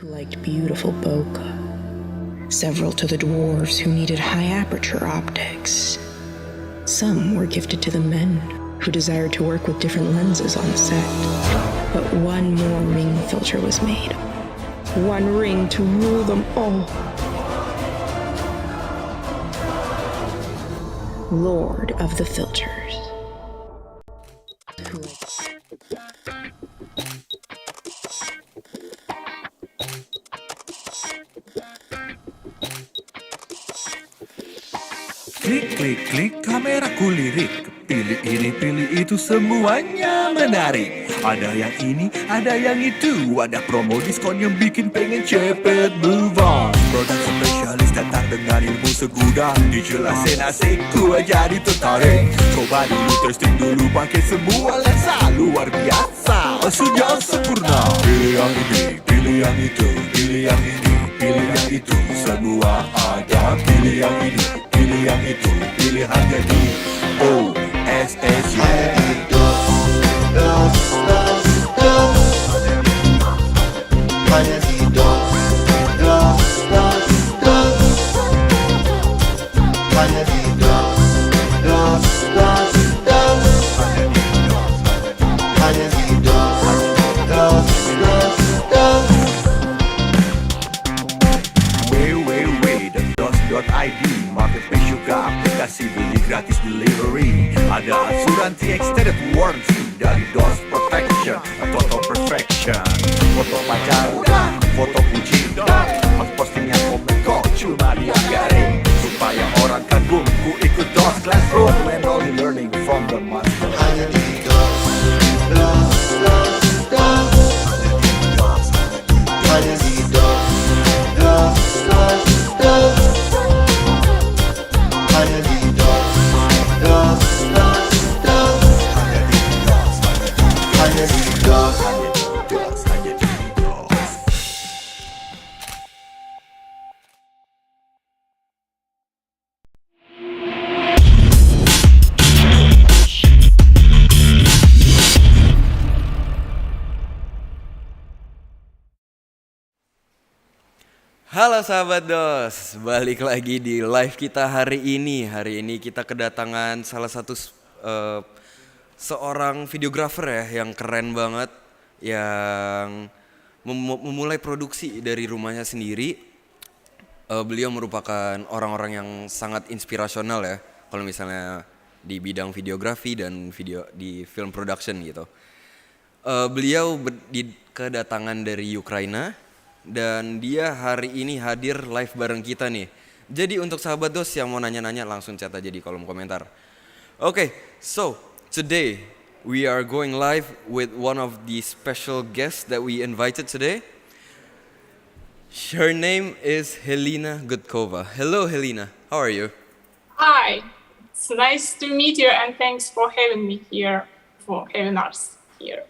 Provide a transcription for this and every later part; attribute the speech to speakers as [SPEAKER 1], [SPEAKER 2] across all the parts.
[SPEAKER 1] who liked beautiful bokeh, several to the dwarves who needed high-aperture optics. Some were gifted to the men who desired to work with different lenses on set. But one more ring filter was made. One ring to rule them all. Lord of the Filters.
[SPEAKER 2] Klik, klik, klik, kameraku lirik. Pilih ini, pilih itu, semuanya menarik. Ada yang ini, ada yang itu. Ada promo diskon yang bikin pengen cepet move on. Produk spesialis datang dengan ilmu segudang. Dijelasin asik, gua jadi tertarik. Coba dulu, testing dulu, pakai semua lensa. Luar biasa, hasilnya sempurna. Pilih yang ini, pilih yang itu. Pilih yang ini, pilih yang itu. Semua ada, pilih yang ini, pilih yang itu. Pilihannya di OSS. Hanya di DOSS. Hanya di DOSS. Hanya di DOSS. www.dos.id Marketplace juga aplikasi beli gratis delivery. Ada asuransi extended warranty dari DOSS Protection, Total Perfection. Foto pacar udah, foto kucing udah. Postingnya komen kok cuma diagarin, supaya orang kagum ku ikut DOSS Classroom and only learning from the master. Hanya di DOSS. Hanya di DOSS. Hanya di DOSS. Hanya di DOSS.
[SPEAKER 3] Halo sahabat DOSS, balik lagi di live kita hari ini. Hari ini kita kedatangan salah satu seorang videografer ya yang keren banget, yang memulai produksi dari rumahnya sendiri. Beliau merupakan orang-orang yang sangat inspirasional ya, kalau misalnya di bidang videografi dan video di film production gitu. Beliau kedatangan dari Ukraina. Dan dia hari ini hadir live bareng kita nih. Jadi untuk sahabat DOSS yang mau nanya-nanya langsung chat aja di kolom komentar. Okay, so today we are going live with one of the special guests that we invited today. Her name is Helena Gudkova. Hello Helena, how are you?
[SPEAKER 4] Hi, it's nice to meet you and thanks for having me here, for having us here.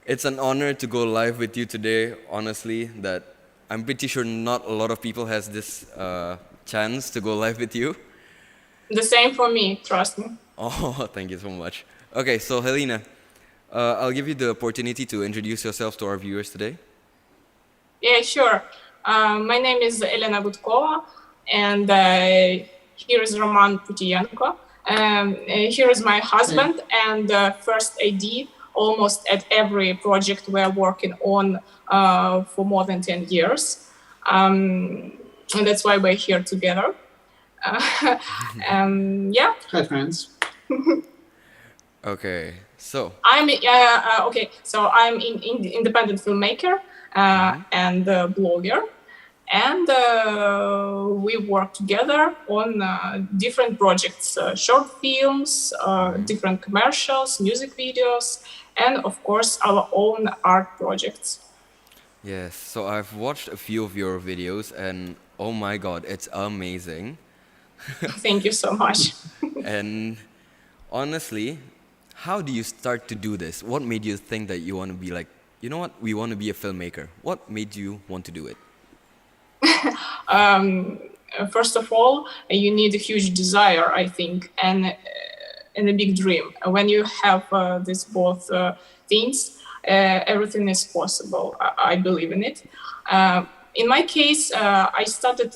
[SPEAKER 3] It's an honor to go live with you today, honestly, that I'm pretty sure not a lot of people has this chance to go live with you.
[SPEAKER 4] The same for me, trust me.
[SPEAKER 3] Oh, thank you so much. Okay, so Helena, I'll give you the opportunity to introduce yourself to our viewers today.
[SPEAKER 4] Yeah, sure. My name is Helena Gudkova and here is Roman Putiyenko. Here is my husband and first AD almost at every project we're working on for more than 10 years. And that's why we're here together. Yeah.
[SPEAKER 5] Hi, friends.
[SPEAKER 3] Okay, so.
[SPEAKER 4] I'm I'm independent filmmaker and blogger. And we work together on different projects, short films, different commercials, music videos, and of course our own art projects.
[SPEAKER 3] Yes, so I've watched a few of your videos and oh my god, it's amazing.
[SPEAKER 4] Thank you so much.
[SPEAKER 3] And honestly, how do you start to do this? What made you think that you want to be like, you know what, we want to be a filmmaker? What made you want to do it?
[SPEAKER 4] First of all, you need a huge desire, I think, and a big dream. When you have these both things, everything is possible. I believe in it. In my case, I started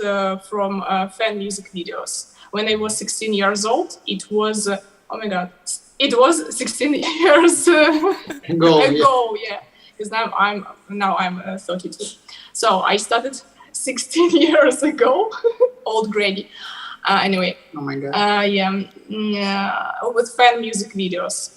[SPEAKER 4] from fan music videos. When I was 16 years old, it was, it was 16 years ago, yeah. Because now I'm 32. So I started 16 years ago, old grady. Anyway.
[SPEAKER 5] Oh my God.
[SPEAKER 4] With fan music videos.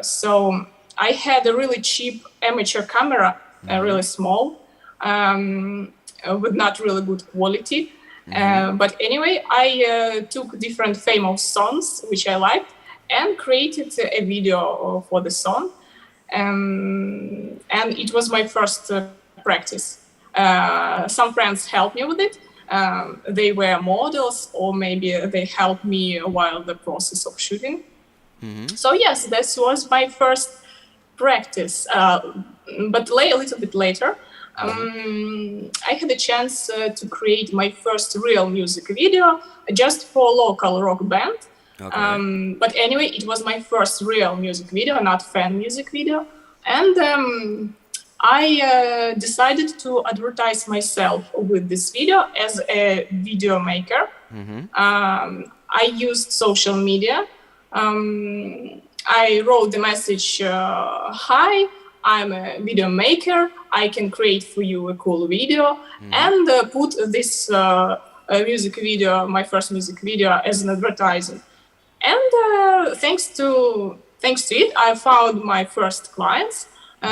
[SPEAKER 4] So I had a really cheap amateur camera, really small, with not really good quality. But anyway, I took different famous songs which I liked and created a video for the song. And it was my first practice. Some friends helped me with it. They were models, or maybe they helped me while the process of shooting. So yes, this was my first practice. But a little bit later, I had a chance to create my first real music video just for local rock band. Okay. But anyway, it was my first real music video, not fan music video. And I decided to advertise myself with this video as a video maker. I used social media. I wrote the message, hi, I'm a video maker. I can create for you a cool video, and put this music video, my first music video, as an advertising. And thanks to it, I found my first clients.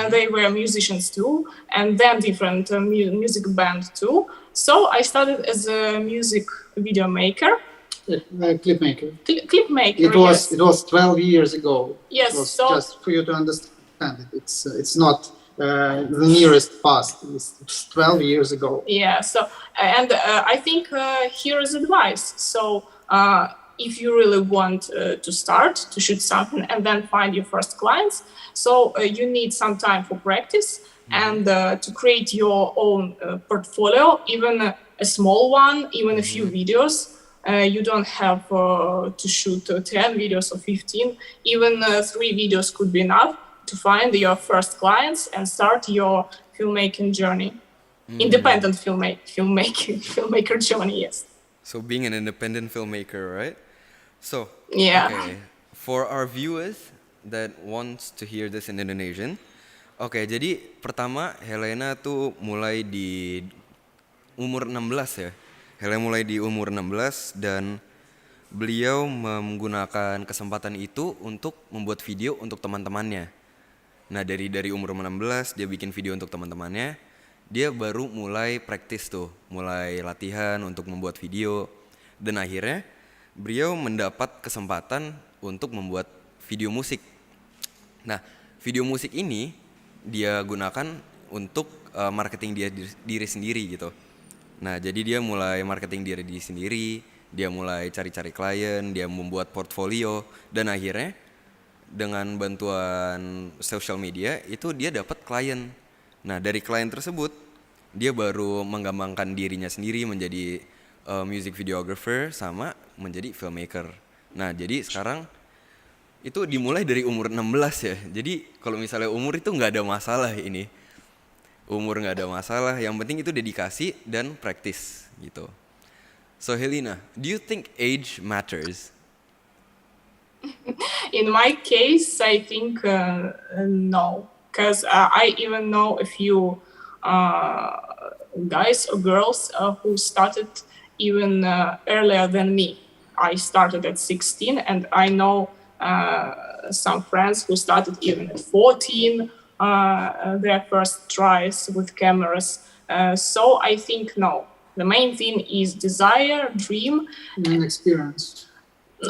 [SPEAKER 4] They were musicians too, and then different music band too. So I started as a music video maker.
[SPEAKER 5] Clip maker.
[SPEAKER 4] Clip maker.
[SPEAKER 5] It was 12 years ago.
[SPEAKER 4] Yes.
[SPEAKER 5] It was just for you to understand it. It's not the nearest past. It's 12 years ago.
[SPEAKER 4] Yeah. So and I think here is advice. So if you really want to start to shoot something and then find your first clients, so you need some time for practice and to create your own portfolio, even a small one, even a few videos. You don't have to shoot 10 videos or 15. Even 3 videos could be enough to find your first clients and start your filmmaking journey. Independent filmmaker journey, yes.
[SPEAKER 3] So being an independent filmmaker, right? So,
[SPEAKER 4] yeah.
[SPEAKER 3] Okay, for our viewers that wants to hear this in Indonesian, jadi pertama Helena tuh mulai di umur 16 ya. Helena mulai di umur 16 dan beliau menggunakan kesempatan itu untuk membuat video untuk teman-temannya. Nah, dari umur 16 dia bikin video untuk teman-temannya. Dia baru mulai praktis tuh, mulai latihan untuk membuat video. Dan akhirnya beliau mendapat kesempatan untuk membuat video musik. Nah, video musik ini dia gunakan untuk marketing diri sendiri gitu. Nah, jadi dia mulai marketing diri sendiri, dia mulai cari-cari klien, dia membuat portfolio, dan akhirnya dengan bantuan social media itu dia dapat klien. Nah, dari klien tersebut dia baru mengembangkan dirinya sendiri menjadi music videographer sama menjadi filmmaker. Nah, jadi sekarang itu dimulai dari umur 16 ya. Jadi kalau misalnya umur itu nggak ada masalah ini. Umur nggak ada masalah, yang penting itu dedikasi dan praktis gitu. So Helena, do you think age matters?
[SPEAKER 4] In my case, I think no, because I even know a few guys or girls who started even earlier than me. I started at 16, and I know some friends who started even at 14. Their first tries with cameras. So I think no. The main thing is desire, dream,
[SPEAKER 5] and experience.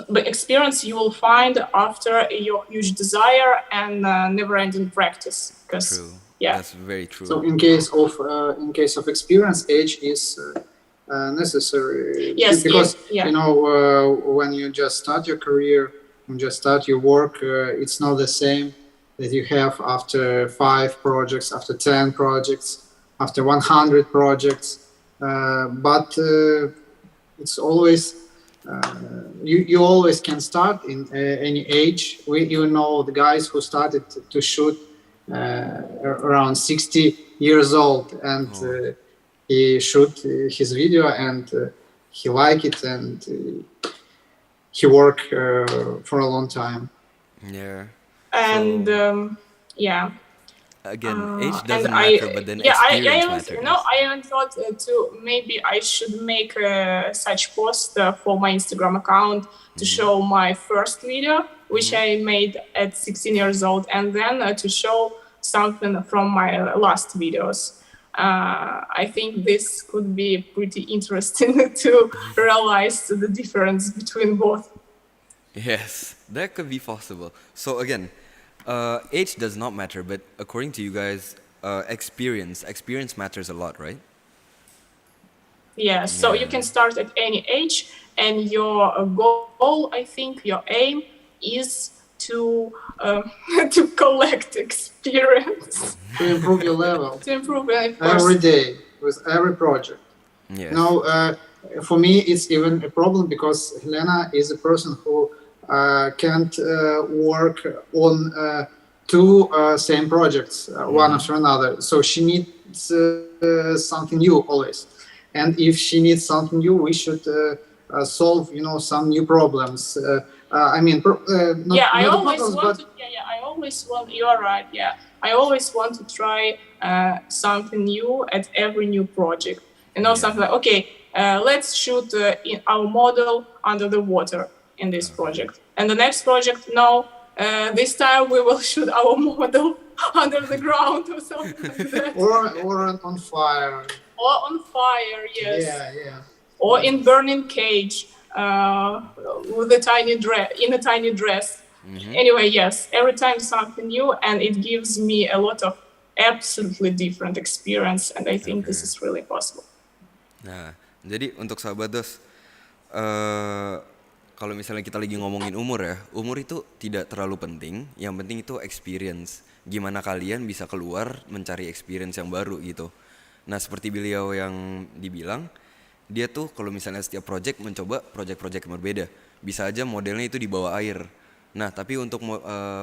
[SPEAKER 4] But experience you will find after your huge desire and never-ending practice.
[SPEAKER 3] True.
[SPEAKER 4] Yeah,
[SPEAKER 3] that's very true.
[SPEAKER 5] So in case of experience, age is necessary.
[SPEAKER 4] Yes,
[SPEAKER 5] because
[SPEAKER 4] yeah.
[SPEAKER 5] You know when you just start your career, when you just start your work, it's not the same that you have after 5 projects, after 10 projects, after 100 projects. But it's always, you always can start in any age. You know the guys who started to shoot around 60 years old, and he shoot his video, and he like it, and he work for a long time.
[SPEAKER 3] Yeah.
[SPEAKER 4] And
[SPEAKER 3] So,
[SPEAKER 4] yeah.
[SPEAKER 3] again, age
[SPEAKER 4] And
[SPEAKER 3] doesn't matter, but then experience matters.
[SPEAKER 4] I even thought to maybe I should make such post for my Instagram account to show my first video, which I made at 16 years old, and then to show something from my last videos. I think this could be pretty interesting to realize the difference between both.
[SPEAKER 3] Yes, that could be possible. So again, age does not matter, but according to you guys, experience matters a lot, right?
[SPEAKER 4] Yeah, so you can start at any age, and your goal, I think, your aim is to to collect experience,
[SPEAKER 5] To improve your level
[SPEAKER 4] to improve of
[SPEAKER 5] every
[SPEAKER 4] course.
[SPEAKER 5] day with every project.
[SPEAKER 3] Yes.
[SPEAKER 5] Now, for me, it's even a problem because Helena is a person who can't work on two same projects one after another. So she needs something new always. And if she needs something new, we should solve, some new problems. I mean, not,
[SPEAKER 4] Yeah, I
[SPEAKER 5] not
[SPEAKER 4] always
[SPEAKER 5] problems,
[SPEAKER 4] want
[SPEAKER 5] but
[SPEAKER 4] to. Yeah, I always want. You are right. Yeah, I always want to try something new at every new project. Something like, okay, let's shoot in our model under the water in this project, and the next project, no, this time we will shoot our model under the ground or something like that.
[SPEAKER 5] or on fire.
[SPEAKER 4] Or on fire, yes.
[SPEAKER 5] Yeah.
[SPEAKER 4] Or in burning cage with a tiny dress. Anyway, yes, every time something new, and it gives me a lot of absolutely different experience, and I think this is really possible.
[SPEAKER 3] Nah, jadi untuk sahabat DOSS, kalau misalnya kita lagi ngomongin umur ya, umur itu tidak terlalu penting, yang penting itu experience. Gimana kalian bisa keluar mencari experience yang baru gitu. Nah, seperti beliau yang dibilang, dia tuh kalau misalnya setiap project mencoba project-project yang berbeda. Bisa aja modelnya itu di bawah air. Nah, tapi untuk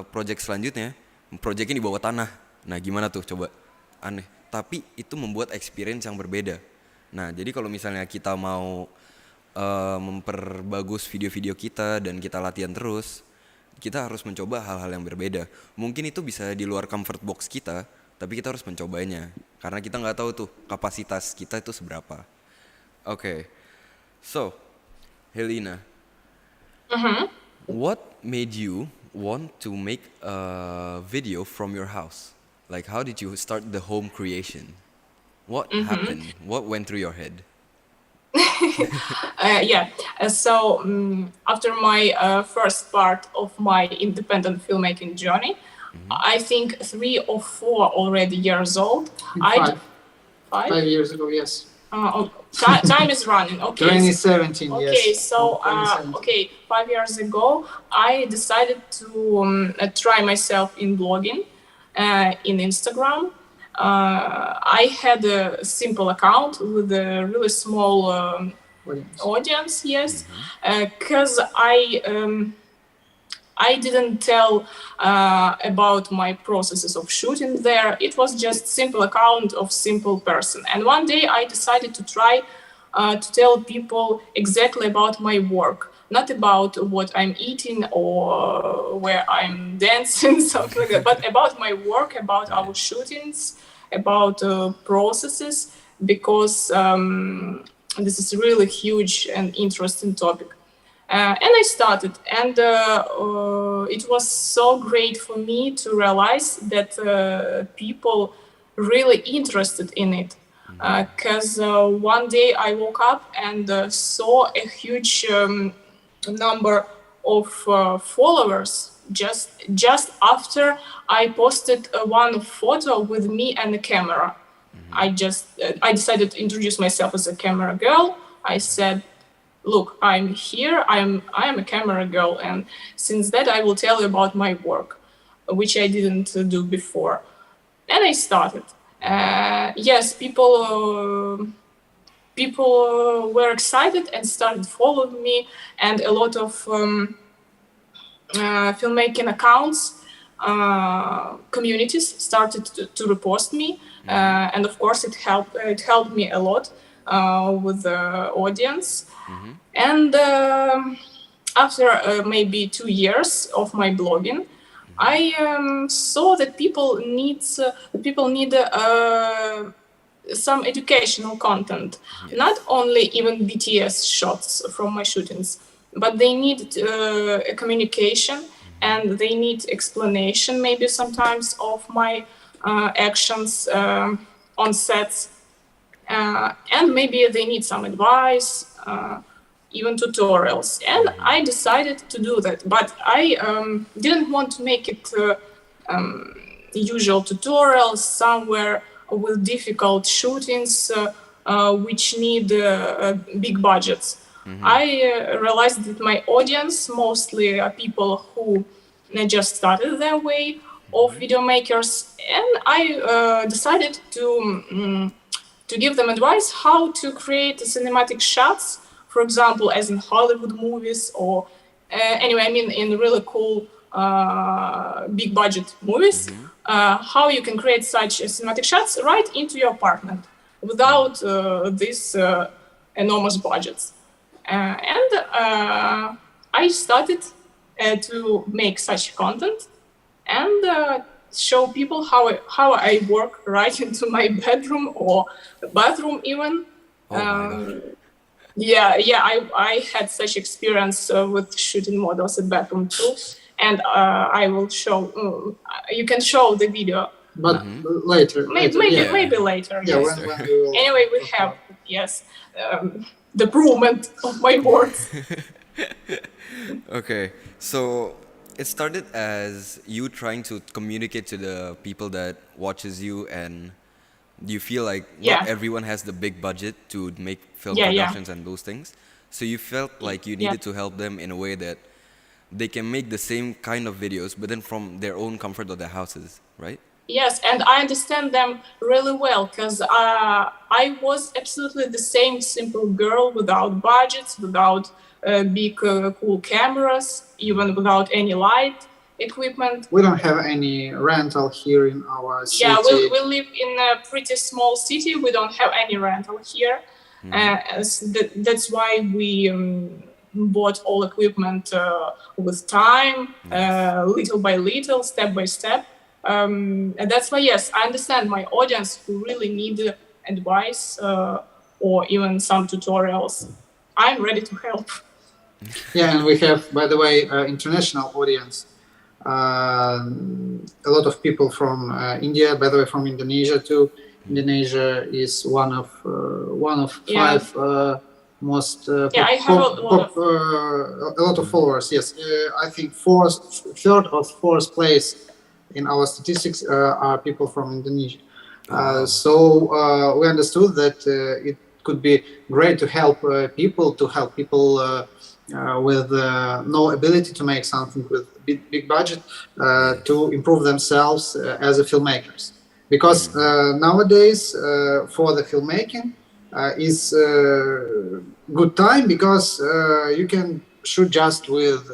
[SPEAKER 3] project selanjutnya, projectnya di bawah tanah. Nah, gimana tuh coba? Aneh. Tapi itu membuat experience yang berbeda. Nah, jadi kalau misalnya kita mau memperbagus video-video kita dan kita latihan terus, kita harus mencoba hal-hal yang berbeda. Mungkin itu bisa di luar comfort box kita, tapi kita harus mencobanya. Karena kita nggak tahu tuh kapasitas kita itu seberapa. Okay, so Helena, what made you want to make a video from your house? Like, how did you start the home creation? What happened? What went through your head?
[SPEAKER 4] So after my first part of my independent filmmaking journey, I think 3 or 4 already years old.
[SPEAKER 5] Five years ago, yes.
[SPEAKER 4] Time is running. Okay.
[SPEAKER 5] 2017, yes.
[SPEAKER 4] Okay, so 5 years ago, I decided to try myself in blogging in Instagram. I had a simple account with a really small audience, yes, because I didn't tell about my processes of shooting there. It was just simple account of simple person. And one day I decided to try to tell people exactly about my work, not about what I'm eating or where I'm dancing, something like that, but about my work, about our shootings, about processes, because this is a really huge and interesting topic. And I started, and it was so great for me to realize that people really interested in it. Because one day I woke up and saw a huge number of followers just after I posted one photo with me and the camera. I decided to introduce myself as a camera girl. I said, look, I'm here, I am a camera girl, and since that I will tell you about my work, which I didn't do before. And I started. Yes, people were excited and started following me, and a lot of filmmaking accounts communities started to repost me, and of course it helped me a lot with the audience. And after maybe 2 years of my blogging, I saw that people need some educational content, not only even BTS shots from my shootings, but they need a communication, and they need explanation maybe sometimes of my actions on sets, and maybe they need some advice, even tutorials. And I decided to do that, but I didn't want to make it usual tutorials somewhere with difficult shootings which need big budgets. I realized that my audience mostly are people who just started their way of video makers, and I decided to give them advice how to create cinematic shots, for example, as in Hollywood movies, or anyway, I mean in really cool big budget movies, how you can create such cinematic shots right into your apartment without these enormous budgets. And I started to make such content and show people how I work right into my bedroom or bathroom even. I had such experience with shooting models at bathroom too, and I will show. You can show the video,
[SPEAKER 5] but later.
[SPEAKER 4] Maybe later.
[SPEAKER 5] Yeah,
[SPEAKER 4] yes.
[SPEAKER 5] when we will,
[SPEAKER 4] anyway, we have the provement of my words.
[SPEAKER 3] Okay, so it started as you trying to communicate to the people that watches you, and you feel like not everyone has the big budget to make film productions and those things. So you felt like you needed to help them in a way that they can make the same kind of videos, but then from their own comfort of their houses, right?
[SPEAKER 4] Yes, and I understand them really well, because I was absolutely the same simple girl without budgets, without big cool cameras, even without any light equipment.
[SPEAKER 5] We don't have any rental here in our city.
[SPEAKER 4] Yeah, we live in a pretty small city. We don't have any rental here. That's why we bought all equipment with time, little by little, step by step. And that's why, yes, I understand my audience who really need advice or even some tutorials. I'm ready to help.
[SPEAKER 5] Yeah, and we have, by the way, international audience. A lot of people from India, by the way, from Indonesia too. Indonesia is one of five most
[SPEAKER 4] I have
[SPEAKER 5] a lot of followers. Yes, I think third or fourth place in our statistics are people from Indonesia. So we understood that it could be great to help people with no ability to make something with big budget to improve themselves as a filmmakers, because nowadays for the filmmaking is good time, because you can shoot just with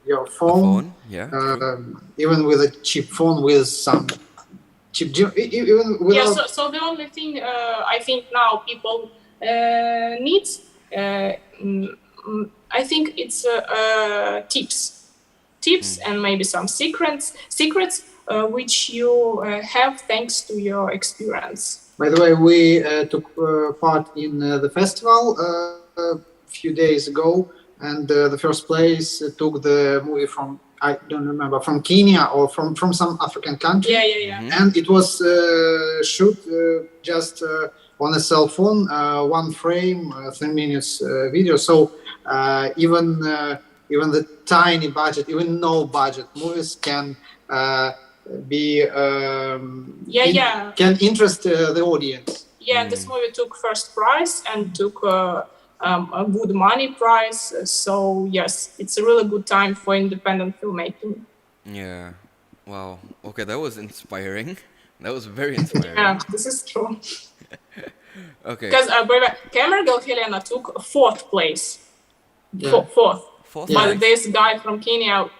[SPEAKER 5] your phone, even with a cheap phone with some cheap even without...
[SPEAKER 4] So the only thing I think now people needs I think it's tips and maybe some secrets which you have thanks to your experience.
[SPEAKER 5] By the way, we took part in the festival a few days ago, and the first place took the movie from, I don't remember, from Kenya or from some African country.
[SPEAKER 4] Yeah.
[SPEAKER 5] And it was shoot just on a cell phone, one frame, 3 minutes video. So even the tiny budget, even no budget movies can be can interest the audience.
[SPEAKER 4] Yeah, this movie took first prize and took a good money prize. So yes, it's a really good time for independent filmmaking.
[SPEAKER 3] Yeah. Wow. Okay, that was inspiring. That was very inspiring.
[SPEAKER 4] Yeah, this is true.
[SPEAKER 3] Okay.
[SPEAKER 4] Because camera girl Helena took fourth place.
[SPEAKER 5] Yeah.
[SPEAKER 4] But this guy from Kenya,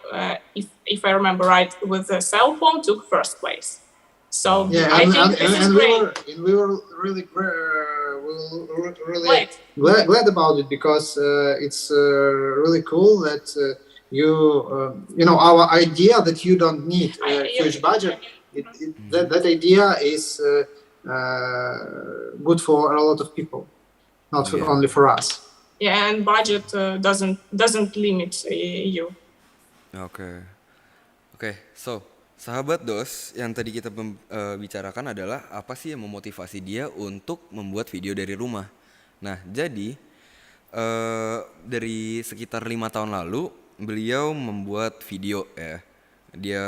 [SPEAKER 4] if I remember right, with a cell phone took first place. So I think this is great.
[SPEAKER 5] We were really glad about it, because it's really cool that our idea that you don't need a huge budget. That idea is good for a lot of people, not only for us.
[SPEAKER 4] Yeah, and budget doesn't limit you.
[SPEAKER 3] Oke. So sahabat DOSS, yang tadi kita bicarakan adalah apa sih yang memotivasi dia untuk membuat video dari rumah. Nah, jadi dari sekitar 5 tahun lalu beliau membuat video ya. Dia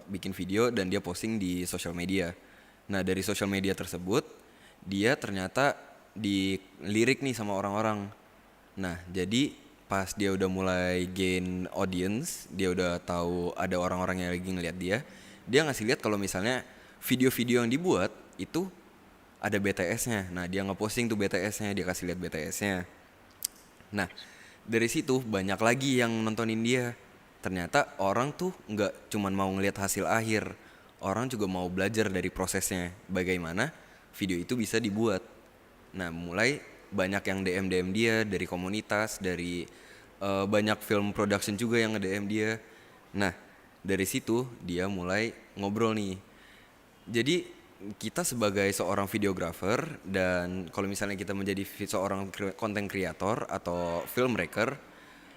[SPEAKER 3] bikin video dan dia posting di sosial media. Nah, dari sosial media tersebut dia ternyata dilirik nih sama orang-orang. Nah, jadi pas dia udah mulai gain audience, dia udah tahu ada orang-orang yang lagi ngeliat dia ngasih lihat kalau misalnya video-video yang dibuat itu ada BTS-nya. Nah, dia ngeposting tuh BTS-nya, dia kasih lihat BTS-nya. Nah, dari situ banyak lagi yang nontonin dia. Ternyata orang tuh nggak cuman mau ngelihat hasil akhir, orang juga mau belajar dari prosesnya, bagaimana video itu bisa dibuat. Nah, mulai banyak yang DM dia dari komunitas, dari banyak film production juga yang nge-DM dia. Nah, dari situ dia mulai ngobrol nih. Jadi kita sebagai seorang videographer, dan kalau misalnya kita menjadi seorang content creator atau filmmaker,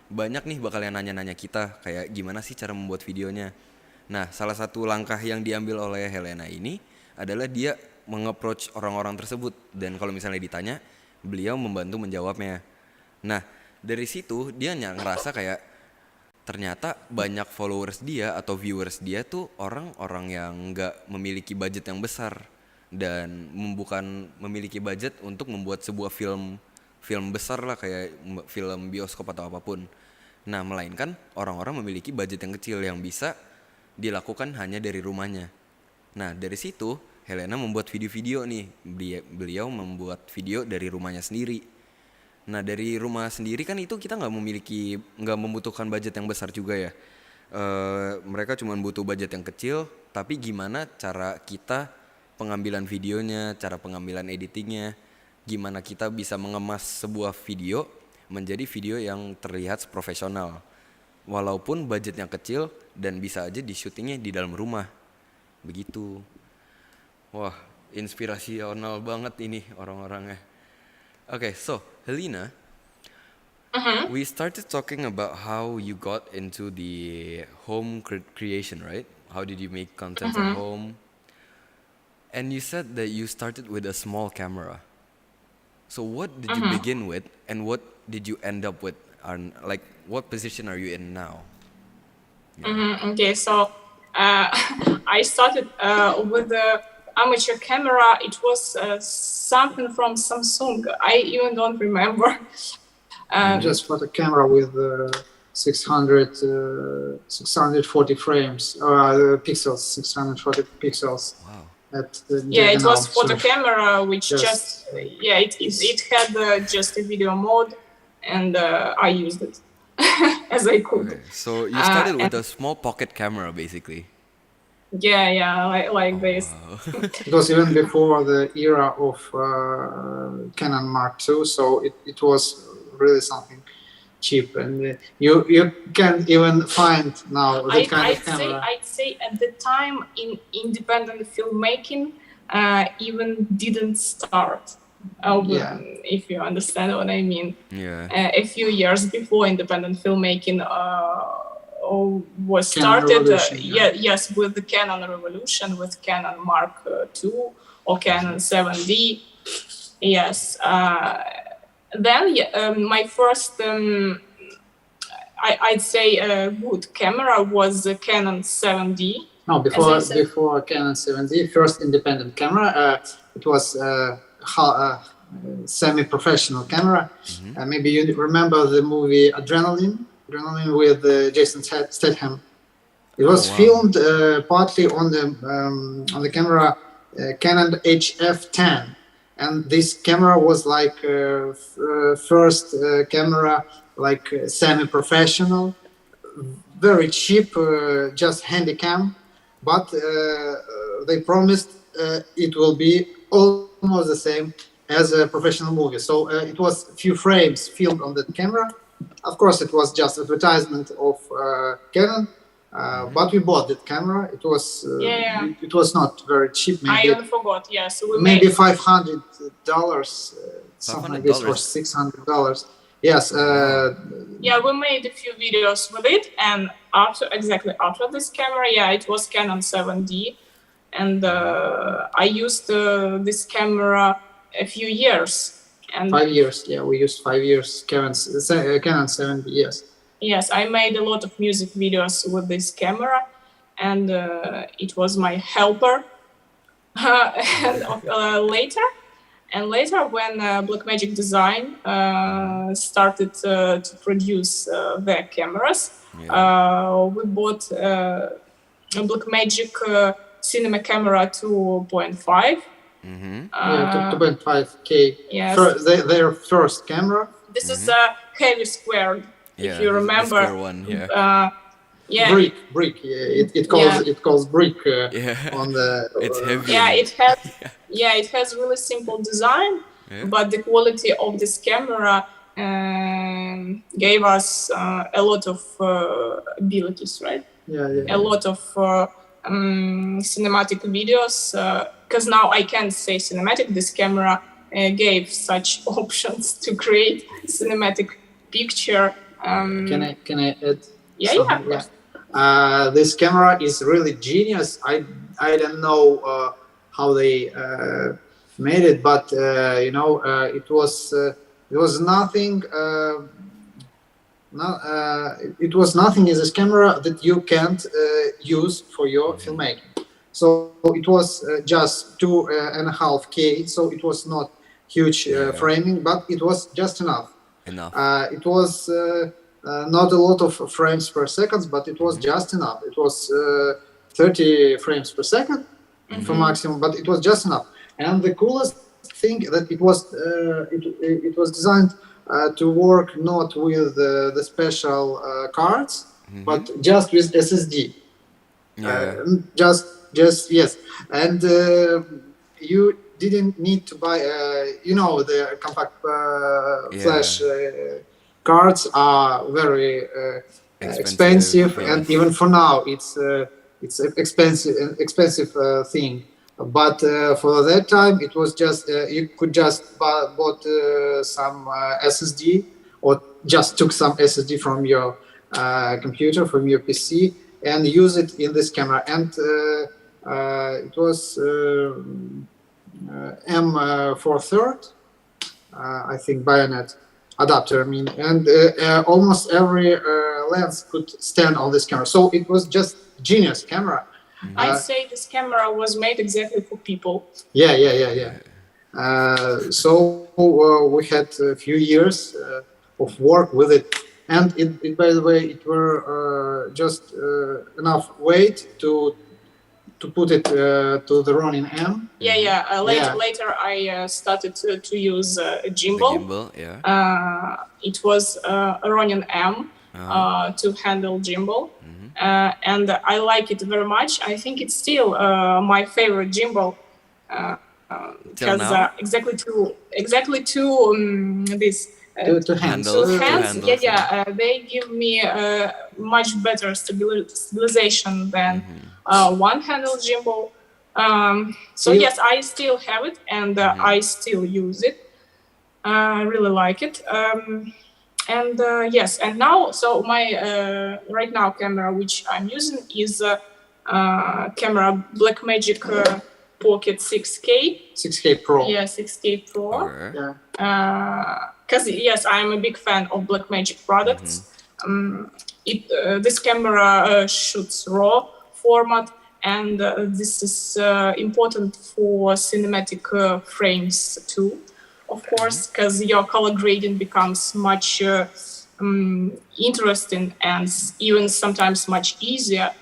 [SPEAKER 3] banyak nih bakal yang nanya-nanya kita kayak gimana sih cara membuat videonya. Nah, salah satu langkah yang diambil oleh Helena ini adalah dia meng-approach orang-orang tersebut, dan kalau misalnya ditanya, beliau membantu menjawabnya. Nah, dari situ dia ngerasa kayak ternyata banyak followers dia atau viewers dia tuh orang-orang yang nggak memiliki budget yang besar, dan bukan memiliki budget untuk membuat sebuah film besar lah kayak film bioskop atau apapun. Nah, melainkan orang-orang memiliki budget yang kecil yang bisa dilakukan hanya dari rumahnya. Nah, dari situ Helena membuat video-video nih. Beliau membuat video dari rumahnya sendiri. Nah, dari rumah sendiri kan itu kita nggak membutuhkan budget yang besar juga ya. Mereka cuma butuh budget yang kecil, tapi gimana cara kita pengambilan videonya, cara pengambilan editingnya, gimana kita bisa mengemas sebuah video menjadi video yang terlihat profesional, walaupun budgetnya kecil dan bisa aja di syutingnya di dalam rumah, begitu. Wah, inspirasional banget ini orang-orangnya. Okay, so Helena, we started talking about how you got into the home creation, right? How did you make content at home? And you said that you started with a small camera. So what did you begin with, and what did you end up with? Like, what position are you in now?
[SPEAKER 4] Okay, so I started with the amateur camera. It was something from Samsung. I even don't remember.
[SPEAKER 5] Just for the camera with 640 frames, pixels, 640 pixels.
[SPEAKER 3] Wow.
[SPEAKER 4] It was for the camera, which it had just a video mode, and I used it as I could.
[SPEAKER 3] Okay. So you started with a small pocket camera, basically.
[SPEAKER 4] Like this.
[SPEAKER 3] Wow.
[SPEAKER 5] It was even before the era of Canon Mark II, so it was really something cheap, and you can't even find now that kind of camera.
[SPEAKER 4] I'd say at the time in independent filmmaking even didn't start. If you understand what I mean.
[SPEAKER 3] Yeah.
[SPEAKER 4] A few years before independent filmmaking was started, yes, with the Canon Revolution, with Canon Mark II or Canon 7D. Yes. Then my first, I'd say, good camera was the Canon 7D.
[SPEAKER 5] No, before Canon 7D, first independent camera. It was semi-professional camera. Maybe you remember the movie Adrenaline with Jason Statham. It was filmed partly on the camera Canon HF10, and this camera was like first camera like semi-professional, very cheap, just handycam, but they promised it will be almost the same as a professional movie. So it was a few frames filmed on the camera. Of course, it was just advertisement of Canon, but we bought that camera. It was it was not very cheap. Maybe,
[SPEAKER 4] I even forgot. Yes, we
[SPEAKER 5] maybe
[SPEAKER 4] made
[SPEAKER 5] $500, something like this, or $600. Yes.
[SPEAKER 4] Yeah, we made a few videos with it, and after this camera, it was Canon 7D, and I used this camera a few years. And
[SPEAKER 5] 5 years, yeah, we used 5 years Canon 7D, yes.
[SPEAKER 4] Yes, I made a lot of music videos with this camera, and it was my helper. And later, when Blackmagic Design started to produce their cameras, we bought a Blackmagic cinema camera 2.5.
[SPEAKER 5] 2.5K.
[SPEAKER 4] Yes.
[SPEAKER 5] Their first camera.
[SPEAKER 4] This is a heavy square, if you remember.
[SPEAKER 3] The square one,
[SPEAKER 5] Brick. It calls brick on the.
[SPEAKER 3] It's heavy.
[SPEAKER 4] It has really simple design, but the quality of this camera gave us a lot of abilities, right? A lot of cinematic videos. Because now I can't say cinematic. This camera gave such options to create cinematic picture.
[SPEAKER 5] Can I add?
[SPEAKER 4] Of course.
[SPEAKER 5] This camera is really genius. I don't know how they made it, but it was nothing. It was nothing in this camera that you can't use for your filmmaking. So it was just 2.5K. So it was not huge framing, but it was just enough. It was not a lot of frames per second, but it was just enough. It was 30 frames per second for maximum, but it was just enough. And the coolest thing that it was designed to work not with the special cards, but just with SSD. Just yes, and you didn't need to buy. The compact flash cards are very expensive, and even for now, it's expensive thing. But for that time, it was just you could just bought some SSD, or just took some SSD from your computer, from your PC, and use it in this camera. And it was M4 I think, bayonet adapter. And almost every lens could stand on this camera. So it was just genius camera.
[SPEAKER 4] I'd say this camera was made exactly for people.
[SPEAKER 5] So we had a few years of work with it, and it by the way, it were just enough weight to put it to the Ronin M.
[SPEAKER 4] Later I started to use a gimbal. It was a Ronin M to handle gimbal. And I like it very much. I think it's still my favorite gimbal because exactly to this
[SPEAKER 5] to handle.
[SPEAKER 4] They give me much better stabilization than one-handle gimbal. Yes, I still have it, and I still use it. I really like it. And now, so my right now camera which I'm using is camera Blackmagic Pocket 6K.
[SPEAKER 5] 6K Pro.
[SPEAKER 4] Yeah, 6K Pro. Because yes, I'm a big fan of Blackmagic products. This camera shoots RAW format, and this is important for cinematic frames too. Of course, because your color grading becomes much interesting and even sometimes much easier.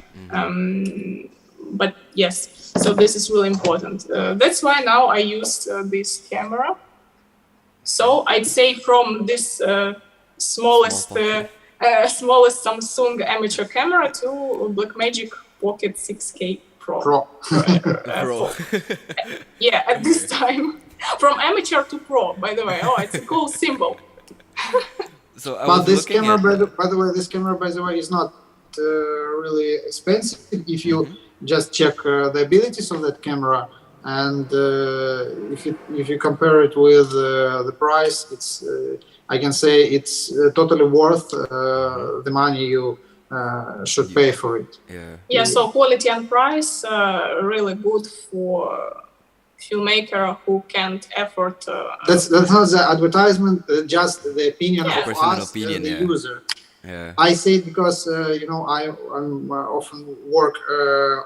[SPEAKER 4] But yes, so this is really important. That's why now I use this camera. So I'd say from this smallest
[SPEAKER 3] pocket.
[SPEAKER 4] smallest Samsung amateur camera to Blackmagic Pocket 6K Pro.
[SPEAKER 5] Pro.
[SPEAKER 3] Bro.
[SPEAKER 4] Yeah, at this time, from amateur to pro. By the way, it's a cool symbol.
[SPEAKER 3] So I
[SPEAKER 5] But
[SPEAKER 3] was
[SPEAKER 5] this
[SPEAKER 3] looking
[SPEAKER 5] camera,
[SPEAKER 3] at
[SPEAKER 5] by the way, this camera, by the way, is not really expensive if you just check the abilities of that camera, and if you compare it with the price, it's I can say it's totally worth the money you should pay for it.
[SPEAKER 4] Yeah, so quality and price really good for filmmaker who can't afford.
[SPEAKER 5] That's not the advertisement, just the opinion of
[SPEAKER 3] Personal
[SPEAKER 5] us
[SPEAKER 3] opinion,
[SPEAKER 5] and the
[SPEAKER 3] yeah.
[SPEAKER 5] user.
[SPEAKER 3] Yeah.
[SPEAKER 5] I say it because I'm often work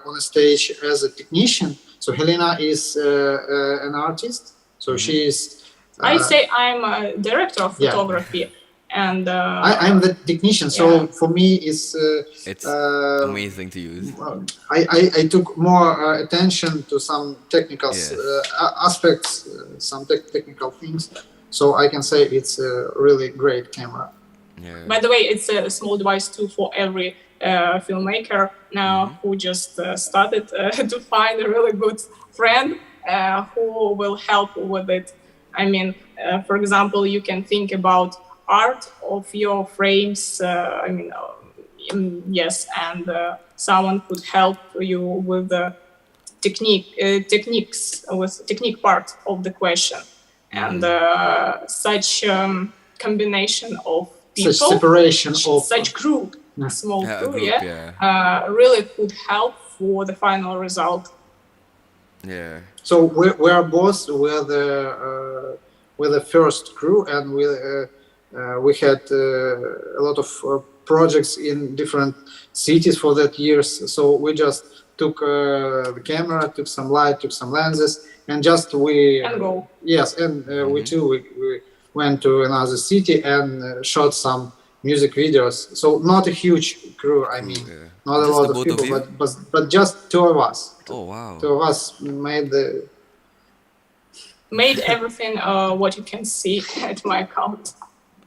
[SPEAKER 5] on a stage as a technician. So Helena is an artist. So she is.
[SPEAKER 4] I say I'm a director of photography, and
[SPEAKER 5] I'm the technician. So for me, it's
[SPEAKER 3] amazing to use.
[SPEAKER 5] I took more attention to some technical aspects, some technical things. So I can say it's a really great camera.
[SPEAKER 3] Yeah.
[SPEAKER 4] By the way, it's a small device too for every filmmaker now who just started to find a really good friend who will help with it. I mean, for example, you can think about art of your frames. Yes, and someone could help you with the techniques, with technique part of the question, and such combination of people,
[SPEAKER 5] such separation of
[SPEAKER 4] such group, small group, really could help for the final result.
[SPEAKER 3] Yeah.
[SPEAKER 5] So we are both with the first crew, and we had a lot of projects in different cities for that years. So we just took the camera, took some light, took some lenses, and just we
[SPEAKER 4] go.
[SPEAKER 5] Yes, and we went to another city and shot some music videos. So not a huge crew. I mean, not
[SPEAKER 3] Just
[SPEAKER 5] a lot
[SPEAKER 3] the
[SPEAKER 5] of
[SPEAKER 3] both
[SPEAKER 5] people,
[SPEAKER 3] of you?
[SPEAKER 5] but just two of us.
[SPEAKER 3] Oh wow.
[SPEAKER 5] Two of us
[SPEAKER 4] made everything what you can see at my account.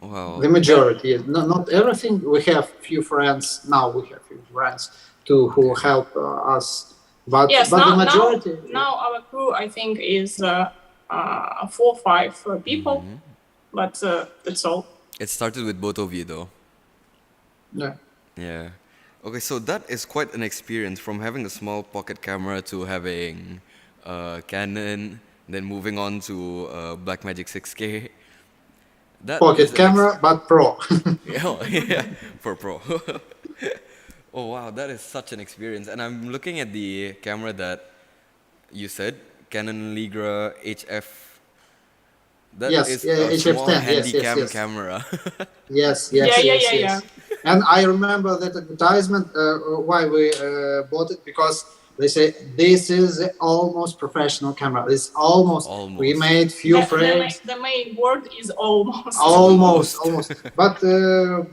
[SPEAKER 3] Wow.
[SPEAKER 5] The majority, not everything. We have few friends now. We have few friends too who help us. But the majority.
[SPEAKER 4] Now our crew, I think, is 4 or 5 people. But that's all.
[SPEAKER 3] It started with both of you though.
[SPEAKER 5] Yeah.
[SPEAKER 3] Yeah. Okay, so that is quite an experience from having a small pocket camera to having Canon, then moving on to Blackmagic 6K. That
[SPEAKER 5] Pocket camera, but pro.
[SPEAKER 3] yeah, for pro. Oh wow, that is such an experience. And I'm looking at the camera that you said, Canon Ligra HF. That is a
[SPEAKER 5] HF10,
[SPEAKER 3] small handycam
[SPEAKER 5] yes.
[SPEAKER 3] camera.
[SPEAKER 5] Yes. And I remember that advertisement, why we bought it, because they say this is the almost professional camera. It's almost. We made few frames.
[SPEAKER 4] The main word is almost.
[SPEAKER 5] Almost. But the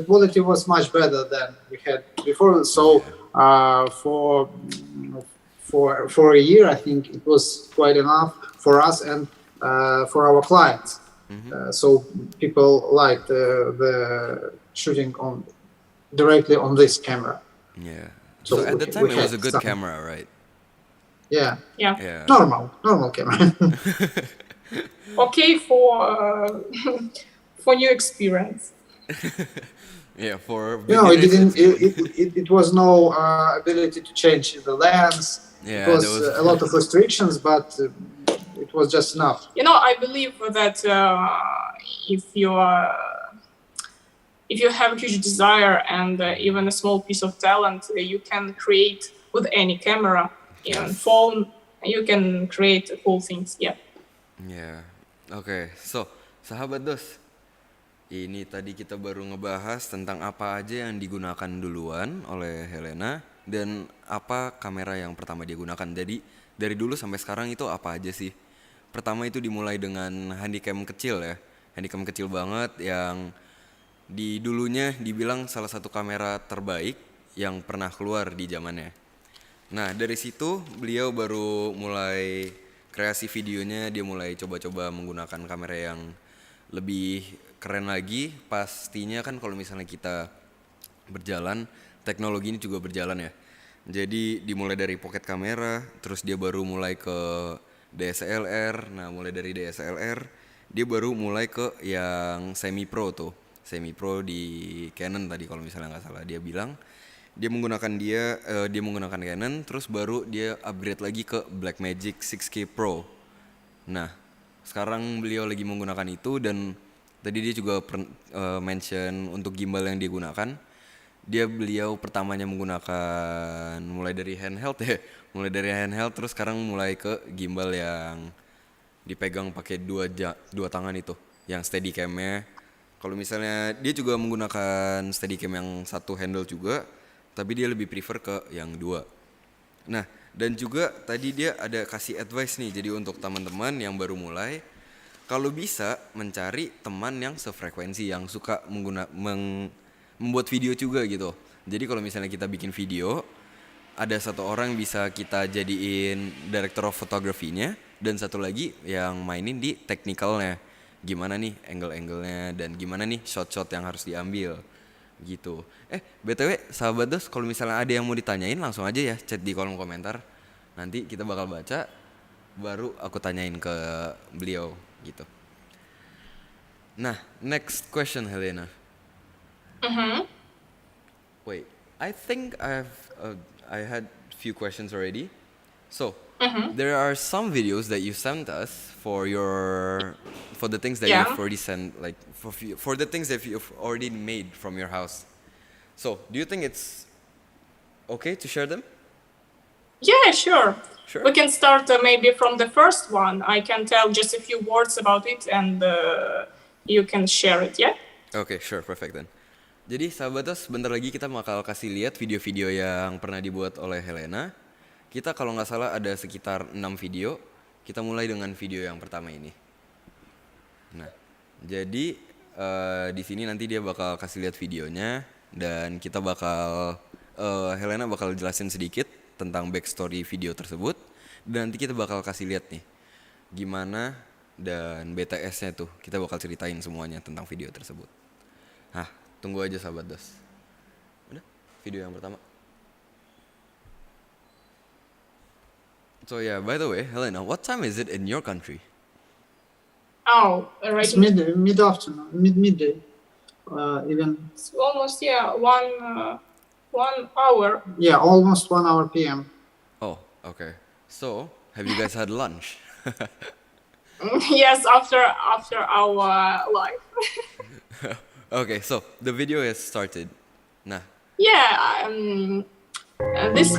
[SPEAKER 5] quality was much better than we had before. So for a year, I think it was quite enough for us and for our clients. So people liked the shooting directly on this camera.
[SPEAKER 3] Yeah. So at the time it was a good camera, right?
[SPEAKER 5] Yeah. Normal camera.
[SPEAKER 4] Okay for new experience.
[SPEAKER 3] Yeah, for
[SPEAKER 5] it didn't. It was no ability to change the lens.
[SPEAKER 3] Yeah,
[SPEAKER 5] it was a lot of restrictions, but it was just enough.
[SPEAKER 4] I believe that if you have a huge desire and even a small piece of talent, you can create with any camera, even phone. You can create cool things. Yeah.
[SPEAKER 3] Okay. So, sahabat DOSS, ini tadi kita baru ngebahas tentang apa aja yang digunakan duluan oleh Helena dan apa kamera yang pertama dia gunakan. Jadi dari dulu sampai sekarang itu apa aja sih? Pertama itu dimulai dengan handycam kecil ya, handycam kecil banget yang di dulunya dibilang salah satu kamera terbaik yang pernah keluar di zamannya. Nah dari situ beliau baru mulai kreasi videonya, dia mulai coba-coba menggunakan kamera yang lebih keren lagi pastinya kan kalau misalnya kita berjalan, teknologi ini juga berjalan ya. Jadi dimulai dari pocket kamera, terus dia baru mulai ke DSLR. Nah, mulai dari DSLR, dia baru mulai ke yang semi pro tuh. Semi pro di Canon tadi kalau misalnya nggak salah. Dia bilang dia menggunakan Canon, terus baru dia upgrade lagi ke Blackmagic 6K Pro. Nah, sekarang beliau lagi menggunakan itu dan tadi dia juga mention untuk gimbal yang dia gunakan. Beliau pertamanya menggunakan mulai dari handheld terus sekarang mulai ke gimbal yang dipegang pakai dua tangan itu, yang Steadicam-nya. Kalau misalnya dia juga menggunakan Steadicam yang satu handle juga, tapi dia lebih prefer ke yang dua. Nah, dan juga tadi dia ada kasih advice nih, jadi untuk teman-teman yang baru mulai, kalau bisa mencari teman yang sefrekuensi, yang suka membuat video juga gitu. Jadi kalau misalnya kita bikin video, ada satu orang bisa kita jadiin director of photography-nya, dan satu lagi yang mainin di technical-nya. Gimana nih angle-angle-nya dan gimana nih shot-shot yang harus diambil gitu. BTW sahabat DOSS, kalau misalnya ada yang mau ditanyain langsung aja ya chat di kolom komentar. Nanti kita bakal baca, baru aku tanyain ke beliau gitu. Nah, next question Helena. Wait, I think I had few questions already. So, there are some videos that you sent us for the things that you've already sent, like for the things that you've already made from your house. So, do you think it's okay to share them?
[SPEAKER 4] Yeah, sure.
[SPEAKER 3] Sure.
[SPEAKER 4] We can start maybe from the first one. I can tell just a few words about it and you can share it, yeah?
[SPEAKER 3] Okay, sure, perfect then. Jadi sahabat DOSS, sebentar lagi kita bakal kasih lihat video-video yang pernah dibuat oleh Helena. Kita kalau nggak salah ada sekitar 6 video. Kita mulai dengan video yang pertama ini. Nah, jadi di sini nanti dia bakal kasih lihat videonya dan kita bakal Helena bakal jelasin sedikit tentang backstory video tersebut. Dan nanti kita bakal kasih lihat nih gimana dan BTS-nya tuh. Kita bakal ceritain semuanya tentang video tersebut. Nah, tunggu aja sahabat DOSS. Udah, video yang pertama. So yeah, by the way, Helena, what time is it in your country?
[SPEAKER 4] Oh, right.
[SPEAKER 5] It's mid-afternoon, midday. Even
[SPEAKER 4] It's almost, one hour.
[SPEAKER 5] yeah, almost 1 hour PM.
[SPEAKER 3] Oh, okay. So, have you guys had lunch?
[SPEAKER 4] Yes, after our life.
[SPEAKER 3] Okay, so the video has started. Nah,
[SPEAKER 4] Yeah, this.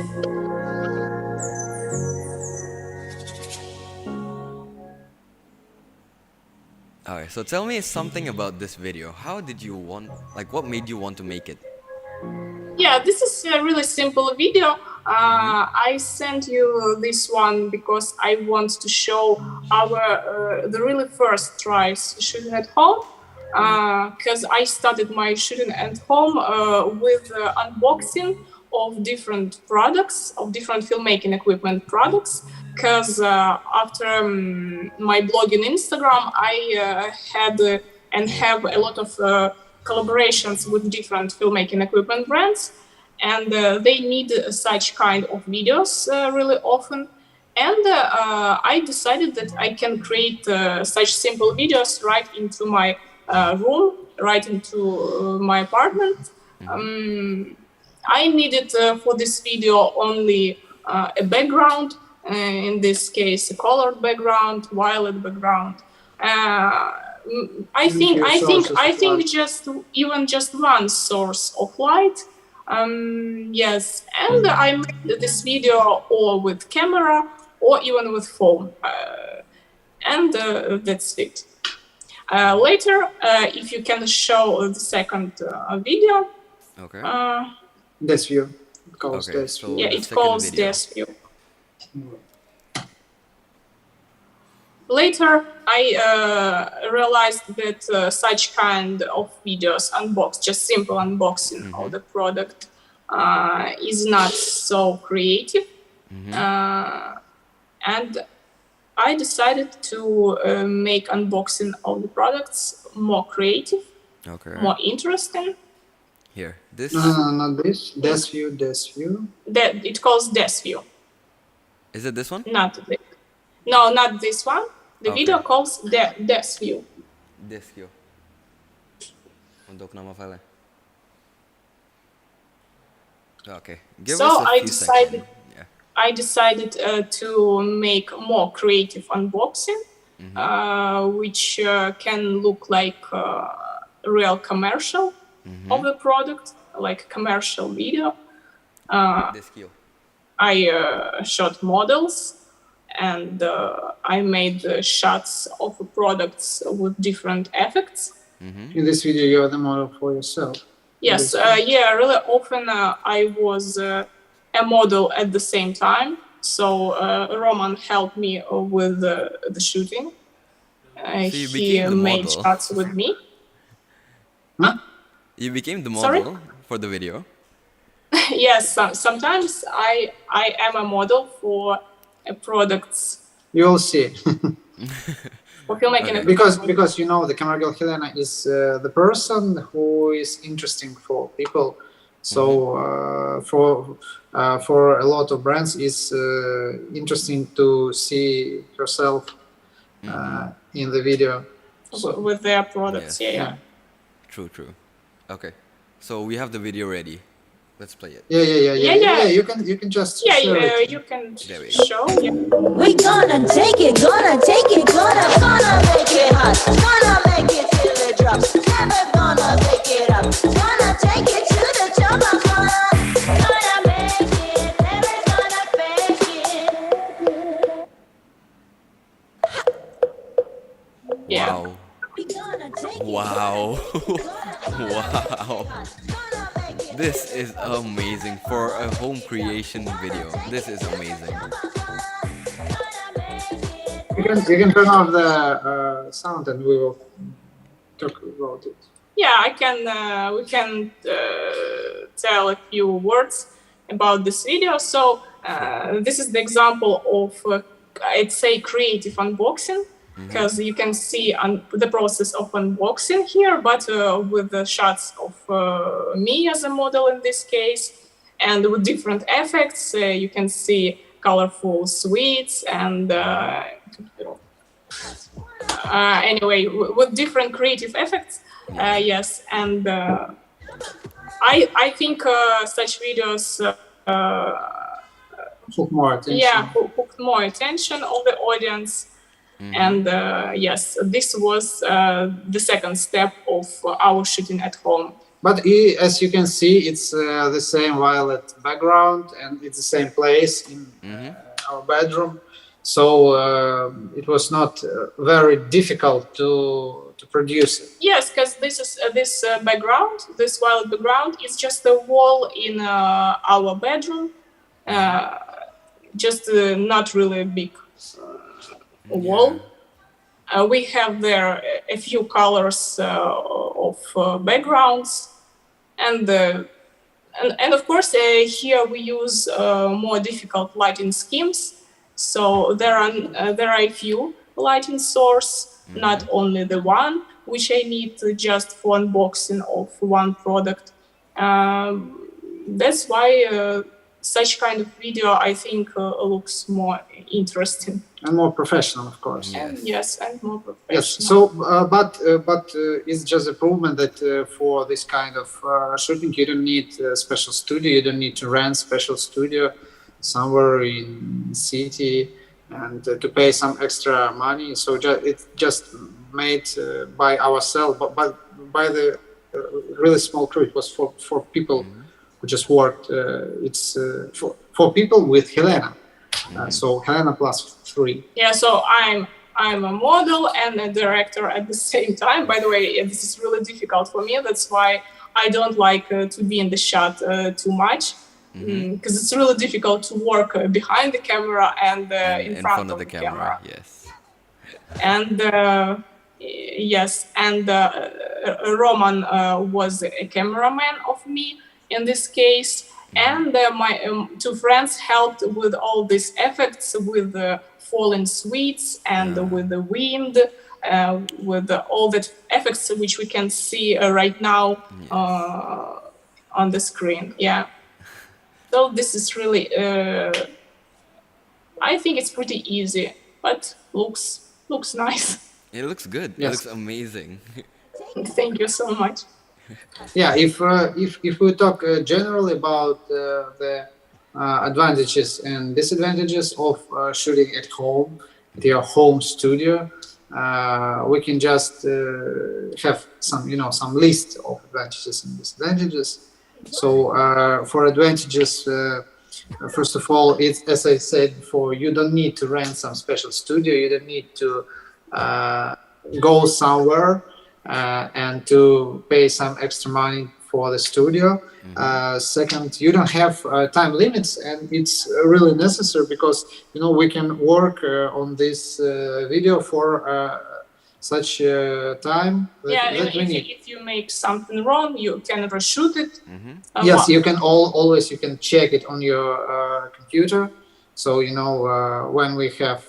[SPEAKER 3] okay, so tell me something about this video. How did you what made you want to make it?
[SPEAKER 4] Yeah, this is a really simple video. I sent you this one because I want to show the really first tries shooting at home. Because I started my shooting at home with unboxing of different products, of different filmmaking equipment products. Because after my blog on Instagram, I had and have a lot of collaborations with different filmmaking equipment brands, and they need such kind of videos really often. And I decided that I can create such simple videos right into my room, right into my apartment. I needed for this video only a background, in this case a colored background, violet background. I think just one source of light. Yes, and I made this video or with camera or even with phone, and that's it. Later, if you can show the second video.
[SPEAKER 3] Okay.
[SPEAKER 5] This view. It calls
[SPEAKER 3] Okay,
[SPEAKER 5] this
[SPEAKER 3] so-
[SPEAKER 5] view.
[SPEAKER 4] Yeah,
[SPEAKER 3] the
[SPEAKER 4] it
[SPEAKER 3] second
[SPEAKER 4] calls
[SPEAKER 3] video.
[SPEAKER 4] this view. Later, I realized that such kind of videos, just simple unboxing of the product, is not so creative. And I decided to make unboxing of the products more creative,
[SPEAKER 3] Okay.
[SPEAKER 4] more interesting.
[SPEAKER 3] Here, this.
[SPEAKER 5] No, not this. This view.
[SPEAKER 4] That it calls DOSS view,
[SPEAKER 3] Is it this one?
[SPEAKER 4] not this. No, not this one. The
[SPEAKER 3] Okay.
[SPEAKER 4] video calls DOSS view.
[SPEAKER 3] This view. Untuk nama file. Okay. Give
[SPEAKER 4] So
[SPEAKER 3] us a
[SPEAKER 4] I
[SPEAKER 3] few
[SPEAKER 4] decided-
[SPEAKER 3] seconds. Yeah.
[SPEAKER 4] I decided to make more creative unboxing, which can look like real commercial of the product, like commercial video.
[SPEAKER 3] This view.
[SPEAKER 4] I shot models and I made shots of products with different effects.
[SPEAKER 5] In this video, you are the model for yourself.
[SPEAKER 4] Yes, really often I was a model at the same time. So Roman helped me with the shooting.
[SPEAKER 3] you
[SPEAKER 4] He
[SPEAKER 3] became the
[SPEAKER 4] made
[SPEAKER 3] model.
[SPEAKER 4] shots with me.
[SPEAKER 3] You became the
[SPEAKER 4] Sorry?
[SPEAKER 3] model for the video.
[SPEAKER 4] Yes, sometimes I am a model for products
[SPEAKER 5] You'll see.
[SPEAKER 4] for filmmaking.
[SPEAKER 3] Okay.
[SPEAKER 5] because you know the camera girl Helena is the person who is interesting for people. So for a lot of brands, it's interesting to see herself in the video.
[SPEAKER 4] With their products,
[SPEAKER 3] Yes.
[SPEAKER 4] yeah.
[SPEAKER 3] True. Okay. So we have the video ready. Let's play it.
[SPEAKER 5] Yeah. You can just
[SPEAKER 4] Yeah,
[SPEAKER 5] share it.
[SPEAKER 4] you can
[SPEAKER 3] There we go.
[SPEAKER 4] show. Yeah.
[SPEAKER 6] We gonna take it, gonna make it hot, gonna make it till it drops. Never gonna make it up, gonna take it to the top. I'm gonna make it, never gonna fake it.
[SPEAKER 4] Yeah.
[SPEAKER 3] Wow.
[SPEAKER 6] We gonna take it,
[SPEAKER 3] Wow. Wow.
[SPEAKER 6] gonna make it.
[SPEAKER 3] This is amazing for a home creation video. This is amazing.
[SPEAKER 5] You can turn off the sound and we will talk about it.
[SPEAKER 4] Yeah, I can. We can tell a few words about this video. So this is the example of, I'd say, creative unboxing, because you can see the process of unboxing here, but with the shots of me as a model in this case, and with different effects. You can see colorful sweets and anyway, with different creative effects. Yes, and I think such videos
[SPEAKER 5] Hook more attention.
[SPEAKER 4] hooked more attention of the audience. And yes, this was the second step of our shooting at home.
[SPEAKER 5] But as you can see, it's the same violet background and it's the same place in our bedroom. So it was not very difficult to produce it.
[SPEAKER 4] Yes, because this background, this violet background, is just a wall in our bedroom. Just not really big wall. We have there a few colors of backgrounds, and of course here we use more difficult lighting schemes. So there are a few lighting source, not only the one, which I need just for unboxing of one product. That's why such kind of video, I think, looks more interesting.
[SPEAKER 5] And more professional, of course.
[SPEAKER 4] Yes, and more professional.
[SPEAKER 5] Yes. So, but it's just a proven that for this kind of shooting, you don't need a special studio. You don't need to rent special studio somewhere in city and to pay some extra money. So it's just made by ourselves, but by the really small crew. It was for people who just worked. It's for people with Helena. So Helena plus 3.
[SPEAKER 4] Yeah, so I'm a model and a director at the same time. By the way, this is really difficult for me. That's why I don't like to be in the shot too much, because it's really difficult to work behind the camera and in front of the camera.
[SPEAKER 3] Yes.
[SPEAKER 4] And yes, and Roman was a cameraman of me in this case, And my two friends helped with all these effects, with the falling sweets and with the wind, with all the effects which we can see right now on the screen. Yeah. So this is really, I think it's pretty easy, but looks nice.
[SPEAKER 3] It looks good. It
[SPEAKER 5] Yes.
[SPEAKER 3] looks amazing.
[SPEAKER 4] Thank you so much.
[SPEAKER 5] Yeah, if we talk generally about the advantages and disadvantages of shooting at home, at your home studio, we can just have some list of advantages and disadvantages. So for advantages, first of all, it's, as I said before, you don't need to rent some special studio. You don't need to go somewhere and to pay some extra money for the studio. Second, you don't have time limits, and it's really necessary because we can work on this video for such time that we need.
[SPEAKER 4] If you make something wrong, you can reshoot it.
[SPEAKER 5] Yes, you can always check it on your computer. So when we have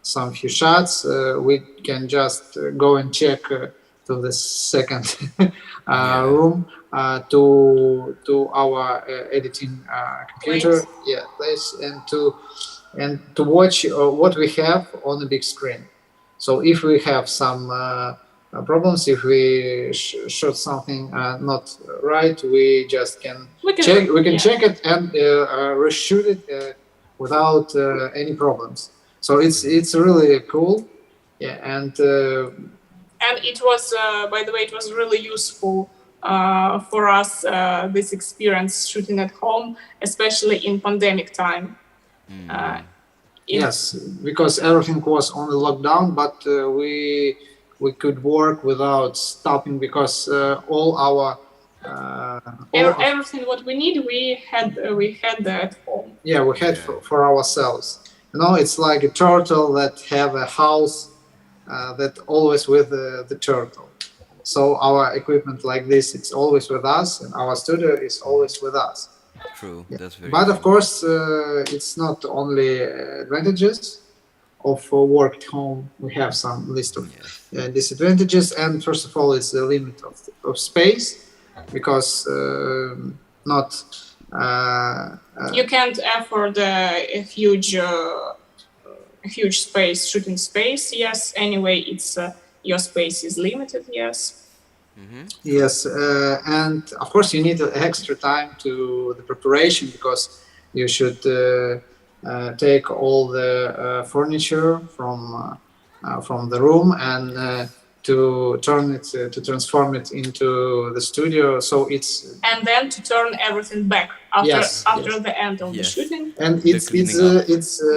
[SPEAKER 5] some few shots, we can just go and check to the second room to our editing computer. Yeah, place and to watch what we have on the big screen. So if we have some problems, if we shot something not right, we just can check. We can check it and reshoot it without any problems. So it's really cool. Yeah, and
[SPEAKER 4] it was, by the way, it was really useful for us, this experience shooting at home, especially in pandemic time.
[SPEAKER 5] Yes, because everything was on the lockdown, but we could work without stopping because all our
[SPEAKER 4] everything what we need we had at home.
[SPEAKER 5] Yeah, we had for ourselves. It's like a turtle that have a house that always with the turtle. So our equipment like this, it's always with us, and our studio is always with us.
[SPEAKER 3] True, that's very
[SPEAKER 5] But
[SPEAKER 3] true.
[SPEAKER 5] of course, it's not only advantages of work at home. We have some list of disadvantages, and first of all, it's the limit of space, because not
[SPEAKER 4] you can't afford a huge space, shooting space. Yes, anyway, it's your space is limited. Yes.
[SPEAKER 5] Yes, and of course you need extra time to the preparation, because you should take all the furniture from the room and to transform it into the studio. So it's
[SPEAKER 4] and then to turn everything back after the end of the shooting.
[SPEAKER 5] And it's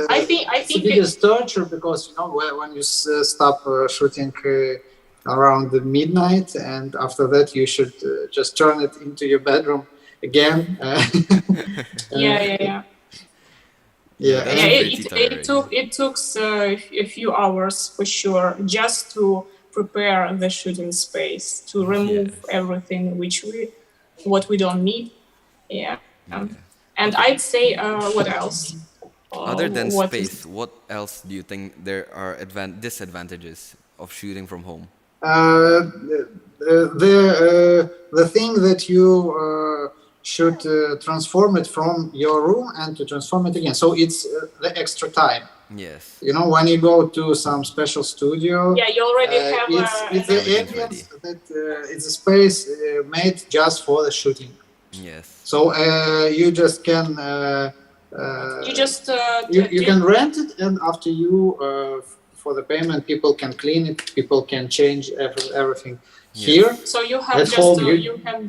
[SPEAKER 4] I think
[SPEAKER 5] the biggest torture, because when you stop shooting around the midnight, and after that you should just turn it into your bedroom again.
[SPEAKER 4] Yeah. It took a few hours for sure, just to prepare the shooting space, to remove everything what we don't need. And I'd say what else?
[SPEAKER 3] Other than space, what else do you think there are disadvantages of shooting from home?
[SPEAKER 5] The thing that you should transform it from your room and to transform it again. So it's the extra time.
[SPEAKER 3] Yes.
[SPEAKER 5] When you go to some special studio,
[SPEAKER 4] you already have
[SPEAKER 5] it's the ambience that it's a space made just for the shooting.
[SPEAKER 3] Yes.
[SPEAKER 5] So you just can you can rent it, and after you for the payment, people can clean it, people can change everything here.
[SPEAKER 4] So you have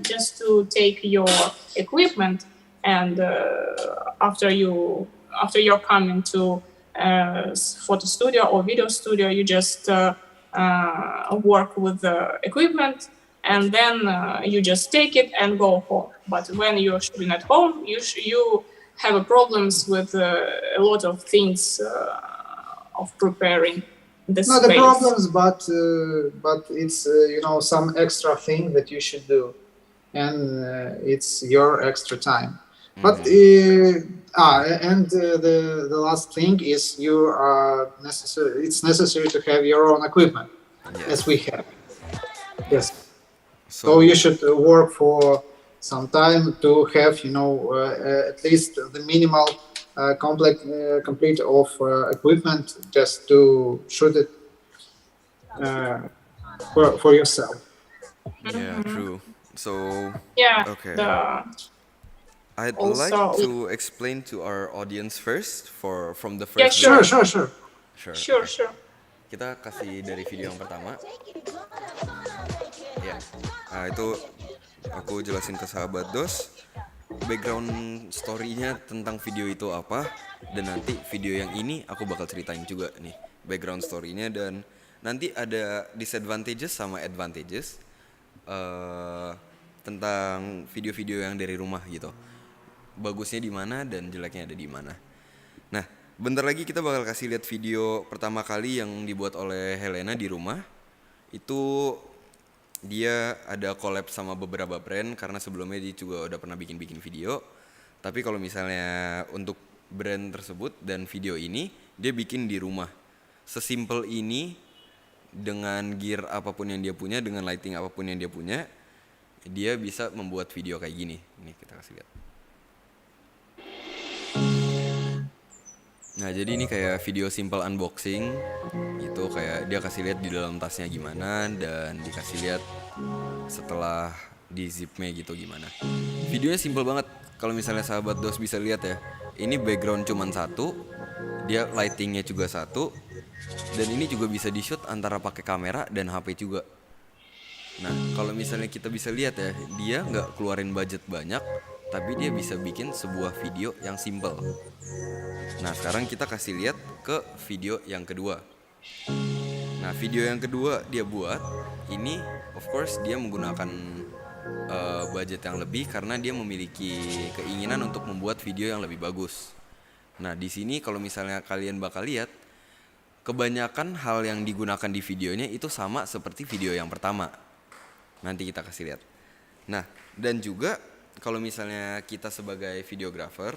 [SPEAKER 4] just to take your equipment, and after you're coming to photo studio or video studio, you just work with the equipment, and then you just take it and go home. But when you're shooting at home, you have problems with a lot of things of preparing the space.
[SPEAKER 5] Not the problems, but it's some extra thing that you should do, and it's your extra time. But the last thing is you are necessary. It's necessary to have your own equipment, as we have. Yes. So you should work for some time to have, at least the minimal complete of equipment just to shoot it for yourself.
[SPEAKER 3] Yeah, true. So,
[SPEAKER 4] Yeah.
[SPEAKER 3] okay.
[SPEAKER 4] The
[SPEAKER 3] I'd like
[SPEAKER 4] also.
[SPEAKER 3] to explain to our audience first from the
[SPEAKER 4] Yeah.
[SPEAKER 3] first
[SPEAKER 4] Sure.
[SPEAKER 3] video.
[SPEAKER 5] Sure.
[SPEAKER 3] Sure.
[SPEAKER 4] Sure.
[SPEAKER 3] Okay.
[SPEAKER 4] Sure.
[SPEAKER 3] Kita kasih dari video yang pertama. Ya. Nah, itu aku jelasin ke sahabat DOSS background story-nya tentang video itu apa, dan nanti video yang ini aku bakal ceritain juga nih background story-nya, dan nanti ada disadvantages sama advantages tentang video-video yang dari rumah gitu. Bagusnya di mana dan jeleknya ada di mana. Nah, bentar lagi kita bakal kasih lihat video pertama kali yang dibuat oleh Helena di rumah. Itu dia ada collab sama beberapa brand karena sebelumnya dia juga udah pernah bikin video. Tapi kalau misalnya untuk brand tersebut dan video ini dia bikin di rumah. Sesimpel ini, dengan gear apapun yang dia punya, dengan lighting apapun yang dia punya, dia bisa membuat video kayak gini. Ini kita kasih lihat. Nah, jadi ini kayak video simple unboxing gitu, kayak dia kasih lihat di dalam tasnya gimana dan dikasih lihat setelah di zipnya gitu gimana. Videonya simple banget. Kalau misalnya sahabat DOSS bisa lihat ya, ini background cuman satu, dia lightingnya juga satu, dan ini juga bisa di shoot antara pakai kamera dan HP juga. Nah, kalau misalnya kita bisa lihat ya, dia nggak keluarin budget banyak, tapi dia bisa bikin sebuah video yang simple. Nah, sekarang kita kasih lihat ke video yang kedua. Nah, video yang kedua dia buat, ini of course dia menggunakan budget yang lebih karena dia memiliki keinginan untuk membuat video yang lebih bagus. Nah, di sini kalau misalnya kalian bakal lihat, kebanyakan hal yang digunakan di videonya itu sama seperti video yang pertama. Nanti kita kasih lihat. Nah, dan juga kalau misalnya kita sebagai videographer,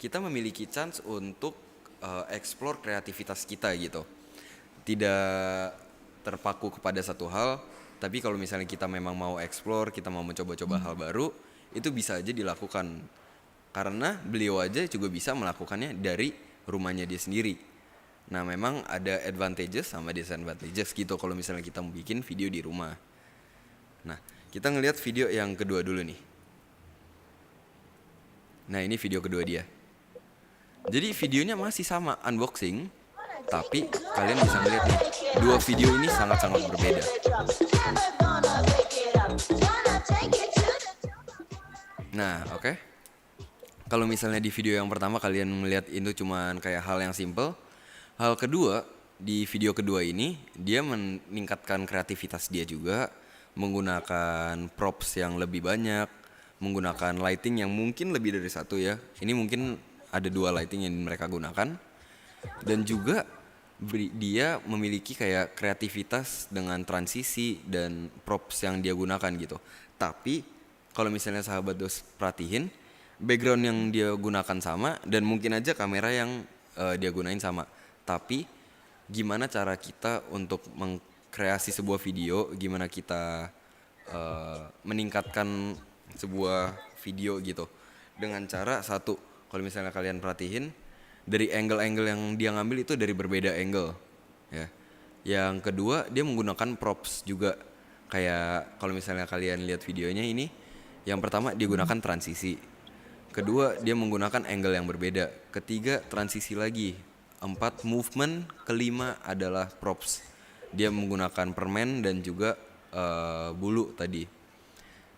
[SPEAKER 3] kita memiliki chance untuk explore kreativitas kita gitu. Tidak terpaku kepada satu hal, tapi kalau misalnya kita memang mau explore, kita mau mencoba-coba hal baru, itu bisa aja dilakukan. Karena beliau aja juga bisa melakukannya dari rumahnya dia sendiri. Nah, memang ada advantages sama disadvantages gitu kalau misalnya kita mau bikin video di rumah. Nah, kita ngelihat video yang kedua dulu nih. Nah, ini video kedua dia. Jadi videonya masih sama unboxing, tapi kalian bisa melihat nih, dua video ini sangat-sangat berbeda. Nah, oke. Kalau misalnya di video yang pertama kalian melihat itu cuman kayak hal yang simple, hal kedua di video kedua ini dia meningkatkan kreativitas dia juga, menggunakan props yang lebih banyak, menggunakan lighting yang mungkin lebih dari satu ya. Ini mungkin ada 2 lighting yang mereka gunakan, dan juga dia memiliki kayak kreativitas dengan transisi dan props yang dia gunakan gitu. Tapi kalau misalnya sahabat DOSS perhatiin, background yang dia gunakan sama dan mungkin aja kamera yang dia gunain sama. Tapi gimana cara kita untuk mengkreasi sebuah video, gimana kita meningkatkan sebuah video gitu dengan cara satu. Kalau misalnya kalian perhatiin, dari angle-angle yang dia ngambil itu dari berbeda angle ya. Yang kedua, dia menggunakan props juga. Kayak kalau misalnya kalian lihat videonya ini, yang pertama dia gunakan transisi. Kedua, dia menggunakan angle yang berbeda. Ketiga, transisi lagi. 4, movement. Kelima adalah props. Dia menggunakan permen dan juga bulu tadi.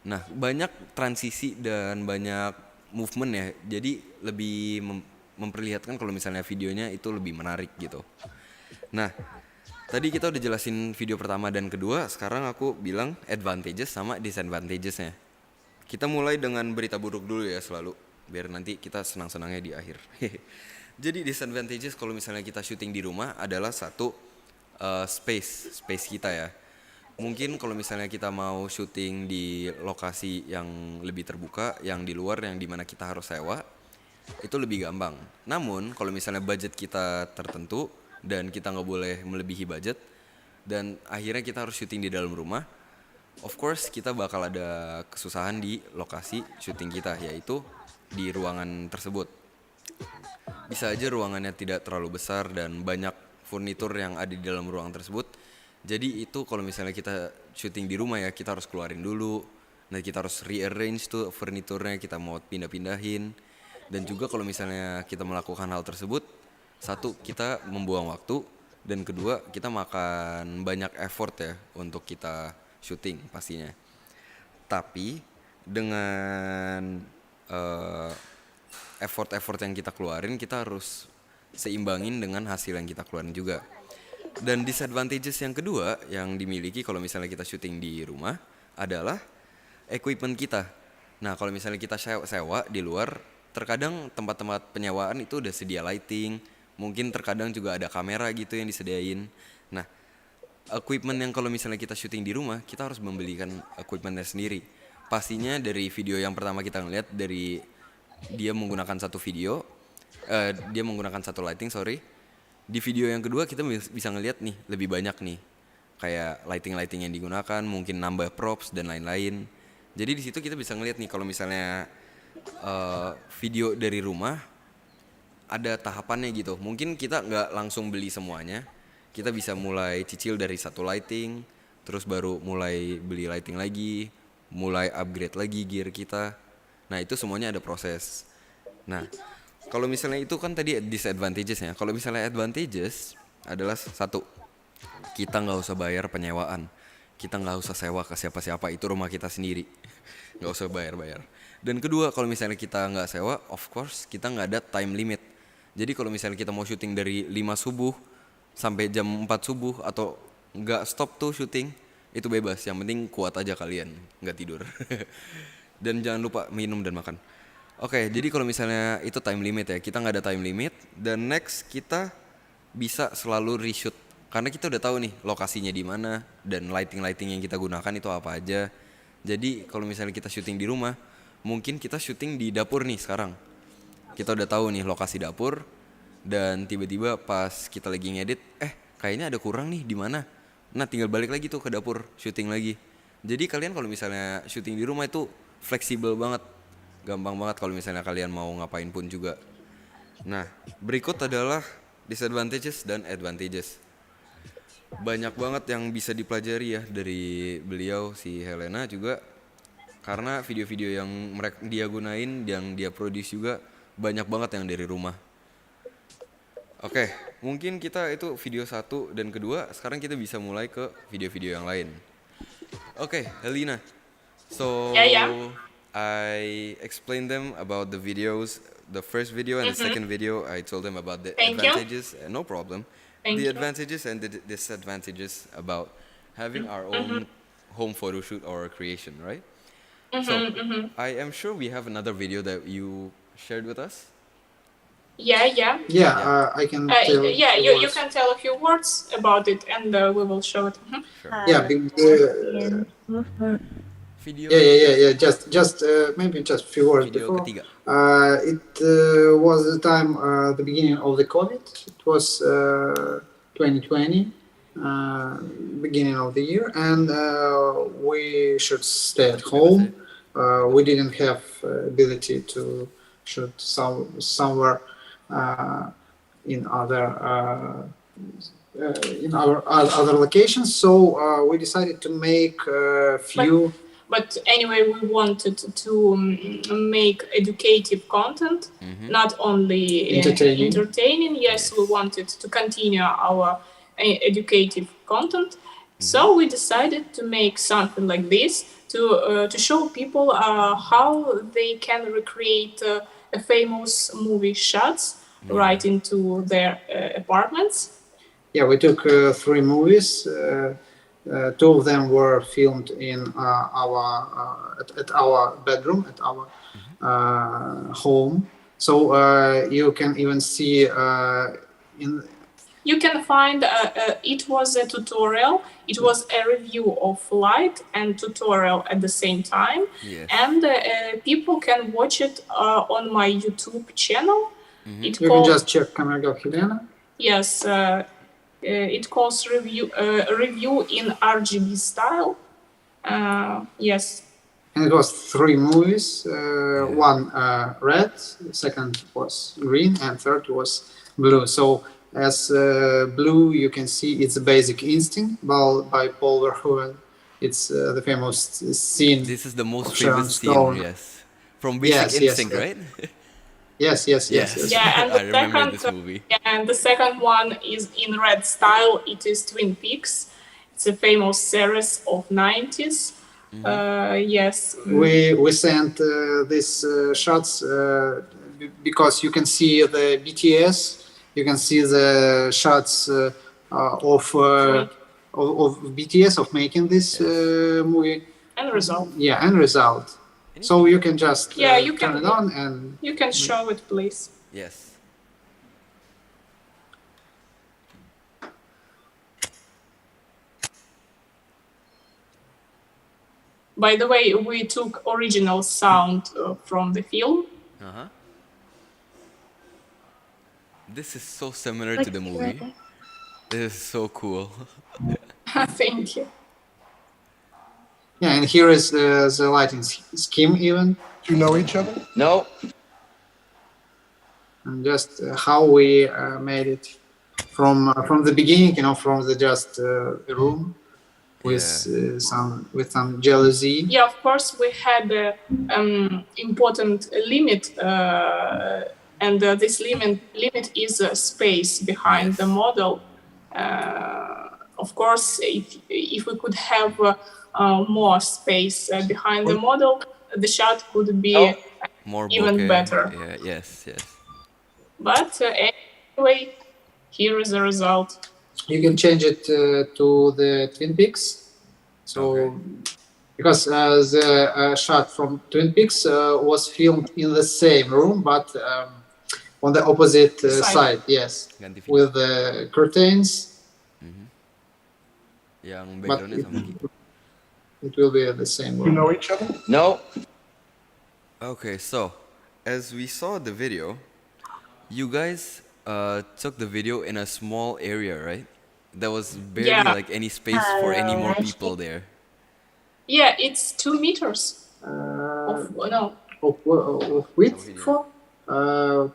[SPEAKER 3] Nah, banyak transisi dan banyak movement ya, jadi lebih memperlihatkan kalau misalnya videonya itu lebih menarik gitu. Nah, tadi kita udah jelasin video pertama dan kedua, sekarang aku bilang advantages sama disadvantagesnya. Kita mulai dengan berita buruk dulu ya selalu, biar nanti kita senang-senangnya di akhir. Jadi disadvantages kalau misalnya kita syuting di rumah adalah satu, space kita ya. Mungkin kalau misalnya kita mau syuting di lokasi yang lebih terbuka, yang di luar, yang dimana kita harus sewa, itu lebih gampang. Namun kalau misalnya budget kita tertentu dan kita nggak boleh melebihi budget, dan akhirnya kita harus syuting di dalam rumah, of course kita bakal ada kesusahan di lokasi syuting kita, yaitu di ruangan tersebut. Bisa aja ruangannya tidak terlalu besar dan banyak furnitur yang ada di dalam ruangan tersebut. Jadi itu kalau misalnya kita syuting di rumah ya, kita harus keluarin dulu. Nah, kita harus rearrange tuh furniturnya, kita mau pindah-pindahin. Dan juga kalau misalnya kita melakukan hal tersebut, satu, kita membuang waktu, dan kedua, kita makan banyak effort ya untuk kita syuting pastinya. Tapi dengan effort-effort yang kita keluarin, kita harus seimbangin dengan hasil yang kita keluarin juga. Dan disadvantages yang kedua yang dimiliki kalau misalnya kita syuting di rumah adalah equipment kita. Nah, kalau misalnya kita sewa di luar, terkadang tempat-tempat penyewaan itu udah sedia lighting, mungkin terkadang juga ada kamera gitu yang disediain. Nah, equipment yang kalau misalnya kita syuting di rumah, kita harus membelikan equipmentnya sendiri. Pastinya dari video yang pertama kita ngeliat, dari dia menggunakan satu lighting, Di video yang kedua kita bisa ngeliat nih lebih banyak nih, kayak lighting yang digunakan, mungkin nambah props dan lain-lain. Jadi di situ kita bisa ngeliat nih kalau misalnya video dari rumah ada tahapannya gitu. Mungkin kita nggak langsung beli semuanya, kita bisa mulai cicil dari satu lighting, terus baru mulai beli lighting lagi, mulai upgrade lagi gear kita. Nah, itu semuanya ada proses. Nah, kalau misalnya itu kan tadi disadvantages-nya. Kalau misalnya advantages adalah satu, kita nggak usah bayar penyewaan, kita nggak usah sewa ke siapa-siapa, itu rumah kita sendiri, nggak usah bayar. Dan kedua, kalau misalnya kita nggak sewa, of course kita nggak ada time limit. Jadi kalau misalnya kita mau syuting dari 5 subuh sampai jam 4 subuh atau nggak stop tuh syuting, itu bebas. Yang penting kuat aja kalian, nggak tidur. Dan jangan lupa minum dan makan. Oke, jadi kalau misalnya itu time limit ya, kita nggak ada time limit. Dan next, kita bisa selalu reshoot karena kita udah tahu nih lokasinya di mana dan lighting yang kita gunakan itu apa aja. Jadi kalau misalnya kita syuting di rumah, mungkin kita syuting di dapur nih sekarang. Kita udah tahu nih lokasi dapur, dan tiba-tiba pas kita lagi ngedit, kayaknya ada kurang nih di mana. Nah, tinggal balik lagi tuh ke dapur, syuting lagi. Jadi kalian kalau misalnya syuting di rumah itu fleksibel banget. Gampang banget kalau misalnya kalian mau ngapain pun juga. Nah, berikut adalah disadvantages dan advantages. Banyak banget yang bisa dipelajari ya dari beliau, si Helena juga. Karena video-video yang dia gunain, yang dia produce juga banyak banget yang dari rumah. Oke, mungkin kita itu video 1 dan kedua. Sekarang kita bisa mulai ke video-video yang lain. Oke, Helena. So, I explained them about the videos, the first video and the second video. I told them about the advantages. No problem. The advantages and the disadvantages about having our own home photo shoot or creation, right? So, I am sure we have another video that you shared with us.
[SPEAKER 4] Yeah.
[SPEAKER 5] I can tell.
[SPEAKER 4] You can tell a few words about it, and we will show it.
[SPEAKER 3] Sure.
[SPEAKER 5] Yeah,
[SPEAKER 3] Video.
[SPEAKER 5] Yeah. Just maybe just a few words
[SPEAKER 3] Video
[SPEAKER 5] before.
[SPEAKER 3] ketiga.
[SPEAKER 5] It was the time, the beginning of the COVID. It was 2020, beginning of the year, and we should stay at home. We didn't have ability to shoot somewhere in other in our other locations, so we decided to make a few.
[SPEAKER 4] But anyway, we wanted to make educative content, not only entertaining. Yes, we wanted to continue our educative content. So we decided to make something like this to show people how they can recreate a famous movie shots right into their apartments.
[SPEAKER 5] Yeah, we took 3 movies. 2 of them were filmed in at our bedroom, at our home. So you can even see
[SPEAKER 4] You can find it was a tutorial. It was a review of light and tutorial at the same time,
[SPEAKER 3] Yes.
[SPEAKER 4] and people can watch it on my YouTube channel. It
[SPEAKER 5] You can just check Camera Girl Helena.
[SPEAKER 4] yes, it calls review in RGB style. Yes.
[SPEAKER 5] And it was 3 movies. One red, second was green, and third was blue. So as blue, you can see it's Basic Instinct by Paul Verhoeven. It's the famous scene.
[SPEAKER 3] This is the most
[SPEAKER 5] Sharon
[SPEAKER 3] famous scene,
[SPEAKER 5] Stone.
[SPEAKER 3] yes. From Basic Instinct, right?
[SPEAKER 5] Yes.
[SPEAKER 4] Yeah, and
[SPEAKER 3] I remember this movie.
[SPEAKER 4] Yeah, and the second one is in red style. It is Twin Peaks. It's a famous series of 90s. Yes.
[SPEAKER 5] We sent these shots because you can see the BTS. You can see the shots of BTS of making this movie.
[SPEAKER 4] And result.
[SPEAKER 5] Yeah, and result. So you can just
[SPEAKER 4] you
[SPEAKER 5] turn
[SPEAKER 4] can,
[SPEAKER 5] it on and
[SPEAKER 4] you can show it, please.
[SPEAKER 3] Yes.
[SPEAKER 4] By the way, we took original sound from the film.
[SPEAKER 3] Uh-huh. This is so similar to the movie. This is so cool.
[SPEAKER 4] Thank you.
[SPEAKER 5] yeah, and here is the lighting scheme even,
[SPEAKER 2] Do you know each other?
[SPEAKER 7] No.
[SPEAKER 5] and just how we made it from the beginning, from the just room with some jealousy.
[SPEAKER 4] Yeah, of course, we had important limit, and this limit is space behind the model. Of course, if we could have more space behind the model, the shot could be
[SPEAKER 3] More
[SPEAKER 4] even
[SPEAKER 3] bokeh.
[SPEAKER 4] better.
[SPEAKER 3] Yeah, yes.
[SPEAKER 4] But anyway, here is the result.
[SPEAKER 5] You can change it to the Twin Peaks. So, because the shot from Twin Peaks was filmed in the same room, but on the opposite side, yes, with the curtains.
[SPEAKER 3] Yang
[SPEAKER 5] But
[SPEAKER 3] backgroundnya sama gitu.
[SPEAKER 5] it will be the same
[SPEAKER 2] Do you
[SPEAKER 5] room.
[SPEAKER 2] know each other?
[SPEAKER 7] No.
[SPEAKER 3] Okay, so as we saw the video, you guys took the video in a small area, right? There was barely like any space for any more people there.
[SPEAKER 4] Yeah, it's 2 meters.
[SPEAKER 5] Of
[SPEAKER 3] Oh,
[SPEAKER 5] width,
[SPEAKER 3] yeah.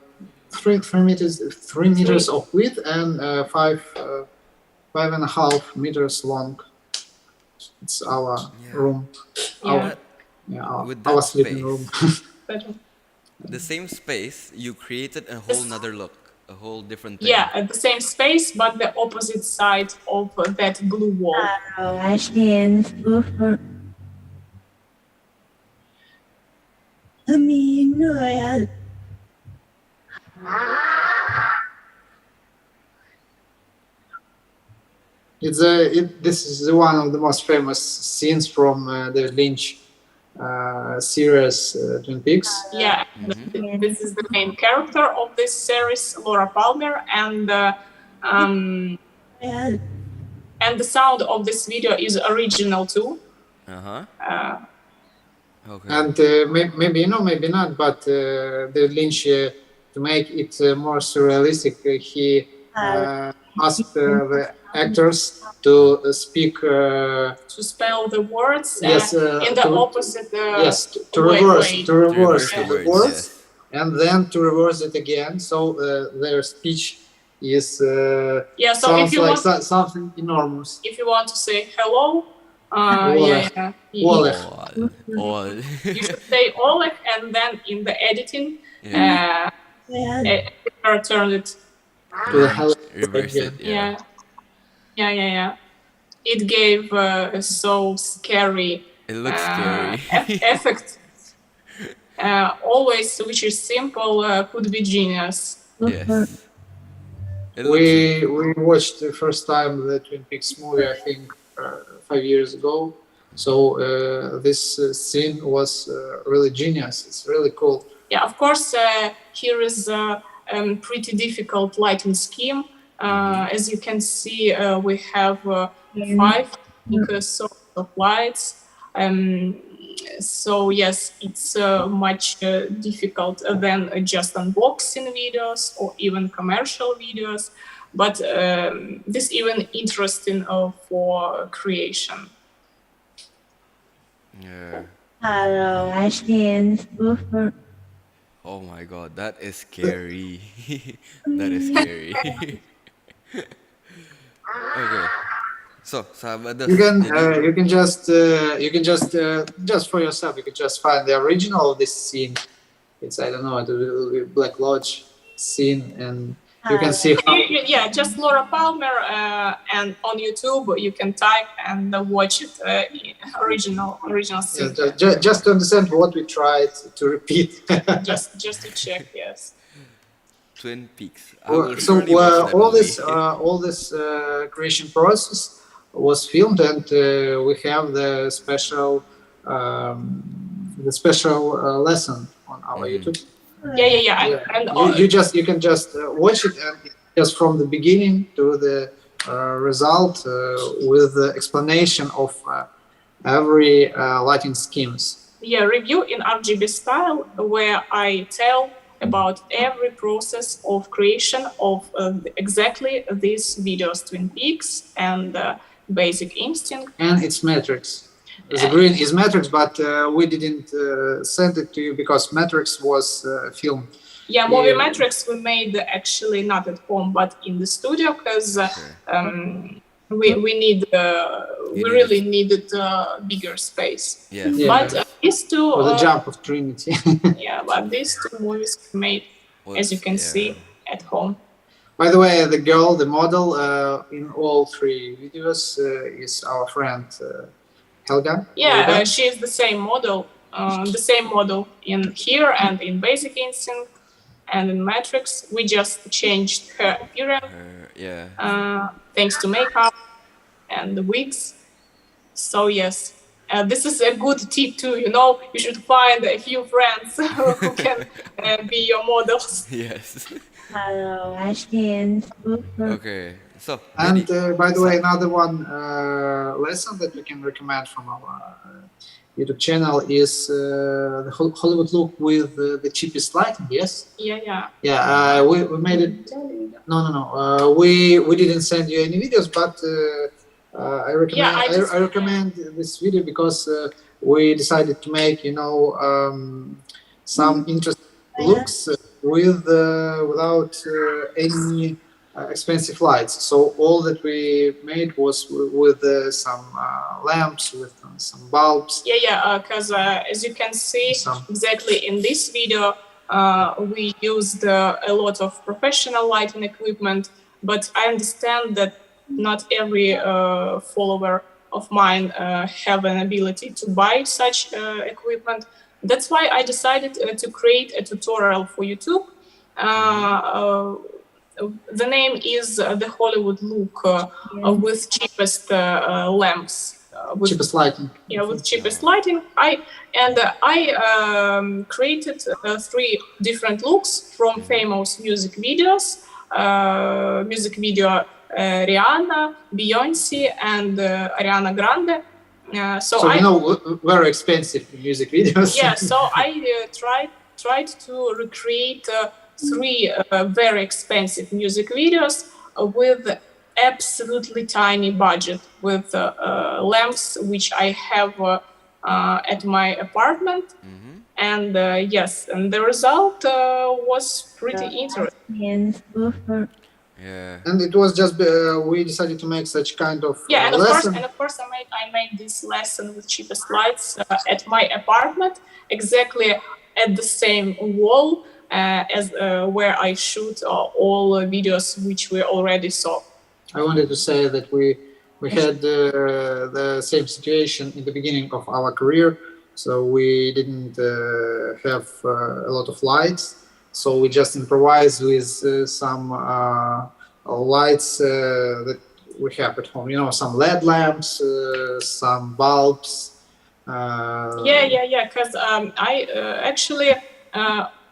[SPEAKER 5] 3 meters, 3 meters of width and 5.5 meters long. It's our room.
[SPEAKER 4] Yeah.
[SPEAKER 3] With
[SPEAKER 5] Our
[SPEAKER 3] that
[SPEAKER 5] sleeping
[SPEAKER 3] space,
[SPEAKER 5] room.
[SPEAKER 4] Better.
[SPEAKER 3] the same space, you created a whole nother look, a whole different thing.
[SPEAKER 4] Yeah, at the same space, but the opposite side of that blue wall.
[SPEAKER 5] This is one of the most famous scenes from the Lynch series Twin Peaks.
[SPEAKER 4] Yeah, this is the main character of this series, Laura Palmer, and the sound of this video is original too.
[SPEAKER 3] Okay.
[SPEAKER 5] And maybe maybe not, but the Lynch to make it more surrealistic, he asked the actors to speak
[SPEAKER 4] To spell the words in the opposite
[SPEAKER 5] to reverse
[SPEAKER 3] To reverse
[SPEAKER 5] the
[SPEAKER 3] the
[SPEAKER 5] words,
[SPEAKER 3] words,
[SPEAKER 5] and then to reverse it again, so their speech is
[SPEAKER 4] so if
[SPEAKER 5] sounds
[SPEAKER 4] you
[SPEAKER 5] like
[SPEAKER 4] want,
[SPEAKER 5] something enormous.
[SPEAKER 4] if you want to say hello,
[SPEAKER 5] Oleh. Oleh.
[SPEAKER 3] Oleh.
[SPEAKER 4] you should say oleh, and then in the editing, turn it.
[SPEAKER 5] To the hell
[SPEAKER 3] Reverse it, yeah.
[SPEAKER 4] Yeah. It gave so scary.
[SPEAKER 3] It looks scary.
[SPEAKER 4] Effect. Always, which is simple, could be genius.
[SPEAKER 3] Yes. It
[SPEAKER 5] We watched the first time the Twin Peaks movie, I think 5 years ago. So this scene was really genius. It's really cool.
[SPEAKER 4] Yeah, of course, here is a pretty difficult lighting scheme. As you can see, we have 5 sources of lights. So yes, it's much difficult than just unboxing videos or even commercial videos, but this even interesting for creation.
[SPEAKER 3] Yeah.
[SPEAKER 6] Hello, Ashton.
[SPEAKER 3] Oh my god, that is scary. That is scary. Okay. So, sahabat DOSS.
[SPEAKER 5] You can just for yourself. You can just find the original of this scene. It's, I don't know, it will be Black Lodge scene, and you can see how.
[SPEAKER 4] Yeah, just Laura Palmer, and on YouTube you can type and watch it. Original scene.
[SPEAKER 5] Yeah, just to understand what we tried to repeat.
[SPEAKER 4] just to check, yes.
[SPEAKER 3] Twin Peaks.
[SPEAKER 5] So all this creation process was filmed, and we have the special lesson on our YouTube.
[SPEAKER 4] Yeah. And
[SPEAKER 5] you can just watch it, and just from the beginning to the result with the explanation of every lighting schemes.
[SPEAKER 4] Yeah, review in RGB style, where I tell about every process of creation of exactly these videos, Twin Peaks and Basic Instinct.
[SPEAKER 5] And its metrics. The green is Matrix, but we didn't send it to you because Matrix was filmed.
[SPEAKER 4] Yeah, movie Matrix we made actually not at home, but in the studio, because we really needed bigger space.
[SPEAKER 3] Yes.
[SPEAKER 5] Yeah.
[SPEAKER 4] But these two,
[SPEAKER 5] For the jump of Trinity.
[SPEAKER 4] yeah, but these 2 movies we made, as you can see, at home.
[SPEAKER 5] By the way, the girl, the model in all 3 videos is our friend Helga.
[SPEAKER 4] Yeah, she is the same model in here and in Basic Instinct and in Matrix. We just changed her appearance. Thanks to makeup and the wigs. So yes, this is a good tip too. You should find a few friends who can be your models.
[SPEAKER 3] Yes.
[SPEAKER 6] Hello, Ashton.
[SPEAKER 3] Okay. So,
[SPEAKER 5] And by the way, another one lesson that we can recommend from our YouTube channel is the Hollywood look with the cheapest lighting. Yes.
[SPEAKER 4] Yeah.
[SPEAKER 5] Yeah. We made it. No. We didn't send you any videos, but I recommend. I recommend this video because we decided to make some interesting looks without any expensive lights. So all that we made was with some lamps, with some bulbs.
[SPEAKER 4] Yeah. Because as you can see, exactly in this video, we used a lot of professional lighting equipment. But I understand that not every follower of mine have an ability to buy such equipment. That's why I decided to create a tutorial for YouTube. The name is the Hollywood look with cheapest lamps.
[SPEAKER 5] Cheapest lighting.
[SPEAKER 4] Yeah, with cheapest lighting. I created 3 different looks from famous music videos. Music video Rihanna, Beyonce, and Ariana Grande. So
[SPEAKER 5] very expensive music videos.
[SPEAKER 4] Yeah, so I tried to recreate 3 very expensive music videos with absolutely tiny budget, with lamps which I have at my apartment. And yes, and the result was pretty interesting.
[SPEAKER 3] Yeah.
[SPEAKER 5] And it was just we decided to make such kind of
[SPEAKER 4] and
[SPEAKER 5] lesson.
[SPEAKER 4] Of course I made this lesson with cheapest lights at my apartment, exactly at the same wall as where I shoot all videos which we already saw.
[SPEAKER 5] I wanted to say that we had the same situation in the beginning of our career, so we didn't have a lot of lights, so we just improvised with some lights that we have at home, some LED lamps, some bulbs.
[SPEAKER 4] Because I actually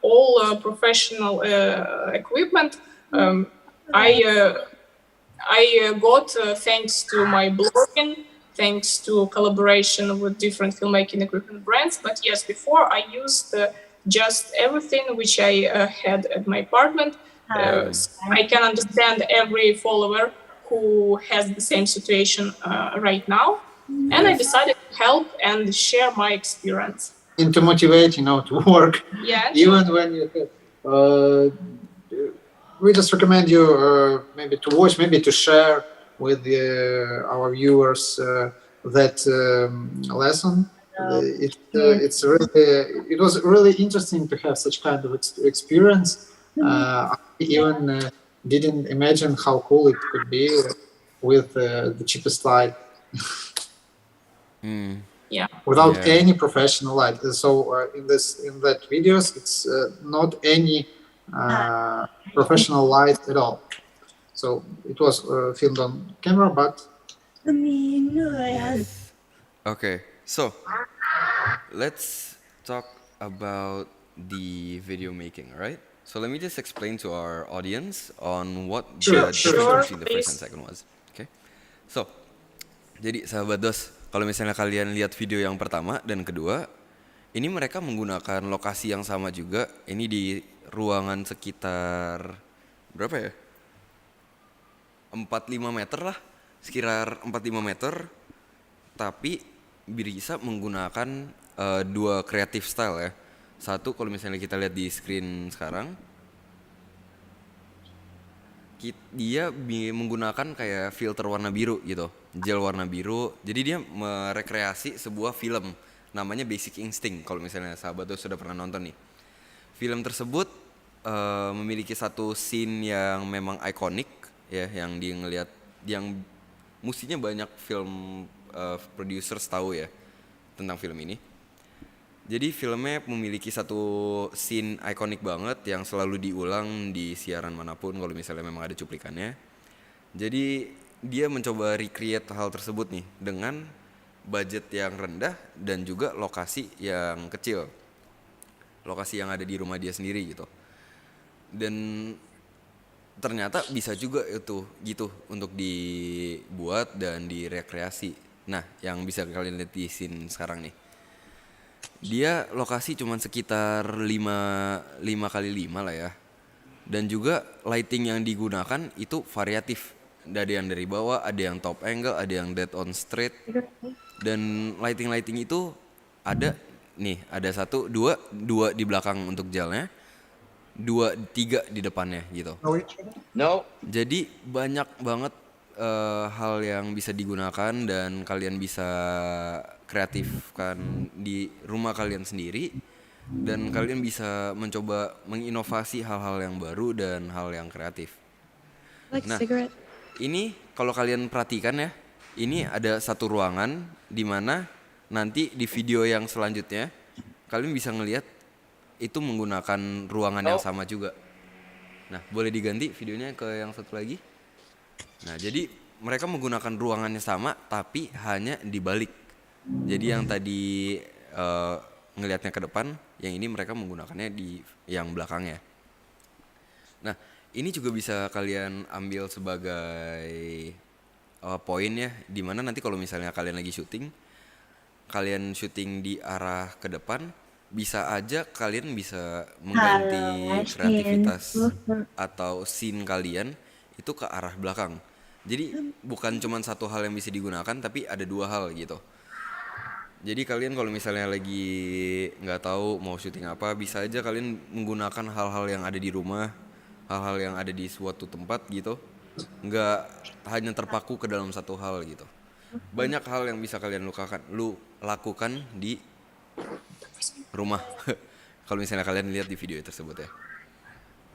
[SPEAKER 4] all professional equipment I I got thanks to my blogging, thanks to collaboration with different filmmaking equipment brands. But yes, before I used just everything which I had at my apartment. So I can understand every follower who has the same situation right now. And I decided to help and share my experience.
[SPEAKER 5] And to motivate, to work.
[SPEAKER 4] Yeah.
[SPEAKER 5] Even when you we just recommend you maybe to watch, maybe to share with our viewers that lesson. It was really interesting to have such kind of experience. I even didn't imagine how cool it could be with the cheapest light.
[SPEAKER 4] Yeah.
[SPEAKER 5] Without any professional light. So in that videos, it's not any professional light at all. So it was filmed on camera, but
[SPEAKER 3] Okay, so let's talk about the video making, right? So let me just explain to our audience on what the difference between the first and second was. Okay, so jadi sahabat DOSS, kalau misalnya kalian lihat video yang pertama dan kedua, ini mereka menggunakan lokasi yang sama juga. Ini di ruangan sekitar berapa ya? 4-5 meter lah, sekitar 4-5 meter. Tapi bisa menggunakan dua creative style ya. Satu kalau misalnya kita lihat di screen sekarang, dia menggunakan kayak filter warna biru gitu, gel warna biru. Jadi dia merekreasi sebuah film namanya Basic Instinct. Kalau misalnya sahabat tuh sudah pernah nonton nih, film tersebut memiliki satu scene yang memang ikonik ya, yang dia ngelihat, yang mestinya banyak film producers tahu ya tentang film ini. Jadi filmnya memiliki satu scene ikonik banget yang selalu diulang di siaran manapun kalau misalnya memang ada cuplikannya. Jadi dia mencoba recreate hal tersebut nih dengan budget yang rendah dan juga lokasi yang kecil. Lokasi yang ada di rumah dia sendiri gitu. Dan ternyata bisa juga itu gitu untuk dibuat dan direkreasi. Nah, yang bisa kalian lihat di scene sekarang nih. Dia lokasi cuman sekitar 5x5 lah ya. Dan juga lighting yang digunakan itu variatif. Ada yang dari bawah, ada yang top angle, ada yang dead on straight. Dan lighting itu ada nih, ada 1, 2 di belakang untuk gelnya, 2, 3 di depannya gitu.
[SPEAKER 7] No.
[SPEAKER 3] Jadi banyak banget hal yang bisa digunakan dan kalian bisa kreatifkan di rumah kalian sendiri, dan kalian bisa mencoba menginovasi hal-hal yang baru dan hal yang kreatif. Nah, ini kalau kalian perhatikan ya, ini ada satu ruangan di mana nanti di video yang selanjutnya kalian bisa ngelihat itu menggunakan ruangan yang sama juga. Nah, boleh diganti videonya ke yang satu lagi. Nah, jadi mereka menggunakan ruangannya sama tapi hanya dibalik. Jadi yang tadi ngelihatnya ke depan, yang ini mereka menggunakannya di yang belakangnya. Nah, ini juga bisa kalian ambil sebagai poin ya, dimana nanti kalau misalnya kalian lagi syuting, kalian syuting di arah ke depan, bisa aja kalian bisa mengganti kreativitas atau scene kalian itu ke arah belakang. Jadi bukan cuma satu hal yang bisa digunakan, tapi ada 2 hal gitu. Jadi kalian kalau misalnya lagi nggak tahu mau syuting apa, bisa aja kalian menggunakan hal-hal yang ada di rumah, hal-hal yang ada di suatu tempat gitu. Nggak hanya terpaku ke dalam satu hal gitu. Banyak hal yang bisa kalian lakukan di rumah. Kalau misalnya kalian lihat di video tersebut ya.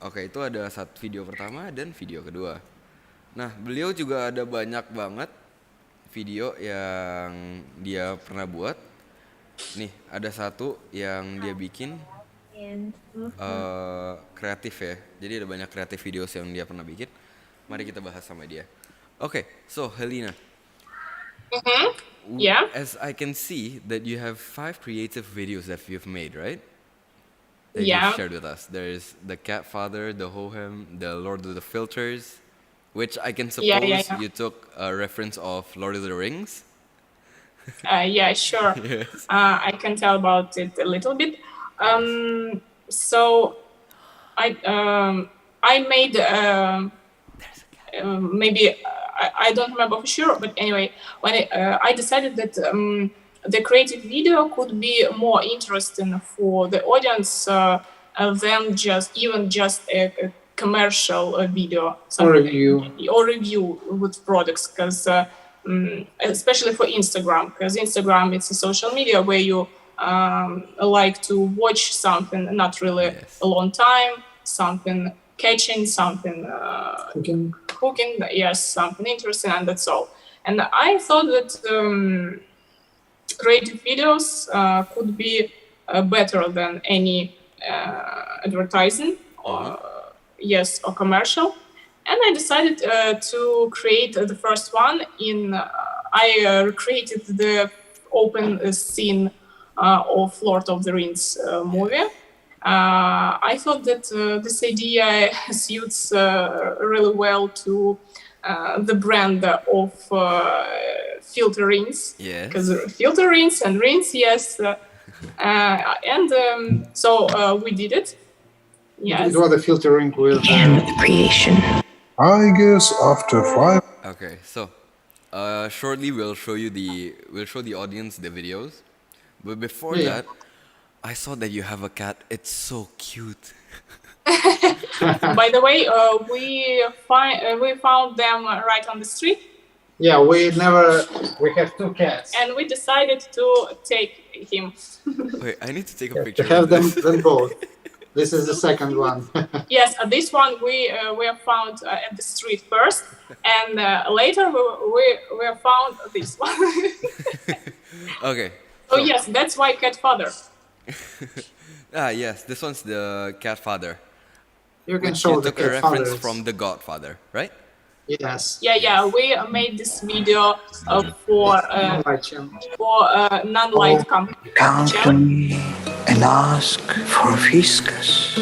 [SPEAKER 3] Oke, itu ada video pertama dan video kedua. Nah, beliau juga ada banyak banget video yang dia pernah buat. Nih, ada satu yang dia bikin kreatif ya. Jadi ada banyak kreatif videos yang dia pernah bikin. Mari kita bahas sama dia. Okay, so Helena.
[SPEAKER 4] Yeah.
[SPEAKER 3] As I can see that you have 5 creative videos that you've made, right? That
[SPEAKER 4] Yeah.
[SPEAKER 3] you've shared with us. There's the Cat Father, the Hohem, the Lord of the Filters, which I can
[SPEAKER 4] Yeah,
[SPEAKER 3] suppose
[SPEAKER 4] yeah.
[SPEAKER 3] you took a reference of Lord of the Rings.
[SPEAKER 4] Yeah, sure.
[SPEAKER 3] Yes.
[SPEAKER 4] I can tell about it a little bit. So I made maybe I don't remember for sure, but anyway, when I decided that the creative video could be more interesting for the audience than just a commercial video
[SPEAKER 5] Or review.
[SPEAKER 4] or review with products, because especially for Instagram, because Instagram, it's a social media where you like to watch something not really
[SPEAKER 3] Yes.
[SPEAKER 4] a long time, something catching, something cooking, yes, something interesting, and that's all. And I thought that creative videos could be better than any advertising or or commercial. And I decided to create the first one. I recreated the open scene of Lord of the Rings movie. I thought that this idea suits really well to the brand of filter rings.
[SPEAKER 3] Yes.
[SPEAKER 4] Because filter rings and rings, yes. So we did it. Yes.
[SPEAKER 5] It was a filtering with
[SPEAKER 1] Began the creation.
[SPEAKER 7] I guess after 5
[SPEAKER 3] Okay, so shortly we'll show the audience the videos, but before
[SPEAKER 5] Yeah.
[SPEAKER 3] that, I saw that you have a cat. It's so cute.
[SPEAKER 4] By the way, we found them right on the street,
[SPEAKER 5] Yeah, we have two cats.
[SPEAKER 4] and we decided to take him.
[SPEAKER 3] Wait, I need to take a picture
[SPEAKER 5] To have
[SPEAKER 3] of
[SPEAKER 5] them,
[SPEAKER 3] this.
[SPEAKER 5] them both. This is the second one.
[SPEAKER 4] Yes, this one we found at the street first, and later we found this one.
[SPEAKER 3] Okay.
[SPEAKER 4] So yes, that's why cat father.
[SPEAKER 3] Yes, this one's the cat father.
[SPEAKER 5] You can
[SPEAKER 3] Which
[SPEAKER 5] show
[SPEAKER 3] you
[SPEAKER 5] the
[SPEAKER 3] took a
[SPEAKER 5] cat
[SPEAKER 3] reference
[SPEAKER 5] fathers.
[SPEAKER 3] from The Godfather, right?
[SPEAKER 5] Yes.
[SPEAKER 4] Yeah, we made this video for non-light company
[SPEAKER 8] Come to
[SPEAKER 4] channel.
[SPEAKER 8] me and ask for Whiskas.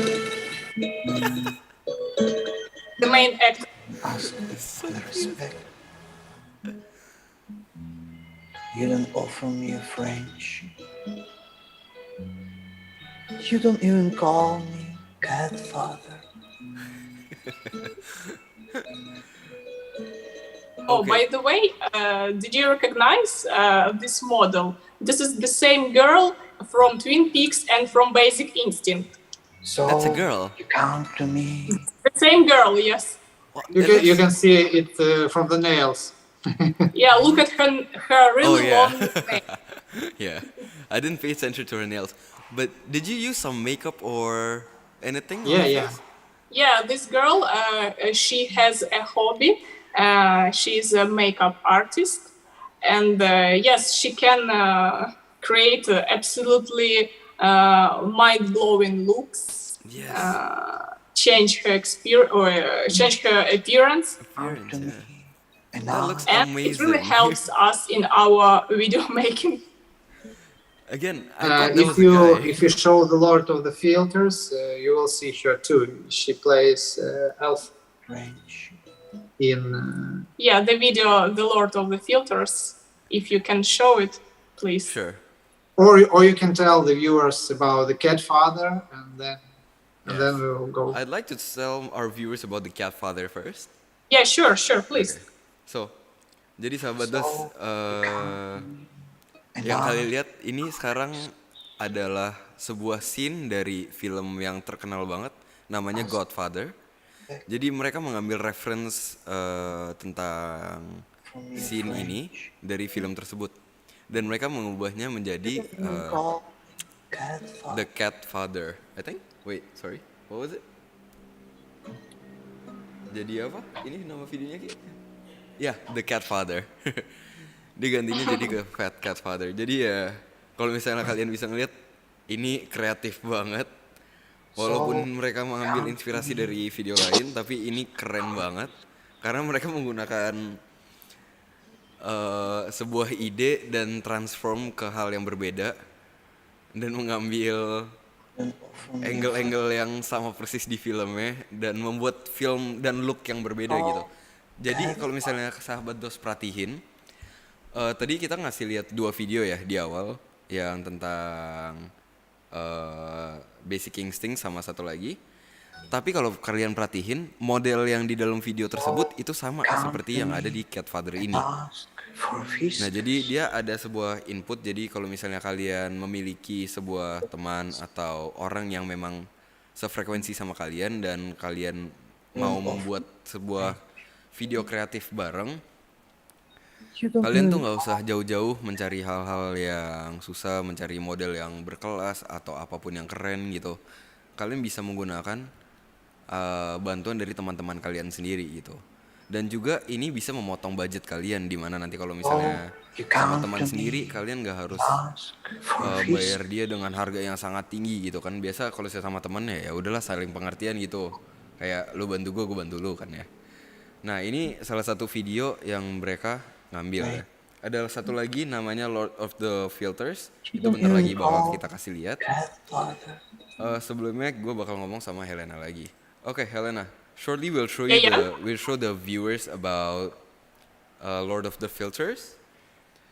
[SPEAKER 4] The main actor.
[SPEAKER 8] Ask for the respect. You don't offer me a friendship. You don't even call me cat father.
[SPEAKER 4] Oh,
[SPEAKER 3] Okay.
[SPEAKER 4] by the way, did you recognize this model? This is the same girl from Twin Peaks and from Basic Instinct.
[SPEAKER 8] So
[SPEAKER 3] That's a girl.
[SPEAKER 8] you come to me.
[SPEAKER 4] The same girl, yes.
[SPEAKER 3] What?
[SPEAKER 5] You can see it from the nails.
[SPEAKER 4] Yeah, look at her really
[SPEAKER 3] Oh, yeah.
[SPEAKER 4] long nail.
[SPEAKER 3] Yeah, I didn't pay attention to her nails. But did you use some makeup or anything? on
[SPEAKER 5] Yeah,
[SPEAKER 3] your
[SPEAKER 5] yeah.
[SPEAKER 3] face?
[SPEAKER 4] Yeah, this girl, she has a hobby. She's a makeup artist, and yes, she can create absolutely mind-blowing looks.
[SPEAKER 3] Yes.
[SPEAKER 4] Change her change her appearance,
[SPEAKER 8] Come
[SPEAKER 3] Appearance,
[SPEAKER 8] to me
[SPEAKER 3] yeah.
[SPEAKER 8] and
[SPEAKER 3] That looks
[SPEAKER 8] ask.
[SPEAKER 4] and it really
[SPEAKER 3] amazing.
[SPEAKER 4] helps us in our video making.
[SPEAKER 3] Again, I thought that
[SPEAKER 5] If
[SPEAKER 3] was a guy.
[SPEAKER 5] you show the Lord of the Filters, you will see her too. She plays Elf
[SPEAKER 8] French.
[SPEAKER 5] in.
[SPEAKER 4] Yeah, the video, the Lord of the Filters. If you can show it, please.
[SPEAKER 3] Sure.
[SPEAKER 5] Or you can tell the viewers about the cat father, and then we will go.
[SPEAKER 3] I'd like to tell our viewers about the cat father first.
[SPEAKER 4] Yeah, sure, please.
[SPEAKER 3] So, jadi sahabat DOSS,
[SPEAKER 8] And
[SPEAKER 3] yang
[SPEAKER 8] ask.
[SPEAKER 3] kalian lihat ini sekarang adalah sebuah scene dari film yang terkenal banget, namanya Godfather. Jadi mereka mengambil reference tentang scene ini dari film tersebut, dan mereka mengubahnya menjadi
[SPEAKER 8] Call cat father.
[SPEAKER 3] The Cat Father, I think. Wait, sorry, what was it? Jadi apa? Ini nama videonya Ki? Ya, The Cat Father. Digantinya jadi ke Fat Cat Father. Jadi ya, kalau misalnya kalian bisa ngeliat, ini kreatif banget. Walaupun mereka mengambil inspirasi dari video lain, tapi ini keren banget karena mereka menggunakan sebuah ide dan transform ke hal yang berbeda dan mengambil angle-angle yang sama persis di filmnya dan membuat film dan look yang berbeda gitu. Jadi kalau misalnya sahabat DOSS perhatiin, tadi kita ngasih lihat 2 video ya di awal yang tentang Basic Instinct sama satu lagi. Tapi kalau kalian perhatiin, model yang di dalam video tersebut itu sama seperti yang ada di Cat Father ini.
[SPEAKER 8] ask for
[SPEAKER 3] Nah,
[SPEAKER 8] visitors.
[SPEAKER 3] jadi dia ada sebuah input. Jadi kalau misalnya kalian memiliki sebuah teman atau orang yang memang sefrekuensi sama kalian dan kalian mau membuat sebuah video kreatif bareng, kalian tuh nggak usah jauh-jauh mencari hal-hal yang susah, mencari model yang berkelas atau apapun yang keren gitu. Kalian bisa menggunakan bantuan dari teman-teman kalian sendiri gitu. Dan juga ini bisa memotong budget kalian, di mana nanti kalau misalnya sama teman sendiri kalian nggak harus
[SPEAKER 8] Ask for
[SPEAKER 3] bayar dia dengan harga yang sangat tinggi gitu kan. Biasa kalau saya sama temennya ya udahlah saling pengertian gitu. Kayak lu bantu gue bantu lu kan ya. Nah, ini salah satu video yang mereka ngambil ya. Ada satu lagi namanya Lord of the Filters. Itu bentar lagi bakal kita kasih lihat.
[SPEAKER 8] Godfather.
[SPEAKER 3] Sebelumnya gue bakal ngomong sama Helena lagi. Oke, Helena. Shortly we'll show
[SPEAKER 4] Yeah.
[SPEAKER 3] we'll show the viewers about Lord of the Filters.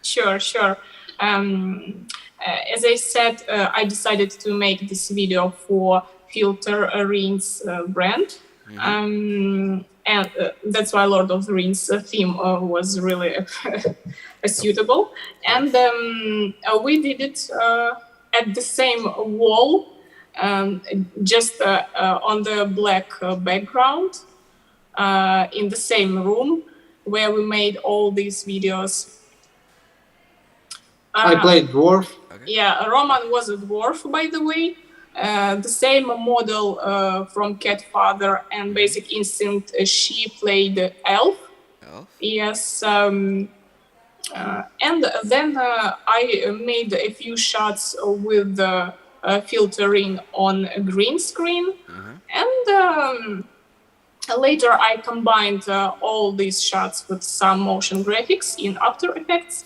[SPEAKER 4] Sure, sure. As I said, I decided to make this video for Filter Rings brand. And that's why Lord of the Rings theme was really suitable. And we did it at the same wall, just on the black background, in the same room where we made all these videos.
[SPEAKER 5] I played dwarf.
[SPEAKER 4] Yeah, Roman was a dwarf, by the way. The same model from Cat Father and Basic Instinct, she played elf.
[SPEAKER 3] Elf?
[SPEAKER 4] Yes. And then I made a few shots with the filtering on a green screen. And later I combined all these shots with some motion graphics in After Effects.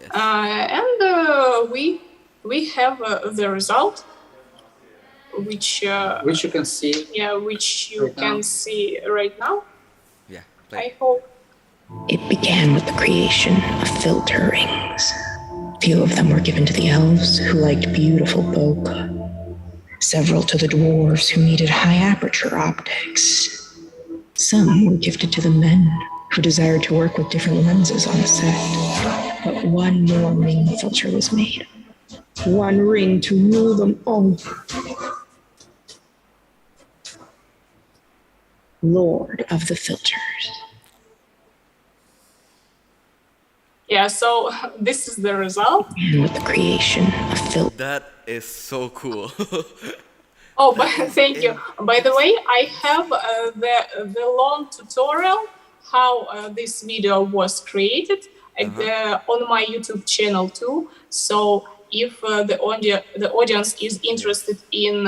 [SPEAKER 3] Yes.
[SPEAKER 4] And we have the result, which
[SPEAKER 5] Which you can see.
[SPEAKER 4] which you
[SPEAKER 5] right
[SPEAKER 4] can
[SPEAKER 5] now.
[SPEAKER 4] see right now.
[SPEAKER 3] Yeah,
[SPEAKER 4] I
[SPEAKER 3] play.
[SPEAKER 4] hope.
[SPEAKER 1] It began with the creation of filter rings. Few of them were given to the elves, who liked beautiful bokeh. Several to the dwarves, who needed high aperture optics. Some were gifted to the men, who desired to work with different lenses on set. But one more ring filter was made. One ring to rule them all. Lord of the Filters.
[SPEAKER 4] Yeah, so this is the result.
[SPEAKER 1] And with the creation of filter.
[SPEAKER 3] That is so cool.
[SPEAKER 4] Oh, but thank you. By the way, I have the long tutorial how this video was created on my YouTube channel too. So if the audience is interested in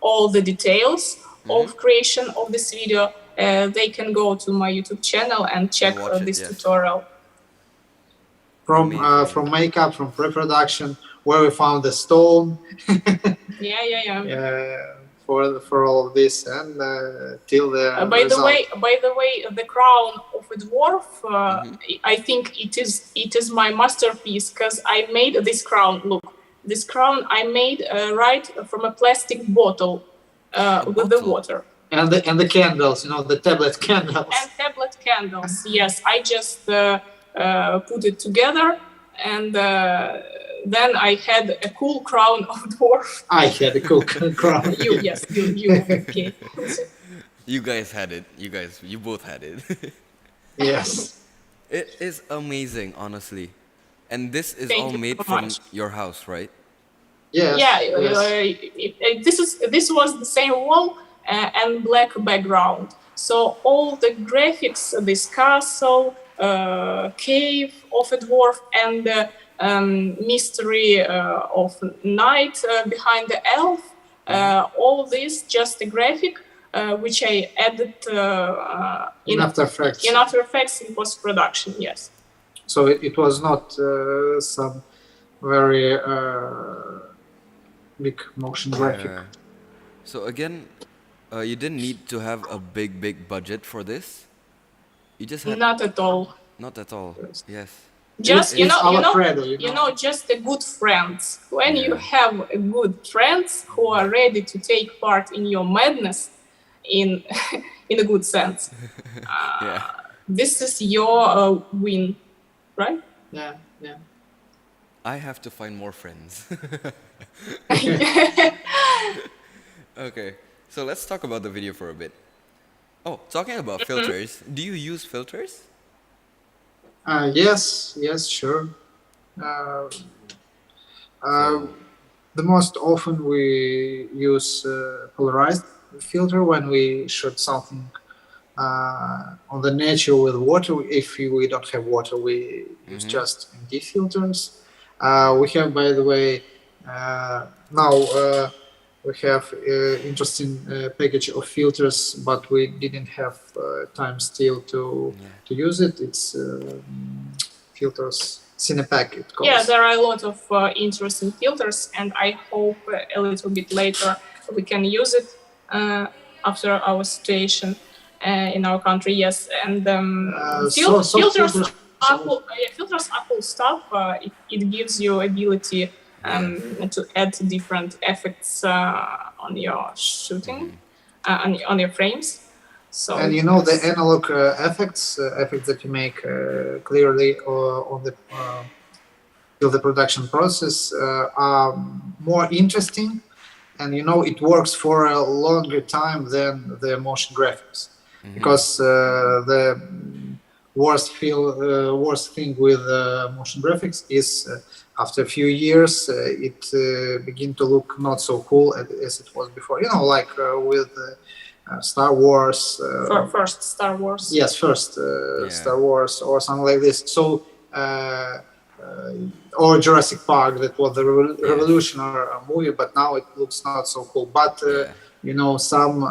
[SPEAKER 4] all the details of creation of this video, they can go to my YouTube channel and check
[SPEAKER 3] watch it,
[SPEAKER 4] this
[SPEAKER 3] yes.
[SPEAKER 4] tutorial.
[SPEAKER 5] From makeup, from pre-production, where we found the stone,
[SPEAKER 4] Yeah.
[SPEAKER 5] for all of this, and till the
[SPEAKER 4] By the
[SPEAKER 5] result.
[SPEAKER 4] way, the crown of a dwarf. I think it is my masterpiece because I made this crown. Look, this crown I made right from a plastic bottle with the
[SPEAKER 3] bottle?
[SPEAKER 4] water
[SPEAKER 5] and the candles, the tablet candles.
[SPEAKER 4] and tablet candles. Yes, I just put it together, and then I had a cool crown of dwarf.
[SPEAKER 5] I had a cool crown.
[SPEAKER 4] You okay.
[SPEAKER 3] You guys had it. You both had it.
[SPEAKER 5] Yes.
[SPEAKER 3] It is amazing, honestly. And this is
[SPEAKER 4] Thank
[SPEAKER 3] all
[SPEAKER 4] you
[SPEAKER 3] made
[SPEAKER 4] so
[SPEAKER 3] from
[SPEAKER 4] much.
[SPEAKER 3] your house, right?
[SPEAKER 5] Yes.
[SPEAKER 4] Yeah, this was the same wall and black background. So all the graphics, this castle, cave of a dwarf, and mystery of night behind the elf, all this just a graphic which I added
[SPEAKER 5] In After Effects.
[SPEAKER 4] in After Effects in post production. Yes.
[SPEAKER 5] So it was not some very big motion graphic.
[SPEAKER 3] So again, you didn't need to have a big budget for this. You just had
[SPEAKER 4] Not at all.
[SPEAKER 3] not at all. Yes.
[SPEAKER 4] Just
[SPEAKER 5] It's our credo,
[SPEAKER 4] just a good friends. When you
[SPEAKER 3] Yeah.
[SPEAKER 4] have a good friends who are ready to take part in your madness, in in a good sense,
[SPEAKER 3] Yeah.
[SPEAKER 4] this is your win, right?
[SPEAKER 5] Yeah.
[SPEAKER 3] I have to find more friends. Okay. So let's talk about the video for a bit. Oh, talking about filters, do you use filters?
[SPEAKER 5] Yes, sure. Uh,
[SPEAKER 3] So,
[SPEAKER 5] the most often we use polarized filter when we shoot something on the nature with water. If we don't have water, we use just ND filters. We have, by the way, now we have interesting package of filters, but we didn't have time still to use it. It's filters Cinepack, it calls.
[SPEAKER 4] Yeah, there are a lot of interesting filters, and I hope a little bit later we can use it after our situation in our country. Yes, and filters are cool. Filters are cool stuff. It gives you ability to add different effects on your shooting, on your frames. So
[SPEAKER 5] And the analog effects that you make clearly on the production process are more interesting, and it works for a longer time than the motion graphics, because the worst thing with motion graphics is after a few years it begin to look not so cool as it was before. Like with Star Wars.
[SPEAKER 4] First Star Wars.
[SPEAKER 5] Yes, first Star Wars or something like this. So, or Jurassic Park, that was the revolutionary movie, but now it looks not so cool. But some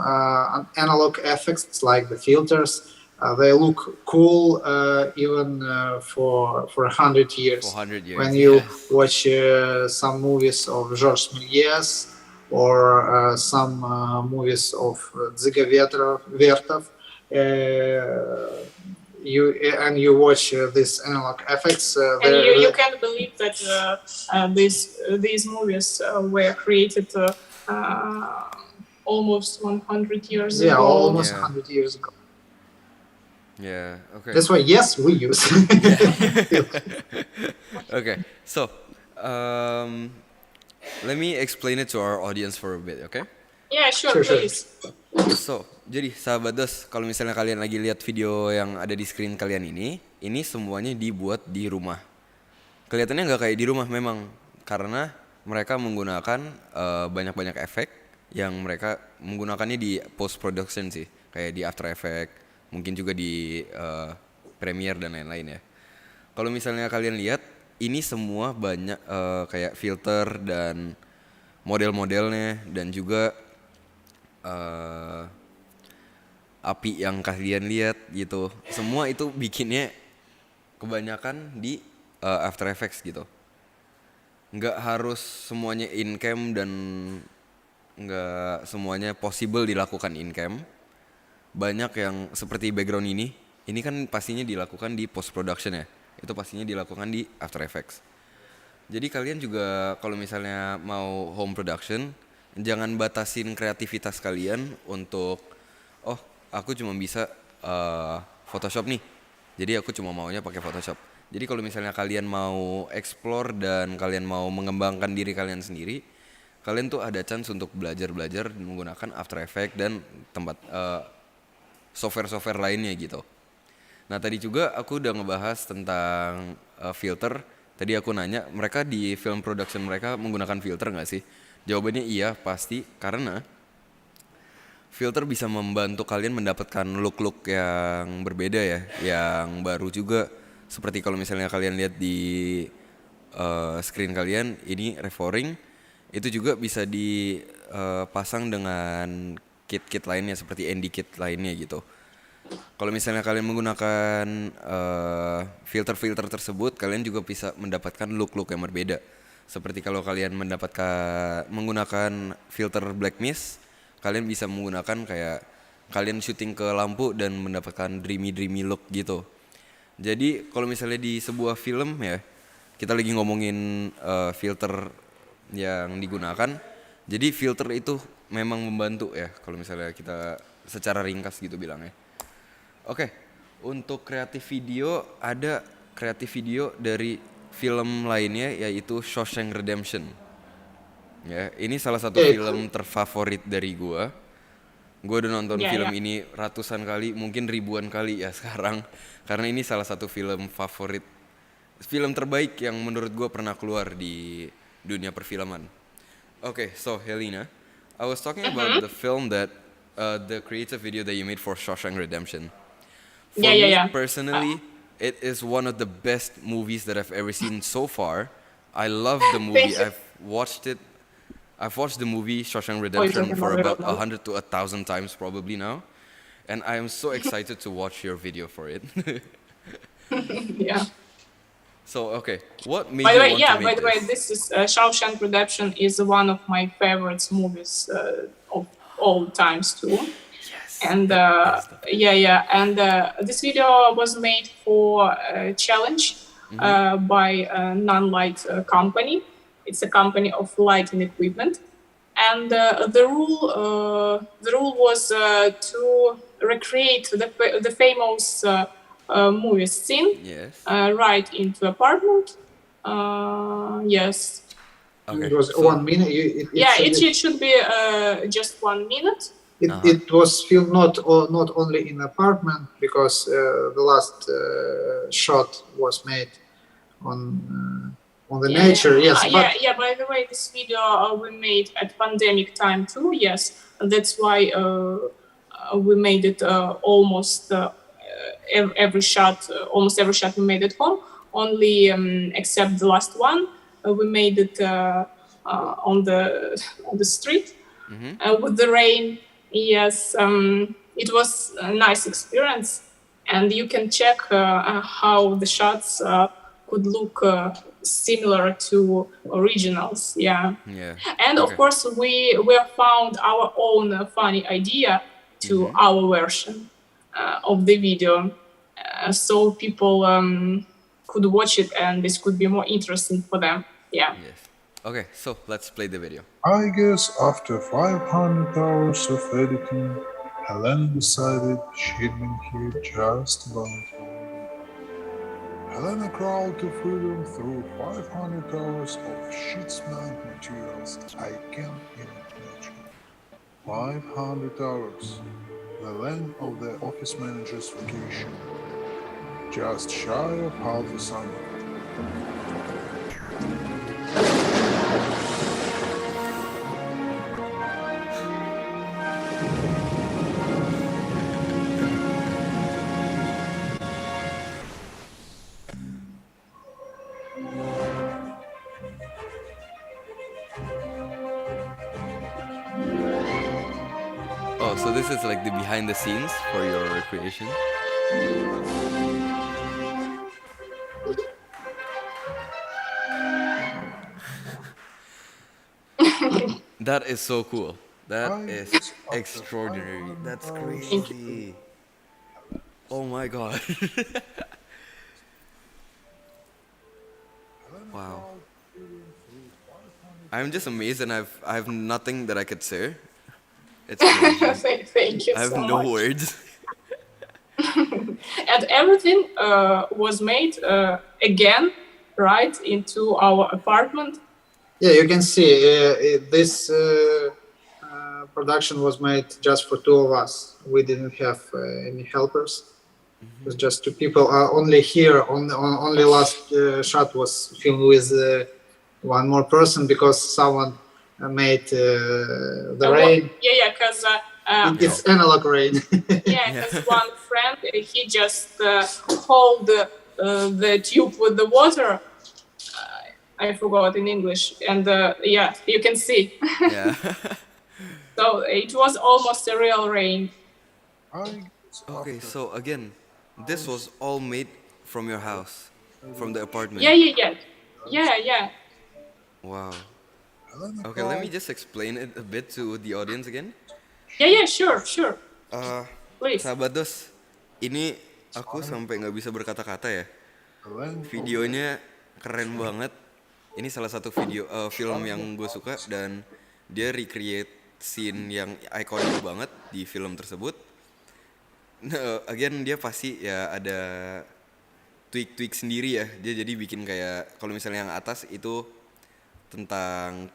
[SPEAKER 5] analog effects like the filters, they look cool even for 100 years.
[SPEAKER 3] For 100 years.
[SPEAKER 5] When you watch some movies of Georges Méliès, or some movies of Dziga Vertov, you watch these analog effects.
[SPEAKER 4] And you can't believe that these movies were created almost 100 years ago.
[SPEAKER 5] Yeah, almost 100 years ago.
[SPEAKER 3] Yeah, okay.
[SPEAKER 5] That's why, yes, we use.
[SPEAKER 3] Okay, so let me explain it to our audience for a bit, okay?
[SPEAKER 4] Yeah, sure, please.
[SPEAKER 3] So, jadi sahabat DOSS, kalau misalnya kalian lagi lihat video yang ada di screen kalian ini semuanya dibuat di rumah. Kelihatannya nggak kayak di rumah memang, karena mereka menggunakan banyak-banyak efek yang mereka menggunakannya di post production sih, kayak di After Effects, mungkin juga di Premiere dan lain-lain ya. Kalau misalnya kalian lihat, ini semua banyak kayak filter dan model-modelnya, dan juga api yang kalian lihat gitu. Semua itu bikinnya kebanyakan di After Effects gitu. Nggak harus semuanya in-cam dan nggak semuanya possible dilakukan in-cam. Banyak yang seperti background ini kan pastinya dilakukan di post production ya. Itu pastinya dilakukan di After Effects. Jadi kalian juga kalau misalnya mau home production, jangan batasin kreativitas kalian untuk aku cuma bisa Photoshop nih. Jadi aku cuma maunya pakai Photoshop. Jadi kalau misalnya kalian mau explore dan kalian mau mengembangkan diri kalian sendiri, kalian tuh ada chance untuk belajar menggunakan After Effects dan software-software lainnya gitu. Nah tadi juga aku udah ngebahas tentang filter. Tadi aku nanya, mereka di film production mereka menggunakan filter nggak sih? Jawabannya iya, pasti. Karena filter bisa membantu kalian mendapatkan look-look yang berbeda ya, yang baru juga. Seperti kalau misalnya kalian lihat di screen kalian, ini refouring, itu juga bisa dipasang dengan kit-kit lainnya seperti ND kit lainnya gitu. Kalau misalnya kalian menggunakan filter-filter tersebut, kalian juga bisa mendapatkan look-look yang berbeda. Seperti kalau kalian menggunakan filter black mist, kalian bisa menggunakan kayak kalian syuting ke lampu dan mendapatkan dreamy look gitu. Jadi kalau misalnya di sebuah film ya, kita lagi ngomongin filter yang digunakan. Jadi filter itu memang membantu ya kalau misalnya kita secara ringkas gitu bilangnya. Oke, untuk kreatif video ada kreatif video dari film lainnya yaitu Shawshank Redemption. Ya, ini salah satu film terfavorit dari gua. Gue udah nonton film ini ratusan kali, mungkin ribuan kali ya sekarang. Karena ini salah satu film favorit, film terbaik yang menurut gue pernah keluar di dunia perfilman. Okay, so Helena, I was talking about the film that, the creative video that you made for Shawshank Redemption. For me personally, it is one of the best movies that I've ever seen so far. I love the movie. I've watched the movie Shawshank Redemption for about 100 to 1,000 times probably now. And I am so excited to watch your video for it.
[SPEAKER 4] Yeah.
[SPEAKER 3] So, okay, what made you want to make
[SPEAKER 4] by the way, this is Shawshank Redemption is one of my favorite movies of all times too.
[SPEAKER 3] Yes.
[SPEAKER 4] And and this video was made for a challenge by a non-light company. It's a company of lighting equipment, and the rule was to recreate the famous movie scene right into apartment. Yes.
[SPEAKER 5] Okay. It was 1 minute.
[SPEAKER 4] It should be just 1 minute.
[SPEAKER 5] It was filmed not only in apartment because the last shot was made on the nature.
[SPEAKER 4] By the way, this video we made at pandemic time too. Yes, that's why we made it almost every shot. Almost every shot we made at home. Only except the last one, we made it on the street with the rain. Yes, it was a nice experience, and you can check how the shots could look similar to originals. And of course we found our own funny idea to our version of the video, so people could watch it and this could be more interesting for them. Yes.
[SPEAKER 3] Okay, so let's play the video.
[SPEAKER 7] I guess after 500 hours of editing, Helena decided she'd been here just voluntarily. Helena crawled to freedom through 500 hours of shit-smelling materials I can't even imagine. 500 hours, the length of the office manager's vacation. Just shy of half a summer.
[SPEAKER 3] Oh, so this is like the behind the scenes for your creation? That is so cool. That is extraordinary. That's crazy. Oh my god. Wow. I'm just amazed and I have nothing that I could say. It's crazy.
[SPEAKER 4] Thank you.
[SPEAKER 3] I have
[SPEAKER 4] so
[SPEAKER 3] no
[SPEAKER 4] much.
[SPEAKER 3] words.
[SPEAKER 4] And everything was made again right into our apartment.
[SPEAKER 5] Yeah, you can see this production was made just for two of us. We didn't have any helpers. It was just two people. Only here, only last shot was filmed with one more person because someone made the rain.
[SPEAKER 4] Because
[SPEAKER 5] it's analog rain.
[SPEAKER 4] because one friend he just hold the tube with the water. I forgot in English, and you can see.
[SPEAKER 3] Yeah.
[SPEAKER 4] So it was almost a real rain.
[SPEAKER 3] Okay, so again, this was all made from your house, from the apartment.
[SPEAKER 4] Yeah.
[SPEAKER 3] Wow. Okay, let me just explain it a bit to the audience again.
[SPEAKER 4] Yeah, sure. Please.
[SPEAKER 3] Sahabat DOSS, ini aku sampai nggak bisa berkata-kata ya. Videonya keren banget. Ini salah satu film yang gue suka dan dia recreate scene yang ikonik banget di film tersebut. Nah, again dia pasti ya ada tweak sendiri ya. Dia jadi bikin kayak kalau misalnya yang atas itu tentang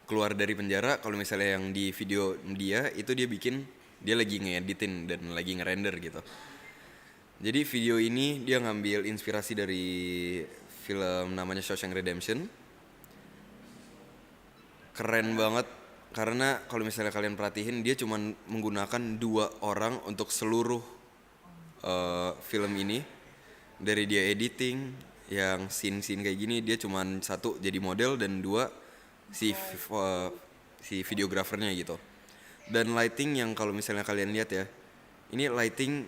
[SPEAKER 3] keluar dari penjara, kalau misalnya yang di video dia itu dia lagi ngeditin dan lagi ngerender gitu. Jadi video ini dia ngambil inspirasi dari film namanya Shawshank Redemption. Keren banget karena kalau misalnya kalian perhatiin dia cuma menggunakan 2 orang untuk seluruh film ini. Dari dia editing yang scene kayak gini dia cuma 1 jadi model dan 2 si videografernya gitu. Dan lighting yang kalau misalnya kalian lihat ya, ini lighting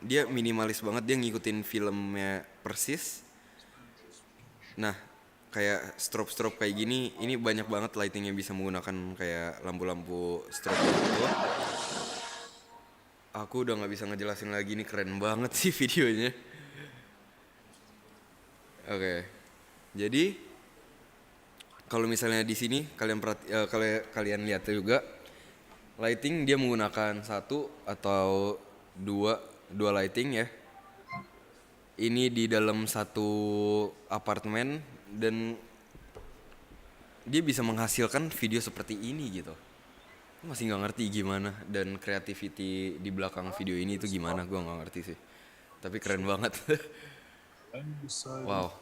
[SPEAKER 3] dia minimalis banget, dia ngikutin filmnya persis. Nah kayak strobe kayak gini, ini banyak banget lighting yang bisa menggunakan kayak lampu-lampu strobe gitu. Aku udah nggak bisa ngejelasin lagi, ini keren banget sih videonya. Oke. Jadi kalau misalnya di sini kalian lihat juga lighting dia menggunakan 1 atau 2 lighting ya. Ini di dalam 1 apartemen dan dia bisa menghasilkan video seperti ini gitu. Masih nggak ngerti gimana dan creativity di belakang video ini itu gimana, gue nggak ngerti sih. Tapi keren banget. Wow.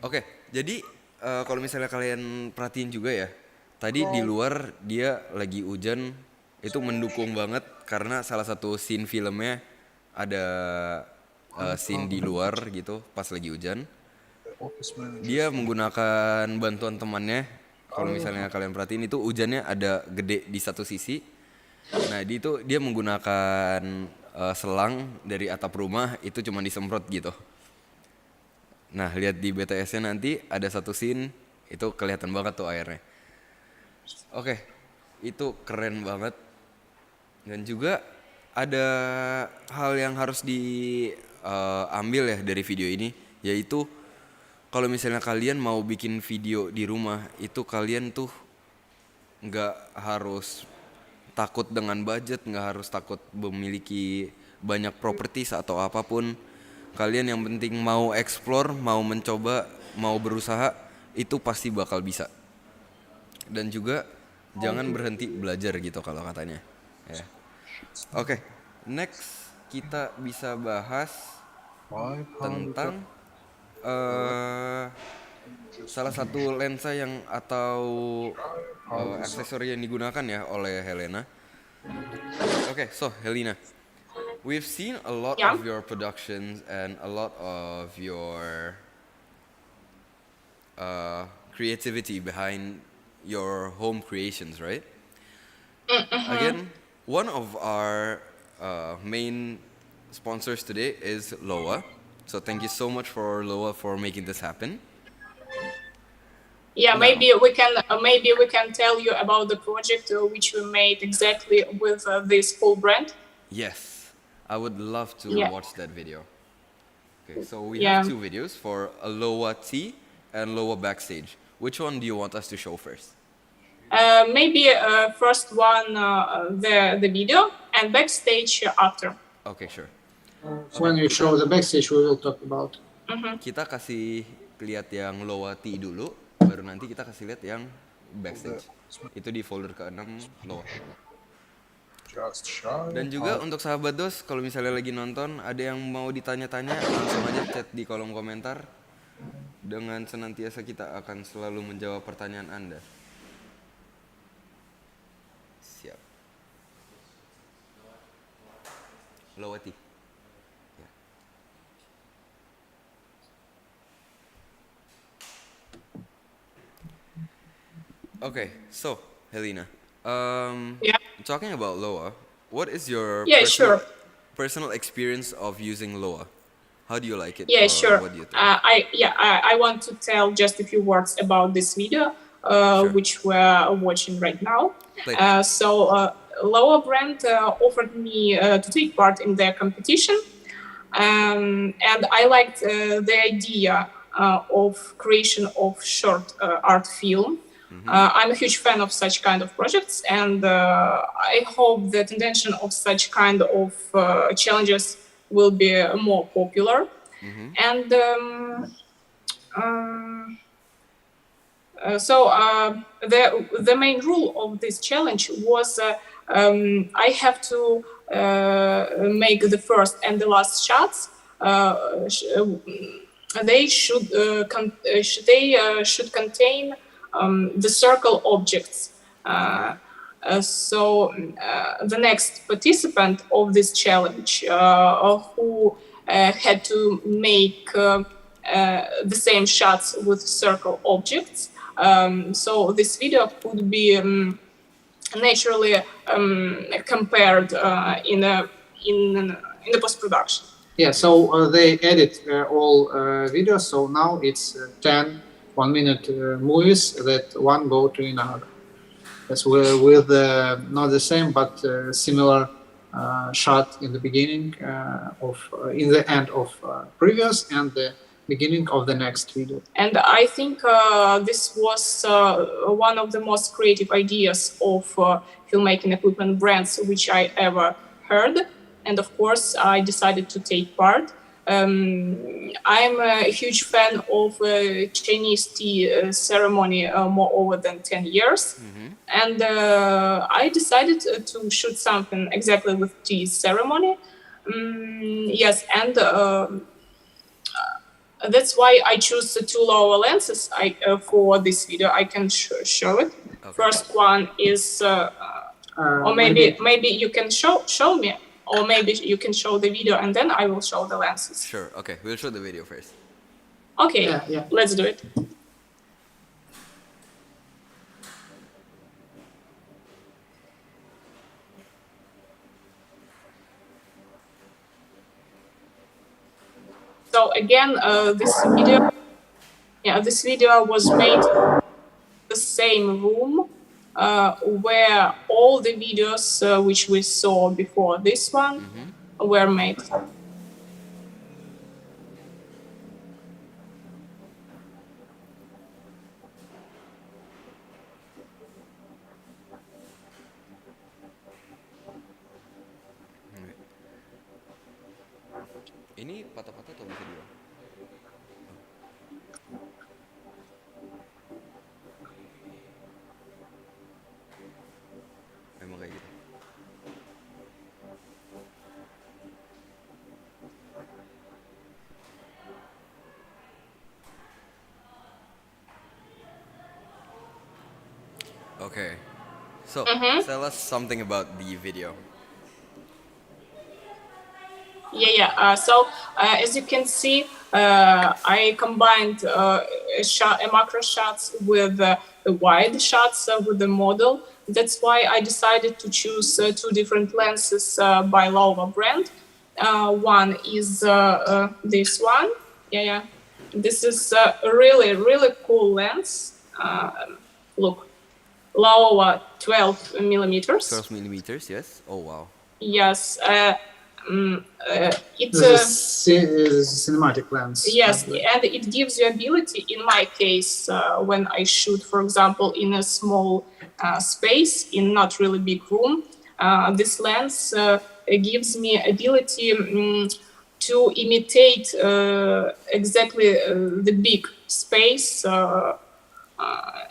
[SPEAKER 3] Oke, jadi kalau misalnya kalian perhatiin juga ya, tadi di luar dia lagi hujan, itu mendukung banget karena salah satu scene filmnya ada scene di luar gitu pas lagi hujan. Dia menggunakan bantuan temannya. Kalau misalnya kalian perhatiin itu hujannya ada gede di satu sisi. Nah dia menggunakan selang dari atap rumah itu cuma disemprot gitu. Nah lihat di BTS-nya nanti ada satu scene itu kelihatan banget tuh airnya. Oke, itu keren banget. Dan juga ada hal yang harus diambil ya dari video ini, yaitu kalau misalnya kalian mau bikin video di rumah itu kalian tuh nggak harus takut dengan budget, nggak harus takut memiliki banyak properties atau apapun. Kalian yang penting mau explore, mau mencoba, mau berusaha, itu pasti bakal bisa. Dan juga jangan berhenti belajar gitu kalau katanya ya. Oke, next kita bisa bahas tentang salah satu lensa yang atau aksesori yang digunakan ya oleh Helena. Okay, so Helena, we've seen a lot of your productions and a lot of your creativity behind your home creations, right? Again, one of our main sponsors today is Laowa. So thank you so much for Laowa for making this happen.
[SPEAKER 4] Yeah, maybe we can tell you about the project which we made exactly with this full brand.
[SPEAKER 3] Yes, I would love to watch that video. Okay, so we have 2 videos for Laowa Tea and Laowa Backstage. Which one do you want us to show first?
[SPEAKER 4] Maybe first one the video and backstage after.
[SPEAKER 3] Okay, sure.
[SPEAKER 5] When you show the backstage, we will talk about.
[SPEAKER 3] Kita kasih lihat yang Laowa Tea dulu, baru nanti kita kasih lihat yang backstage. Itu di folder ke-6 Laowa. Dan juga untuk sahabat DOSS, kalau misalnya lagi nonton, ada yang mau ditanya-tanya, langsung aja chat di kolom komentar. Dengan senantiasa kita akan selalu menjawab pertanyaan Anda. Siap. Laowa Tea. Okay, so Helena, talking about Laowa, what is your personal experience of using Laowa? How do you like it?
[SPEAKER 4] Yeah, sure.
[SPEAKER 3] What do you think?
[SPEAKER 4] I want to tell just a few words about this video, which we're watching right now. Laowa brand offered me to take part in their competition, and I liked the idea of creation of short art film. I'm a huge fan of such kind of projects, and I hope the intention of such kind of challenges will be more popular. And the main rule of this challenge was I have to make the first and the last shots. They should contain the circle objects. So the next participant of this challenge, who had to make the same shots with circle objects, so this video could be naturally compared in the post-production.
[SPEAKER 5] Yeah, so they edit all videos, so now it's 10 one-minute movies that one go to another. That's with not the same but similar shot in the beginning in the end of previous and the beginning of the next video.
[SPEAKER 4] And I think this was one of the most creative ideas of filmmaking equipment brands which I ever heard. And of course, I decided to take part. I'm a huge fan of Chinese tea ceremony more than 10 years. And I decided to shoot something exactly with tea ceremony. Yes, and that's why I choose the 2 Laowa lenses for this video. I can show it. Okay. First one is, or maybe you can show me, or maybe you can show the video and then I will show the lenses.
[SPEAKER 3] Sure, okay, we'll show the video first.
[SPEAKER 4] Okay, yeah. Let's do it. So again, this video was made in the same room where all the videos which we saw before this one were made.
[SPEAKER 3] Ini patah-patah atau bisa diulang? Memang kayak gitu. Okay, so tell us something about the video.
[SPEAKER 4] So as you can see, I combined macro shots with the wide shots with the model. That's why I decided to choose 2 different lenses by Laowa brand. One is this one. This is a really cool lens. Look, Laowa 12 millimeters.
[SPEAKER 3] 12 millimeters, yes. Oh wow.
[SPEAKER 4] Yes. It's
[SPEAKER 5] a cinematic lens.
[SPEAKER 4] Yes, and it gives you ability, in my case, when I shoot, for example, in a small space, in not really big room, this lens gives me ability to imitate exactly the big space,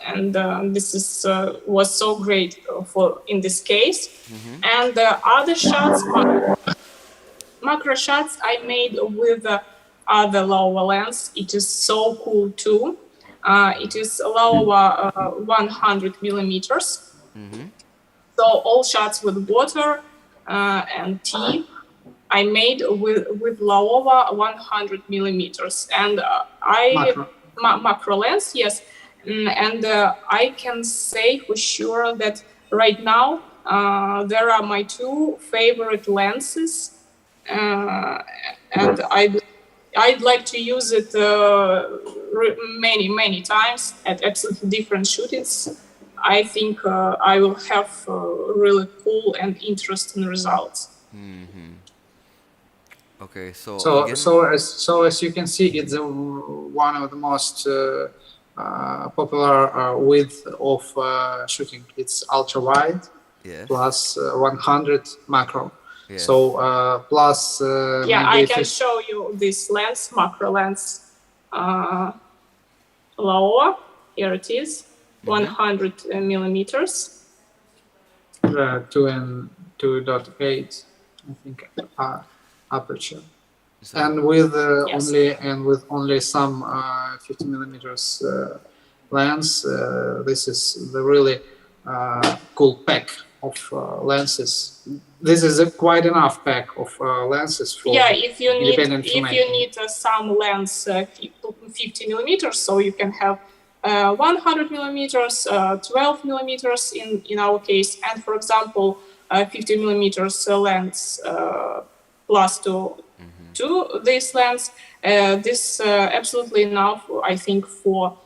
[SPEAKER 4] and this was so great in this case. And other shots, macro shots I made with other Laowa lens. It is so cool too. It is Laowa 100 millimeters. So all shots with water and tea I made with Laowa 100 millimeters. And macro lens, yes. And I can say for sure that right now there are my 2 favorite lenses. And I'd like to use it many times at absolutely different shootings. I think I will have really cool and interesting results.
[SPEAKER 3] Okay, so
[SPEAKER 5] So,
[SPEAKER 3] again,
[SPEAKER 5] as you can see, it's one of the most popular width of shooting. It's ultra wide
[SPEAKER 3] yes,
[SPEAKER 5] plus 100 macro.
[SPEAKER 3] yes.
[SPEAKER 5] So plus
[SPEAKER 4] Yeah,
[SPEAKER 5] maybe
[SPEAKER 4] I can show you this lens, macro lens, Laowa. Here it is, 100 millimeters.
[SPEAKER 5] 2 and 2.8, I think, aperture.
[SPEAKER 3] So,
[SPEAKER 5] And with
[SPEAKER 4] Yes.
[SPEAKER 5] only some 50 millimeters lens, this is the really cool pack of lenses. This is quite enough pack of lenses for
[SPEAKER 4] Yeah, if you
[SPEAKER 5] independent
[SPEAKER 4] need some lens 50 millimeters, so you can have 100 millimeters, 12 millimeters in our case, and for example, 50 millimeters lens plus to this lens. This absolutely enough, I think, for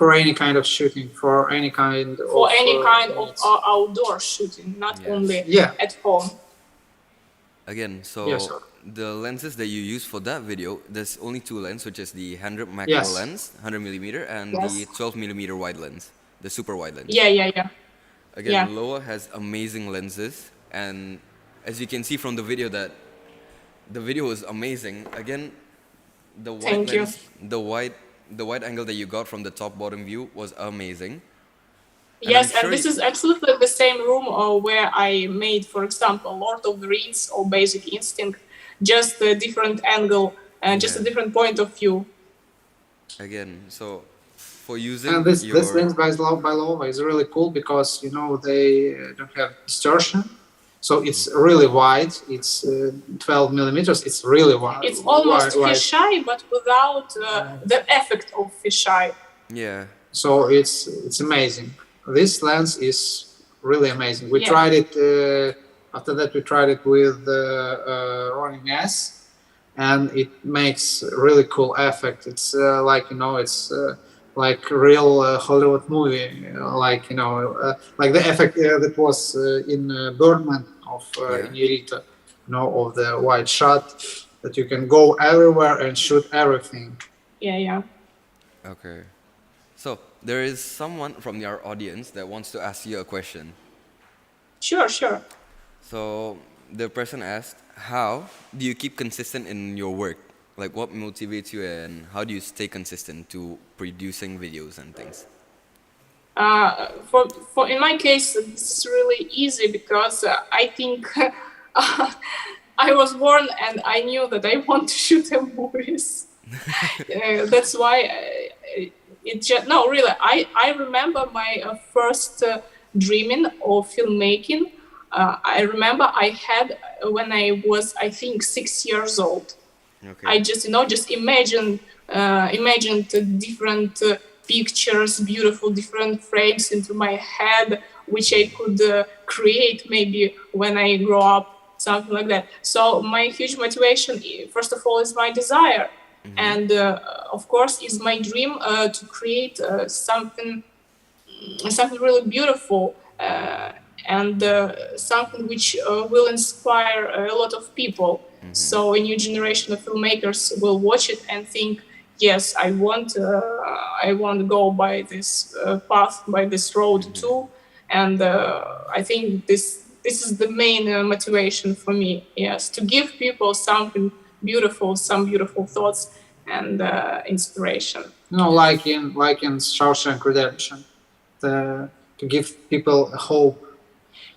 [SPEAKER 5] any kind of shooting, for any kind
[SPEAKER 4] of outdoor shooting, not
[SPEAKER 3] Yes.
[SPEAKER 4] only
[SPEAKER 5] Yeah.
[SPEAKER 4] at home.
[SPEAKER 3] again, so
[SPEAKER 5] Yes, sir.
[SPEAKER 3] the lenses that you use for that video, there's only two lenses, which is the 100 macro
[SPEAKER 5] Yes.
[SPEAKER 3] lens, 100 millimeter, and
[SPEAKER 4] Yes.
[SPEAKER 3] the 12 millimeter wide lens, the super wide lens.
[SPEAKER 4] Yeah.
[SPEAKER 3] Again,
[SPEAKER 4] Yeah.
[SPEAKER 3] Laowa has amazing lenses, and as you can see from the video, that the video is amazing. Again, the wide
[SPEAKER 4] Thank you.
[SPEAKER 3] lens, the wide angle that you got from the top bottom view was amazing. And
[SPEAKER 4] Yes,
[SPEAKER 3] I'm
[SPEAKER 4] and this
[SPEAKER 3] sure
[SPEAKER 4] is absolutely the same room where I made, for example, Lord of the Rings or Basic Instinct, just a different angle and just a
[SPEAKER 3] Yeah.
[SPEAKER 4] different point of view.
[SPEAKER 3] Again, so for using
[SPEAKER 5] And this
[SPEAKER 3] your
[SPEAKER 5] lens by Laowa is really cool because they don't have distortion, so it's really wide. It's 12 millimeters. It's really wide.
[SPEAKER 4] It's almost
[SPEAKER 5] wide.
[SPEAKER 4] fisheye, but without the effect of fisheye.
[SPEAKER 3] yeah,
[SPEAKER 5] So it's amazing. This lens is really amazing. We
[SPEAKER 4] Yeah.
[SPEAKER 5] tried it. After that, we tried it with Ronin S, and it makes really cool effect. It's like real Hollywood movie, like the effect that was in Birdman of Inarritu, of the wide shot that you can go everywhere and shoot everything.
[SPEAKER 4] Yeah.
[SPEAKER 3] okay. So there is someone from our audience that wants to ask you a question.
[SPEAKER 4] Sure.
[SPEAKER 3] So the person asked, how do you keep consistent in your work? Like, what motivates you, and how do you stay consistent to producing videos and things?
[SPEAKER 4] For in my case, this is really easy because I think I was born and I knew that I want to shoot movies. That's why I remember my first dreaming of filmmaking. I remember I had when I was, I think, 6 years old.
[SPEAKER 3] Okay.
[SPEAKER 4] I just imagined different pictures, beautiful different frames into my head, which I could create maybe when I grow up, something like that. So my huge motivation, first of all, is my desire, and of course, is my dream to create something really beautiful. And something which will inspire a lot of people. So a new generation of filmmakers will watch it and think, yes, I want to go by this path, by this road too. And I think this is the main motivation for me. Yes, to give people something beautiful, some beautiful thoughts and inspiration.
[SPEAKER 5] Like in Shawshank Redemption, to give people hope.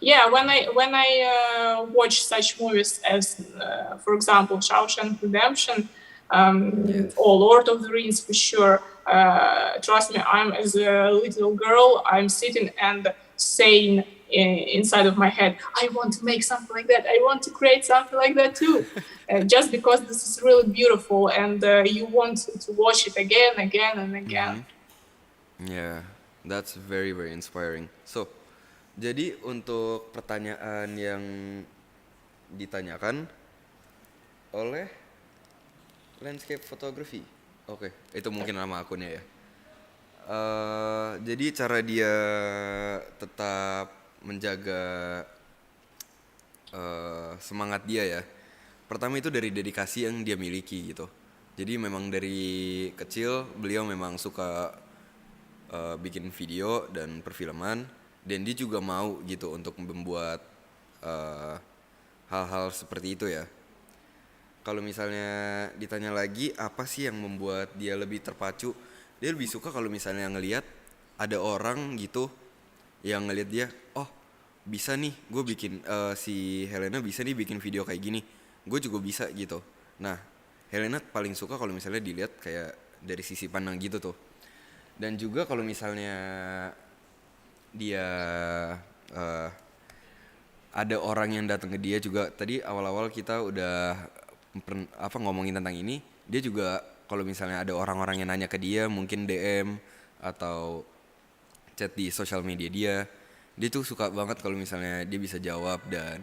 [SPEAKER 4] Yeah, when I watch such movies as, for example, Shawshank Redemption, or Lord of the Rings, for sure. Trust me, I'm as a little girl, I'm sitting and saying inside of my head, I want to make something like that. I want to create something like that too. Just because this is really beautiful and you want to watch it again and again.
[SPEAKER 3] Yeah, that's very very inspiring. So, jadi untuk pertanyaan yang ditanyakan oleh landscape photography. Oke, itu mungkin nama akunnya ya. Jadi cara dia tetap menjaga semangat dia ya. Pertama itu dari dedikasi yang dia miliki gitu. Jadi memang dari kecil beliau memang suka bikin video dan perfilman, dan dia juga mau gitu untuk membuat hal-hal seperti itu ya. Kalau misalnya ditanya lagi apa sih yang membuat dia lebih terpacu, dia lebih suka kalau misalnya ngelihat ada orang gitu yang ngelihat dia, oh bisa nih gue bikin, si Helena bisa nih bikin video kayak gini, gue juga bisa gitu. Nah Helena paling suka kalau misalnya dilihat kayak dari sisi pandang gitu tuh. Dan juga kalau misalnya dia ada orang yang datang ke dia juga, tadi awal-awal kita udah ngomongin tentang ini. Dia juga kalau misalnya ada orang-orang yang nanya ke dia, mungkin DM atau chat di sosial media dia tuh suka banget kalau misalnya dia bisa jawab dan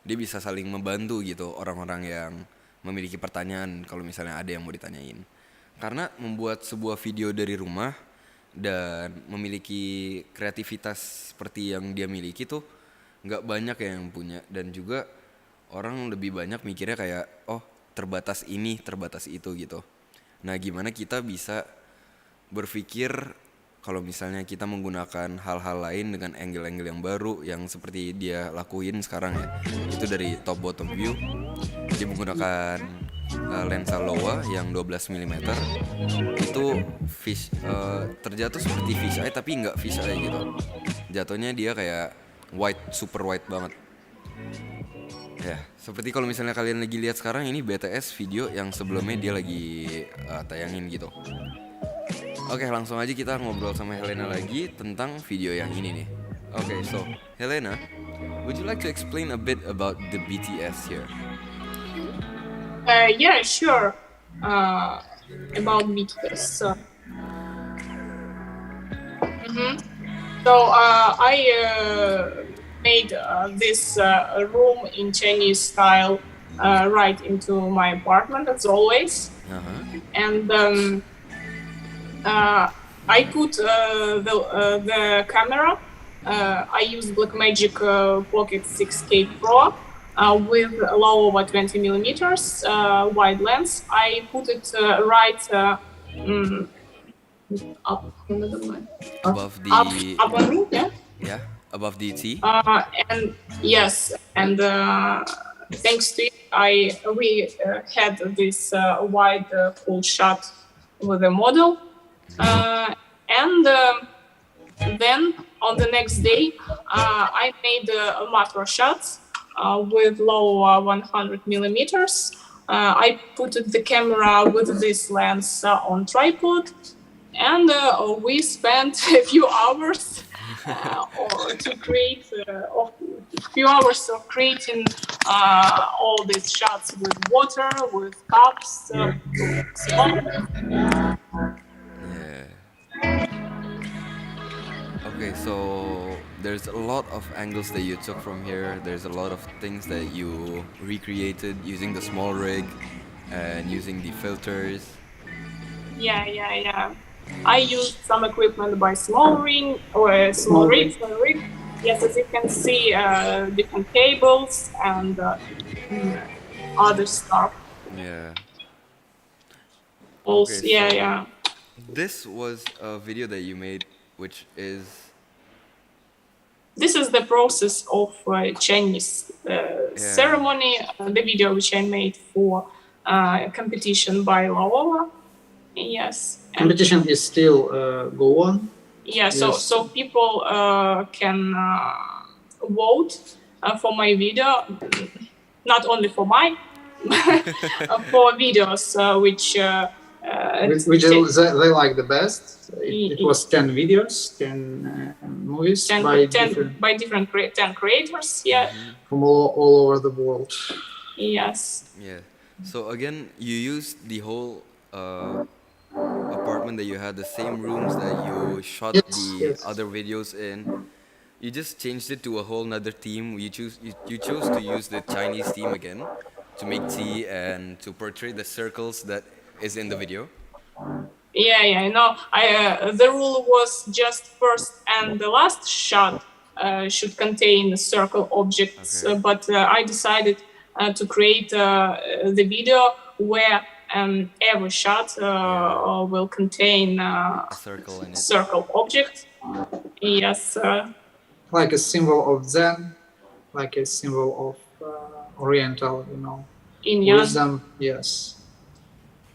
[SPEAKER 3] dia bisa saling membantu gitu orang-orang yang memiliki pertanyaan kalau misalnya ada yang mau ditanyain. Karena membuat sebuah video dari rumah dan memiliki kreativitas seperti yang dia miliki tuh nggak banyak yang punya, dan juga orang lebih banyak mikirnya kayak oh terbatas ini terbatas itu gitu. Nah gimana kita bisa berpikir kalau misalnya kita menggunakan hal-hal lain dengan angle-angle yang baru yang seperti dia lakuin sekarang ya. Itu dari top bottom view. Dia menggunakan lensa Laowa yang 12 mm. Itu terjatuh seperti fish eye tapi nggak fish eye gitu. Jatuhnya dia kayak super wide banget. Ya, seperti kalau misalnya kalian lagi lihat sekarang ini BTS video yang sebelumnya dia lagi tayangin gitu. Oke, langsung aja kita ngobrol sama Helena lagi tentang video yang ini nih. Oke, so Helena, would you like to explain a bit about the BTS here?
[SPEAKER 4] Yeah, sure. About BTS. So I made this room in Chinese style right into my apartment as always, and I put the camera. I used Blackmagic Pocket 6K Pro with Laowa 20 millimeters wide lens. I put it right up
[SPEAKER 3] Above the
[SPEAKER 4] up on me, yeah.
[SPEAKER 3] Yeah, above the T.
[SPEAKER 4] And yes, and thanks to it, we had this wide full shot with the model, and then on the next day I made macro shots with Laowa 100 millimeters. I put the camera with this lens on tripod, and we spent a few hours to create a few hours of creating all these shots with water, with cups.
[SPEAKER 3] Okay, so there's a lot of angles that you took from here. There's a lot of things that you recreated using the small rig and using the filters.
[SPEAKER 4] Yeah. I used some equipment by small rig. Yes, as you can see, different cables and other stuff.
[SPEAKER 3] Yeah.
[SPEAKER 4] Also,
[SPEAKER 3] Okay,
[SPEAKER 4] yeah.
[SPEAKER 3] This was a video that you made, which is...
[SPEAKER 4] This is the process of Chinese ceremony. The video which I made for competition by Laowa. Yes.
[SPEAKER 5] Competition is still go on.
[SPEAKER 4] Yeah.
[SPEAKER 5] Yes.
[SPEAKER 4] So people can vote for my video, not only for mine, for videos which
[SPEAKER 5] they like the best. It was 10 videos, 10 movies
[SPEAKER 4] 10 creators, yeah.
[SPEAKER 5] From all over the world.
[SPEAKER 4] Yes.
[SPEAKER 3] Yeah. So again, you used the whole apartment that you had, the same rooms that you shot the other videos in. You just changed it to a whole nother theme. You chose to use the Chinese theme again to make tea and to portray the circles that is in the video.
[SPEAKER 4] Yeah. No, the rule was just first and the last shot should contain circle objects,
[SPEAKER 3] Okay.
[SPEAKER 4] but I decided to create the video where every shot will contain
[SPEAKER 3] A circle in it.
[SPEAKER 4] circle object. Yes,
[SPEAKER 5] Like a symbol of Zen, like a symbol of Oriental,
[SPEAKER 4] Indian.
[SPEAKER 5] wisdom. Yes.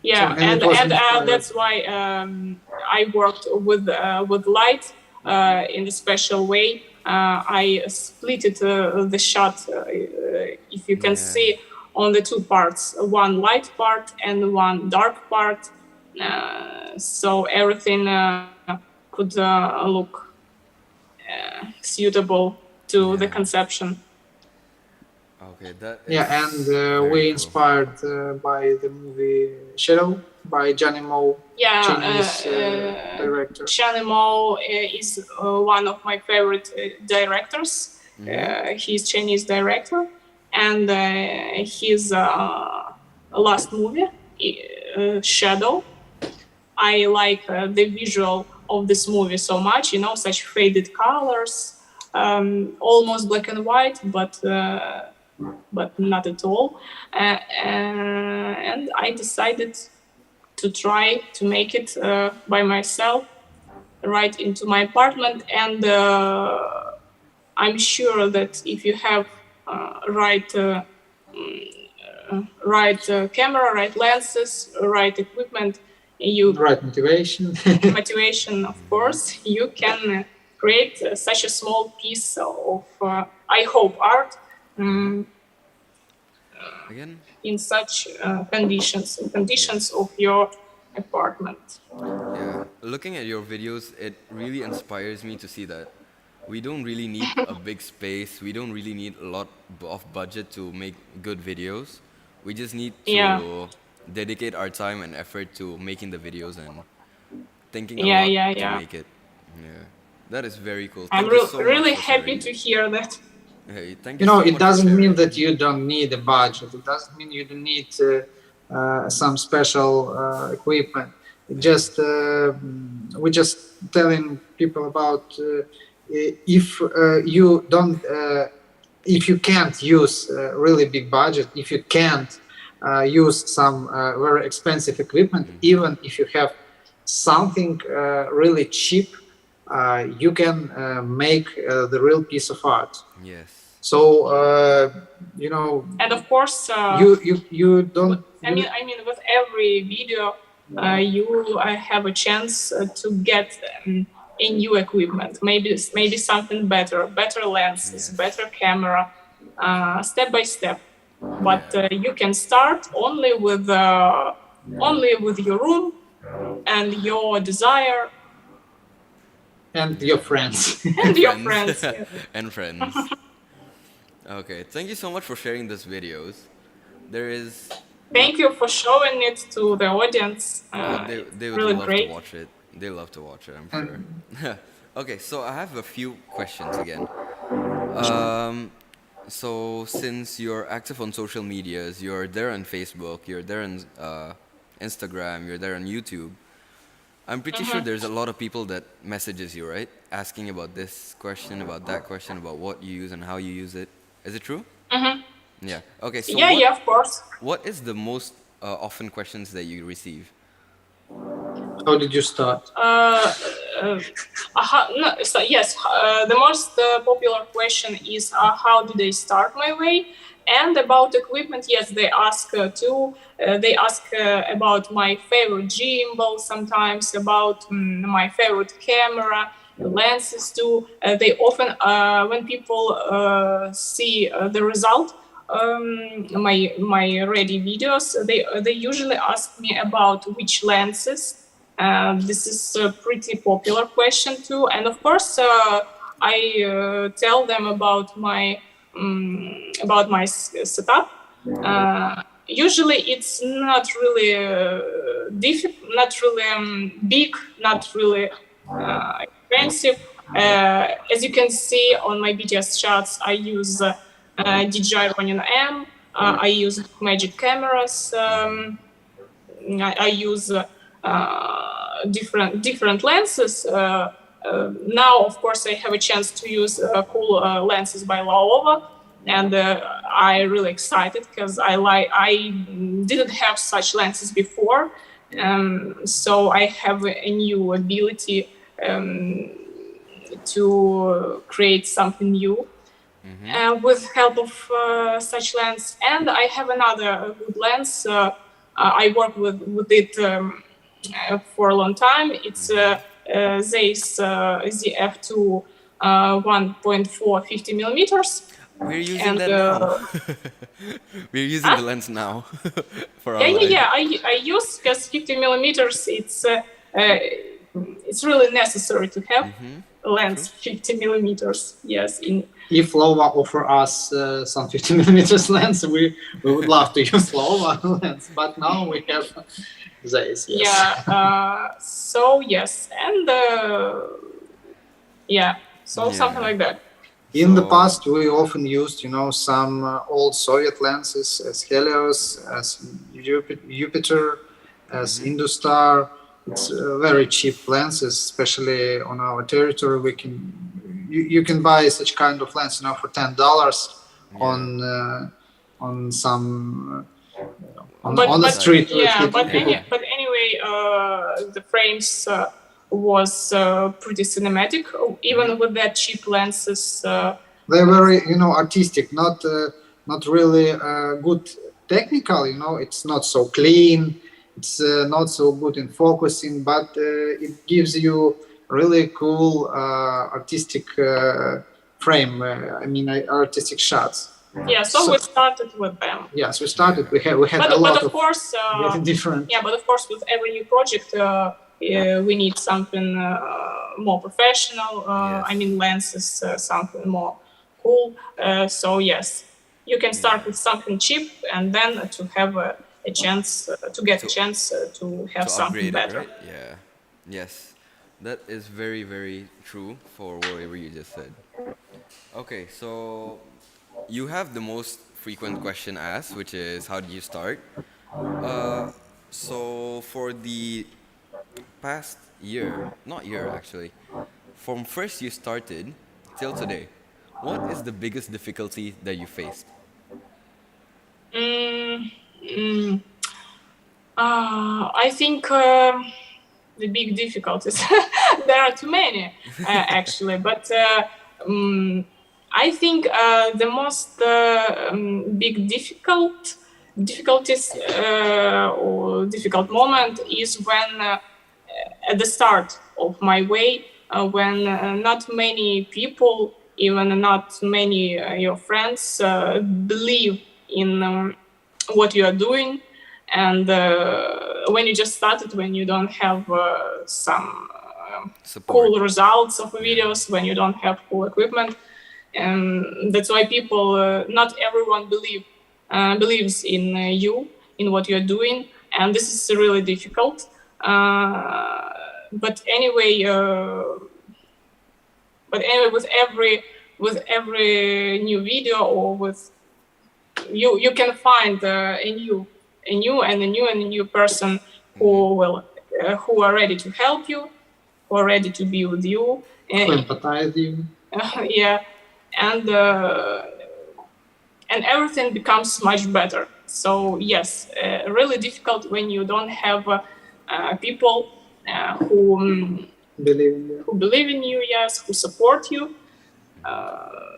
[SPEAKER 4] Yeah,
[SPEAKER 5] So, and it was
[SPEAKER 4] and
[SPEAKER 5] inspired.
[SPEAKER 4] that's why I worked with light in a special way. I split it, the shot, if you can
[SPEAKER 3] Yeah.
[SPEAKER 4] see, on the two parts, one light part and one dark part. So everything could look suitable to the
[SPEAKER 3] Yeah.
[SPEAKER 4] conception.
[SPEAKER 3] Okay, that is
[SPEAKER 5] Yeah, and
[SPEAKER 3] very
[SPEAKER 5] we
[SPEAKER 3] cool.
[SPEAKER 5] inspired by the movie Shadow by Johnny Mo,
[SPEAKER 4] Yeah,
[SPEAKER 5] Chinese director.
[SPEAKER 4] Mo is one of my favorite directors. He's Chinese director, and his last movie, Shadow. I like the visual of this movie so much. Such faded colors, almost black and white, but not at all. And I decided to try to make it by myself, right into my apartment. And I'm sure that if you have right camera, right lenses, right equipment,
[SPEAKER 5] Right motivation.
[SPEAKER 4] motivation, of course, you can create such a small piece of, I hope, art.
[SPEAKER 3] Again?
[SPEAKER 4] In such conditions of your apartment.
[SPEAKER 3] Yeah. Looking at your videos, it really inspires me to see that we don't really need a big space. We don't really need a lot of budget to make good videos. We just need to
[SPEAKER 4] Yeah.
[SPEAKER 3] dedicate our time and effort to making the videos and thinking a
[SPEAKER 4] Yeah,
[SPEAKER 3] lot
[SPEAKER 4] yeah,
[SPEAKER 3] to
[SPEAKER 4] yeah.
[SPEAKER 3] make it. Yeah. That is very cool.
[SPEAKER 4] I'm
[SPEAKER 3] Thank you so
[SPEAKER 4] really
[SPEAKER 3] much for
[SPEAKER 4] happy
[SPEAKER 3] sharing
[SPEAKER 4] to
[SPEAKER 3] it.
[SPEAKER 4] hear that.
[SPEAKER 3] Hey, thank you so
[SPEAKER 5] It
[SPEAKER 3] much
[SPEAKER 5] doesn't
[SPEAKER 3] for
[SPEAKER 5] mean
[SPEAKER 3] sharing.
[SPEAKER 5] that you don't need a budget. It doesn't mean you don't need some special equipment. It just we're just telling people about if you don't, if you can't use really big budget, if you can't use some very expensive equipment, even if you have something really cheap, you can make the real piece of art.
[SPEAKER 3] Yes.
[SPEAKER 5] So
[SPEAKER 4] And of course,
[SPEAKER 5] you don't.
[SPEAKER 4] I mean, with every video, you have a chance to get a new equipment, maybe something better lenses,
[SPEAKER 3] Yes.
[SPEAKER 4] better camera, step by step. But you can start only with your room and your desire
[SPEAKER 5] And your friends.
[SPEAKER 4] and your friends. Yeah.
[SPEAKER 3] And friends. Okay, thank you so much for sharing these videos. There is
[SPEAKER 4] Thank you for showing it to the audience.
[SPEAKER 3] they would
[SPEAKER 4] Really
[SPEAKER 3] love
[SPEAKER 4] great.
[SPEAKER 3] to watch it. They love to watch it, I'm sure. Okay, so I have a few questions again. So since you're active on social medias, you're there on Facebook, you're there on Instagram, you're there on YouTube. I'm pretty sure there's a lot of people that messages you, right? Asking about this question, about that question, about what you use and how you use it. Is it true? Yeah. Okay. So
[SPEAKER 4] Yeah, of course.
[SPEAKER 3] what is the most often questions that you receive?
[SPEAKER 5] How did you start?
[SPEAKER 4] The most popular question is how did I start my way? And about equipment, yes, they ask too. They ask about my favorite gimbal, sometimes about my favorite camera, lenses too. They often, when people see the result, my ready videos, they usually ask me about which lenses. This is a pretty popular question too, and of course I tell them about my setup. Usually it's not really not really big, not really expensive. As you can see on my BTS shots, I use DJI Ronin M. I use Magic cameras. I use different lenses. Now, of course, I have a chance to use cool lenses by Laowa, and I really excited because I didn't have such lenses before, so I have a new ability to create something new with help of such lens. And I have another good lens. I work with it for a long time. It's Zeiss ZF2 1.4 50 millimeters.
[SPEAKER 3] We're using
[SPEAKER 4] And
[SPEAKER 3] that now. We're using the lens now for our live.
[SPEAKER 4] I use because 50 millimeters. It's really necessary to have a lens 50 millimeters. Yes.
[SPEAKER 5] If Laowa offer us some 50 millimeters lens, we would love to use Laowa lens. But now we have Zeiss. Yes.
[SPEAKER 4] Yeah. So yes, and something like that.
[SPEAKER 5] In the past, we often used, some old Soviet lenses as Helios, as Jupiter, as Industar. It's very cheap lenses, especially on our territory. You can buy such kind of lens, for $10 on some on the street.
[SPEAKER 4] But anyway, the frames was pretty cinematic, even with that cheap lenses.
[SPEAKER 5] They're very, artistic, not really good technical. It's not so clean. It's not so good in focusing, but it gives you really cool artistic frame. Artistic shots.
[SPEAKER 4] Yeah, so we started with them.
[SPEAKER 5] Yes, we started. We had a lot of course, different.
[SPEAKER 4] Yeah, but of course, with every new project, we need something more professional. Lenses, something more cool. So yes, you can start with something cheap, and then to have a chance to have something better.
[SPEAKER 3] Right? Yeah. Yes, that is very, very true for whatever you just said. Okay, so you have the most frequent question asked, which is how did you start? So for the past year, not year actually, from first you started till today, what is the biggest difficulty that you faced?
[SPEAKER 4] I think the big difficulties, there are too many actually, but I think the most big difficulties or difficult moment is when at the start of my way, when not many people, even not many your friends, believe in what you are doing, and when you just started, when you don't have some cool results of videos, when you don't have cool equipment, and that's why people, not everyone believes in you, in what you're doing, and this is really difficult. But anyway, with every new video, or with you can find a new person who are ready to help you, who are ready to be with you,
[SPEAKER 5] empathize you.
[SPEAKER 4] Yeah, and everything becomes much better. So yes, really difficult when you don't have people who believe in you, yes, who support you.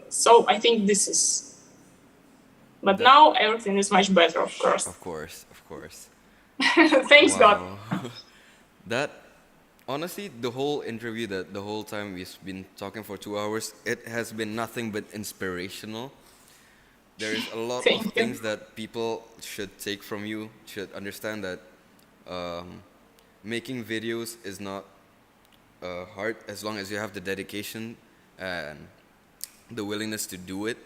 [SPEAKER 4] So I think this is. But now everything is much better, of course.
[SPEAKER 3] Of course.
[SPEAKER 4] Thanks God.
[SPEAKER 3] That, honestly, the whole interview, the whole time we've been talking for 2 hours, it has been nothing but inspirational. There is a lot of things that people should take from you, should understand that making videos is not hard as long as you have the dedication and the willingness to do it.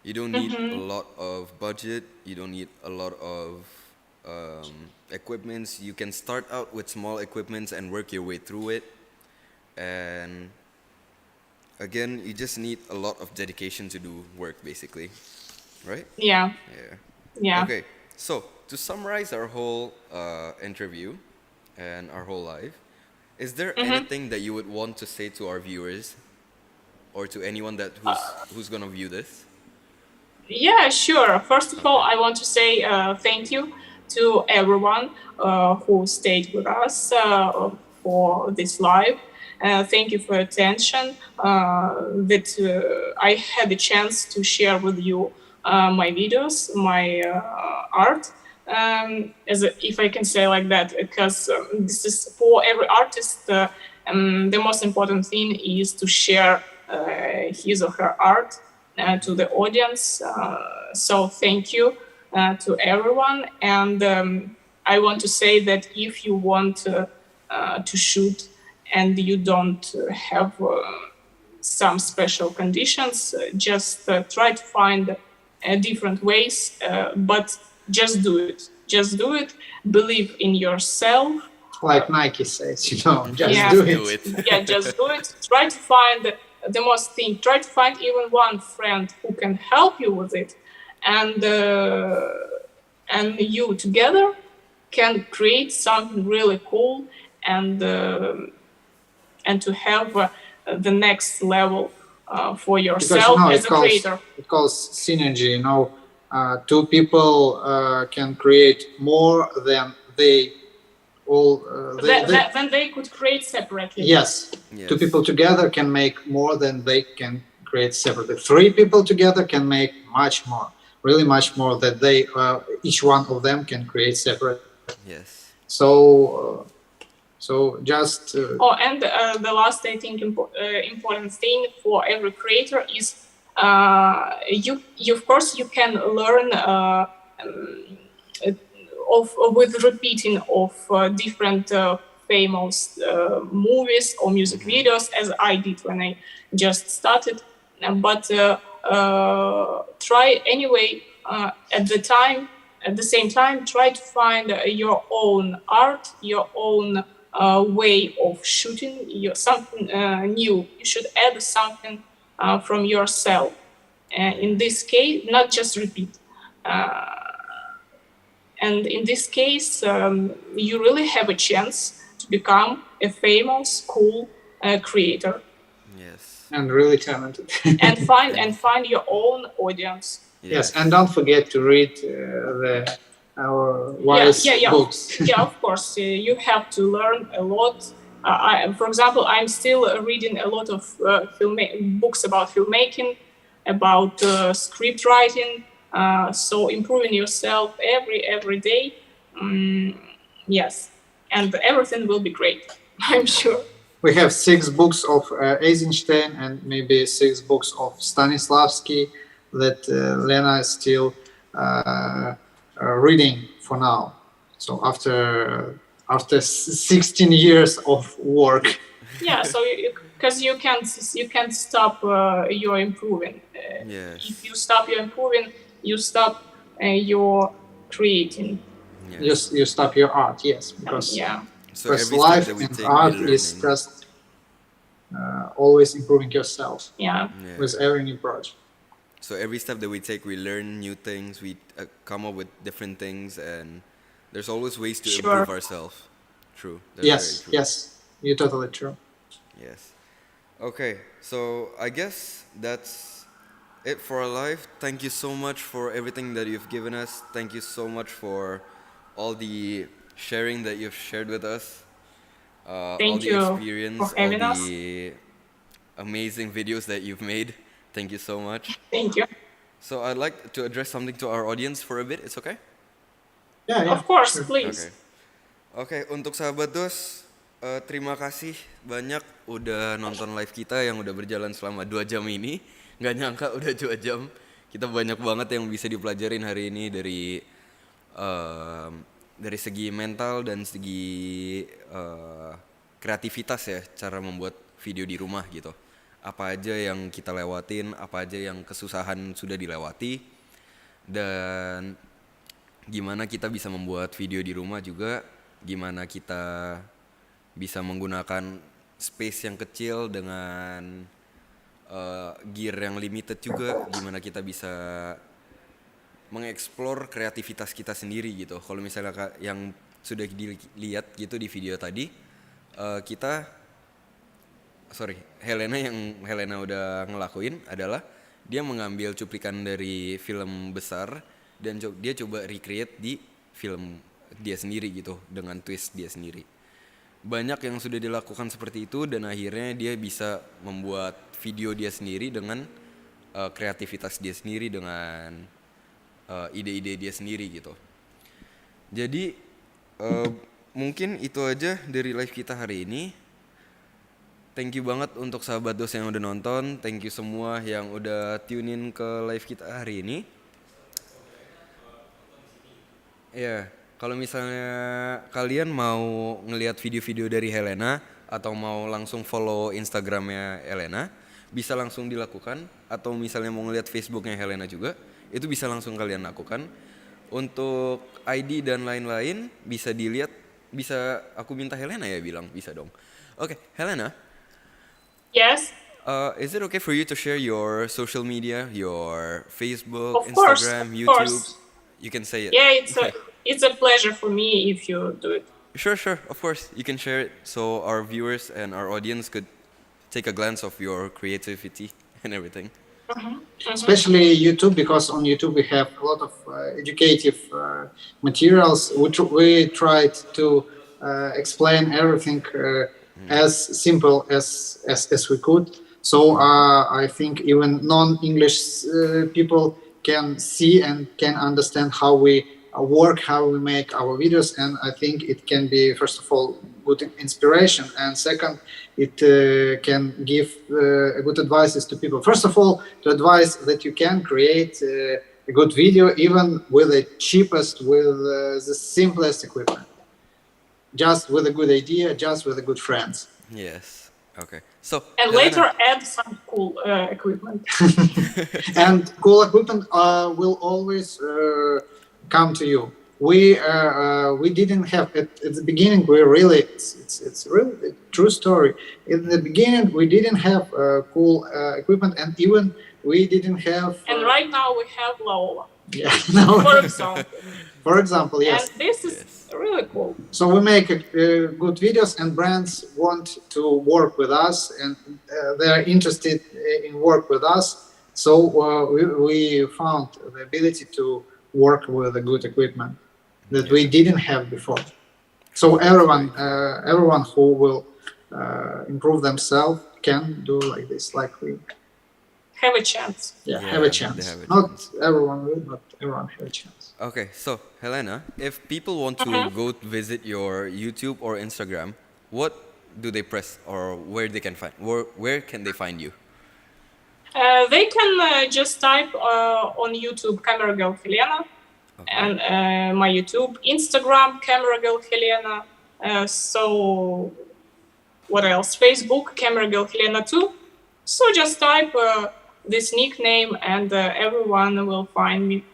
[SPEAKER 3] You don't need a lot of budget. You don't need a lot of equipments. You can start out with small equipments and work your way through it. And again, you just need a lot of dedication to do work, basically, right?
[SPEAKER 4] Yeah.
[SPEAKER 3] Okay, so to summarize our whole interview and our whole life, Is there anything that you would want to say to our viewers, or to anyone who's gonna view this?
[SPEAKER 4] Yeah, sure. First of all, I want to say thank you to everyone who stayed with us for this live. Thank you for your attention. That I had the chance to share with you my videos, my art. If I can say like that, because this is for every artist. The most important thing is to share his or her art to the audience. So thank you to everyone. And I want to say that if you want to shoot and you don't have some special conditions, just try to find different ways, but just do it. Just do it. Believe in yourself.
[SPEAKER 5] Like Nike says, just
[SPEAKER 4] Yeah.
[SPEAKER 5] do
[SPEAKER 3] Do
[SPEAKER 5] it.
[SPEAKER 3] it.
[SPEAKER 4] Yeah, just do it. Try to find the most thing. Try to find even one friend who can help you with it, and you together can create something really cool, and to have the next level for
[SPEAKER 5] Because
[SPEAKER 4] yourself as a creator.
[SPEAKER 5] it calls synergy. Two people can create more than they all.
[SPEAKER 4] Then they could create separately.
[SPEAKER 5] Yes.
[SPEAKER 3] Yes.
[SPEAKER 5] Two people together can make more than they can create separately. Three people together can make much more, really much more than they each one of them can create separately.
[SPEAKER 3] Yes.
[SPEAKER 5] So just
[SPEAKER 4] And the last, I think, important thing for every creator is you of course you can learn with repeating of different famous movies or music videos, as I did when I just started. But try anyway at the same time, try to find your own art, your own way of shooting, something new. You should add something from yourself. In this case, not just repeat. And in this case, you really have a chance to become a famous, cool creator.
[SPEAKER 3] Yes.
[SPEAKER 5] and really talented.
[SPEAKER 4] and find your own audience.
[SPEAKER 5] Yes, and don't forget to read our wise books.
[SPEAKER 4] Yeah, of course. You have to learn a lot. For example, I'm still reading a lot of books about filmmaking, about script writing. So improving yourself every day. Yes, and everything will be great. I'm sure.
[SPEAKER 5] We have 6 books of Eisenstein and maybe 6 books of Stanislavski that Lena is still reading for now. So after 16 years of work.
[SPEAKER 4] Yeah, so because you can't stop your improving.
[SPEAKER 3] Yes.
[SPEAKER 4] If you stop your improving, you stop your creating.
[SPEAKER 3] Yes.
[SPEAKER 5] You stop your art, yes, because
[SPEAKER 4] Yeah.
[SPEAKER 3] So every
[SPEAKER 5] life
[SPEAKER 3] step that we
[SPEAKER 5] and
[SPEAKER 3] take,
[SPEAKER 5] art
[SPEAKER 3] we're
[SPEAKER 5] is
[SPEAKER 3] learning.
[SPEAKER 5] just always improving yourself
[SPEAKER 4] Yeah.
[SPEAKER 3] Yeah.
[SPEAKER 5] with every new project.
[SPEAKER 3] So every step that we take, we learn new things. We come up with different things, and there's always ways to
[SPEAKER 4] Sure.
[SPEAKER 3] improve ourselves. True. That's
[SPEAKER 5] Yes,
[SPEAKER 3] very true.
[SPEAKER 5] yes, you're totally true.
[SPEAKER 3] Yes. Okay, so I guess that's it for our live. Thank you so much for everything that you've given us. Thank you so much for all the sharing that you've shared with us. All
[SPEAKER 4] Thank
[SPEAKER 3] the
[SPEAKER 4] you
[SPEAKER 3] experience,
[SPEAKER 4] for
[SPEAKER 3] all
[SPEAKER 4] having us.
[SPEAKER 3] the amazing videos that you've made. Thank you so much.
[SPEAKER 4] Thank you.
[SPEAKER 3] So I'd like to address something to our audience for a bit. It's okay?
[SPEAKER 5] Yeah,
[SPEAKER 4] Of course,
[SPEAKER 5] sure.
[SPEAKER 4] please.
[SPEAKER 3] Oke, untuk sahabat DOSS, terima kasih banyak udah nonton live kita yang udah berjalan selama 2 jam ini. Nggak nyangka udah 2 jam. Kita banyak banget yang bisa dipelajarin hari ini dari segi mental dan segi kreativitas ya, cara membuat video di rumah gitu. Apa aja yang kita lewatin, apa aja yang kesusahan sudah dilewati, dan gimana kita bisa membuat video di rumah juga, gimana kita bisa menggunakan space yang kecil dengan gear yang limited juga, gimana kita bisa mengeksplor kreativitas kita sendiri gitu. Kalau misalnya yang sudah dilihat gitu di video tadi, Helena udah ngelakuin adalah dia mengambil cuplikan dari film besar dan dia coba recreate di film dia sendiri gitu dengan twist dia sendiri. Banyak yang sudah dilakukan seperti itu dan akhirnya dia bisa membuat video dia sendiri dengan kreativitas dia sendiri, dengan ide-ide dia sendiri gitu. Jadi mungkin itu aja dari live kita hari ini. Thank you banget untuk sahabat DOSS yang udah nonton. Thank you semua yang udah tune in ke live kita hari ini. Ya, kalau misalnya kalian mau ngelihat video-video dari Helena atau mau langsung follow Instagramnya Helena, bisa langsung dilakukan. Atau misalnya mau ngelihat Facebooknya Helena juga, itu bisa langsung kalian lakukan. Untuk ID dan lain-lain bisa dilihat, bisa aku minta Helena ya bilang, bisa dong. Oke, Helena.
[SPEAKER 4] Yes.
[SPEAKER 3] Is it okay for you to share your social media, your Facebook,
[SPEAKER 4] Of course,
[SPEAKER 3] Instagram,
[SPEAKER 4] of
[SPEAKER 3] YouTube?
[SPEAKER 4] course.
[SPEAKER 3] You can say it.
[SPEAKER 4] Yeah, it's a pleasure for me if you do it.
[SPEAKER 3] Sure, of course. You can share it so our viewers and our audience could take a glance of your creativity and everything.
[SPEAKER 5] Especially YouTube, because on YouTube we have a lot of educative materials. We tried to explain everything as simple as we could. So I think even non-English people can see and can understand how we work, how we make our videos, and I think it can be, first of all, good inspiration, and second, it can give good advices to people. First of all, to advise that you can create a good video even with the cheapest, with the simplest equipment, just with a good idea, just with a good friends.
[SPEAKER 3] Yes. Okay. So
[SPEAKER 4] And
[SPEAKER 3] Helena,
[SPEAKER 4] later add some cool equipment.
[SPEAKER 5] And cool equipment will always come to you. We didn't have at the beginning. We really it's really a true story. In the beginning, we didn't have cool equipment, and even we didn't have.
[SPEAKER 4] And right now we have Laowa,
[SPEAKER 5] Yeah, no.
[SPEAKER 4] for example.
[SPEAKER 5] For example, yes.
[SPEAKER 4] And this is really cool.
[SPEAKER 5] So we make good videos, and brands want to work with us, and they are interested in work with us. So we found the ability to work with a good equipment that we didn't have before. So everyone who will improve themselves can do like this, like we.
[SPEAKER 4] Have a chance.
[SPEAKER 5] Have a chance. Not everyone will, but everyone have a chance.
[SPEAKER 3] Okay, so Helena, if people want to go visit your YouTube or Instagram, what do they press, or where can they find you?
[SPEAKER 4] They can just type on YouTube Camera Girl Helena, and my YouTube, Instagram Camera Girl Helena. So what else? Facebook Camera Girl Helena too. So just type this nickname and everyone will find me.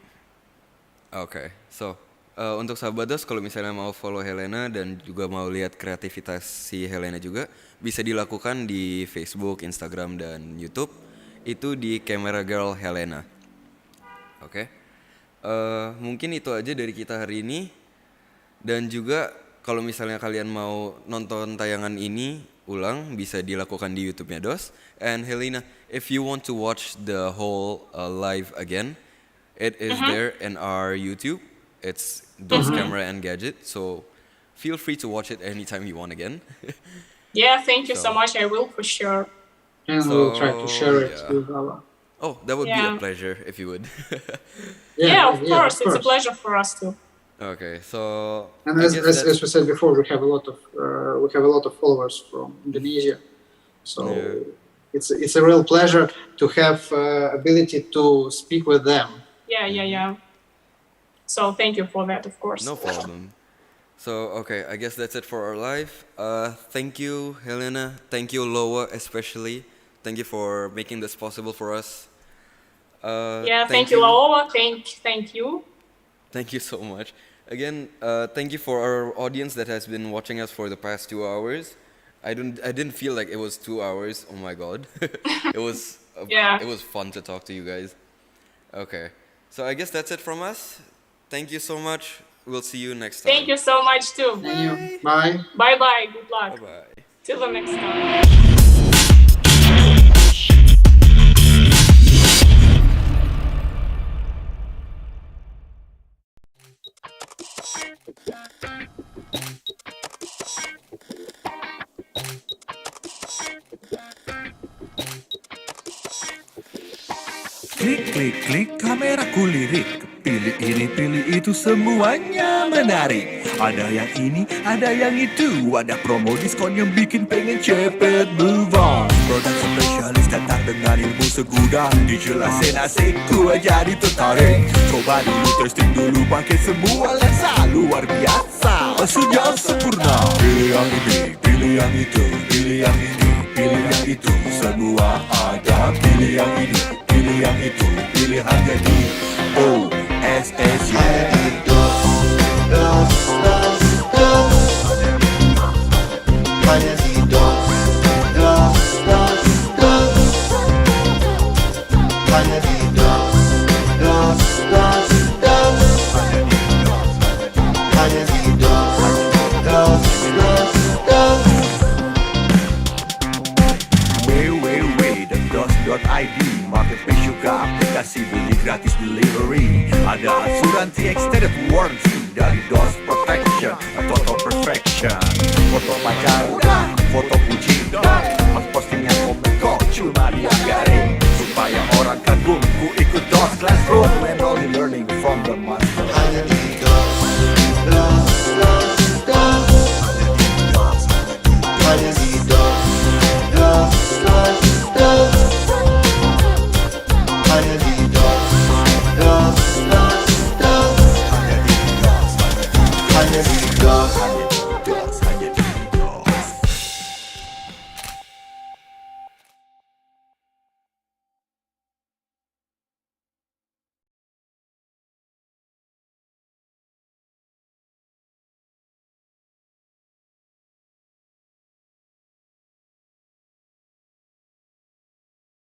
[SPEAKER 3] Okay, so untuk sahabat DOSS, kalau misalnya mau follow Helena dan juga mau lihat kreativitas si Helena juga, bisa dilakukan di Facebook, Instagram, dan YouTube. Itu di Camera Girl Helena. Oke. Mungkin itu aja dari kita hari ini. Dan juga kalau misalnya kalian mau nonton tayangan ini ulang, bisa dilakukan di YouTube-nya DOSS. And Helena, if you want to watch the whole live again, it is there in our YouTube. It's DOSS Camera and Gadget. So feel free to watch it anytime you want again.
[SPEAKER 4] Yeah, thank you so much. I will for sure.
[SPEAKER 5] And we'll try to share it with our.
[SPEAKER 3] Oh, that would be a pleasure if you would.
[SPEAKER 4] Yeah, of course. It's a pleasure for us too.
[SPEAKER 3] Okay, so
[SPEAKER 5] and as we said before, we have a lot of followers from Indonesia, so it's a real pleasure to have ability to speak with them.
[SPEAKER 4] Yeah. So thank you for that, of course.
[SPEAKER 3] No problem. So okay, I guess that's it for our live. Thank you, Helena. Thank you, Laowa, especially. Thank you for making this possible for us.
[SPEAKER 4] Thank you, Laowa. Thank you.
[SPEAKER 3] Thank you so much. Again, thank you for our audience that has been watching us for the past 2 hours. I didn't feel like it was 2 hours. Oh my god, it was it was fun to talk to you guys. Okay, so I guess that's it from us. Thank you so much. We'll see you next time.
[SPEAKER 4] Thank you so much too.
[SPEAKER 5] Thank you. Bye.
[SPEAKER 4] Bye bye. Good luck.
[SPEAKER 3] Bye.
[SPEAKER 4] Till the next time.
[SPEAKER 2] Klik, klik, klik, kameraku lirik. Pilih ini, pilih itu, semuanya menarik. Ada yang ini, ada yang itu. Ada promo diskon yang bikin pengen cepet move on. Produk spesialis datang dengan ilmu segudang. Dijelasin asik, gua jadi tertarik. Coba dulu, testing dulu, pakai semua lensa. Luar biasa, sudah sempurna. Pilih yang ini, pilih yang itu. Pilih yang ini, pilih yang itu. Semua ada, pilih yang ini, pilih yang itu. Pilih hanya di OSS.
[SPEAKER 9] Hanya di DOSS. Hanya di DOSS. Hanya di DOSS.
[SPEAKER 2] www.dos.id Marketplace juga aplikasi beli gratis delivery. Ada asuransi extended warranty dari DOSS Protection, total perfection. Foto pacar, foto kucing,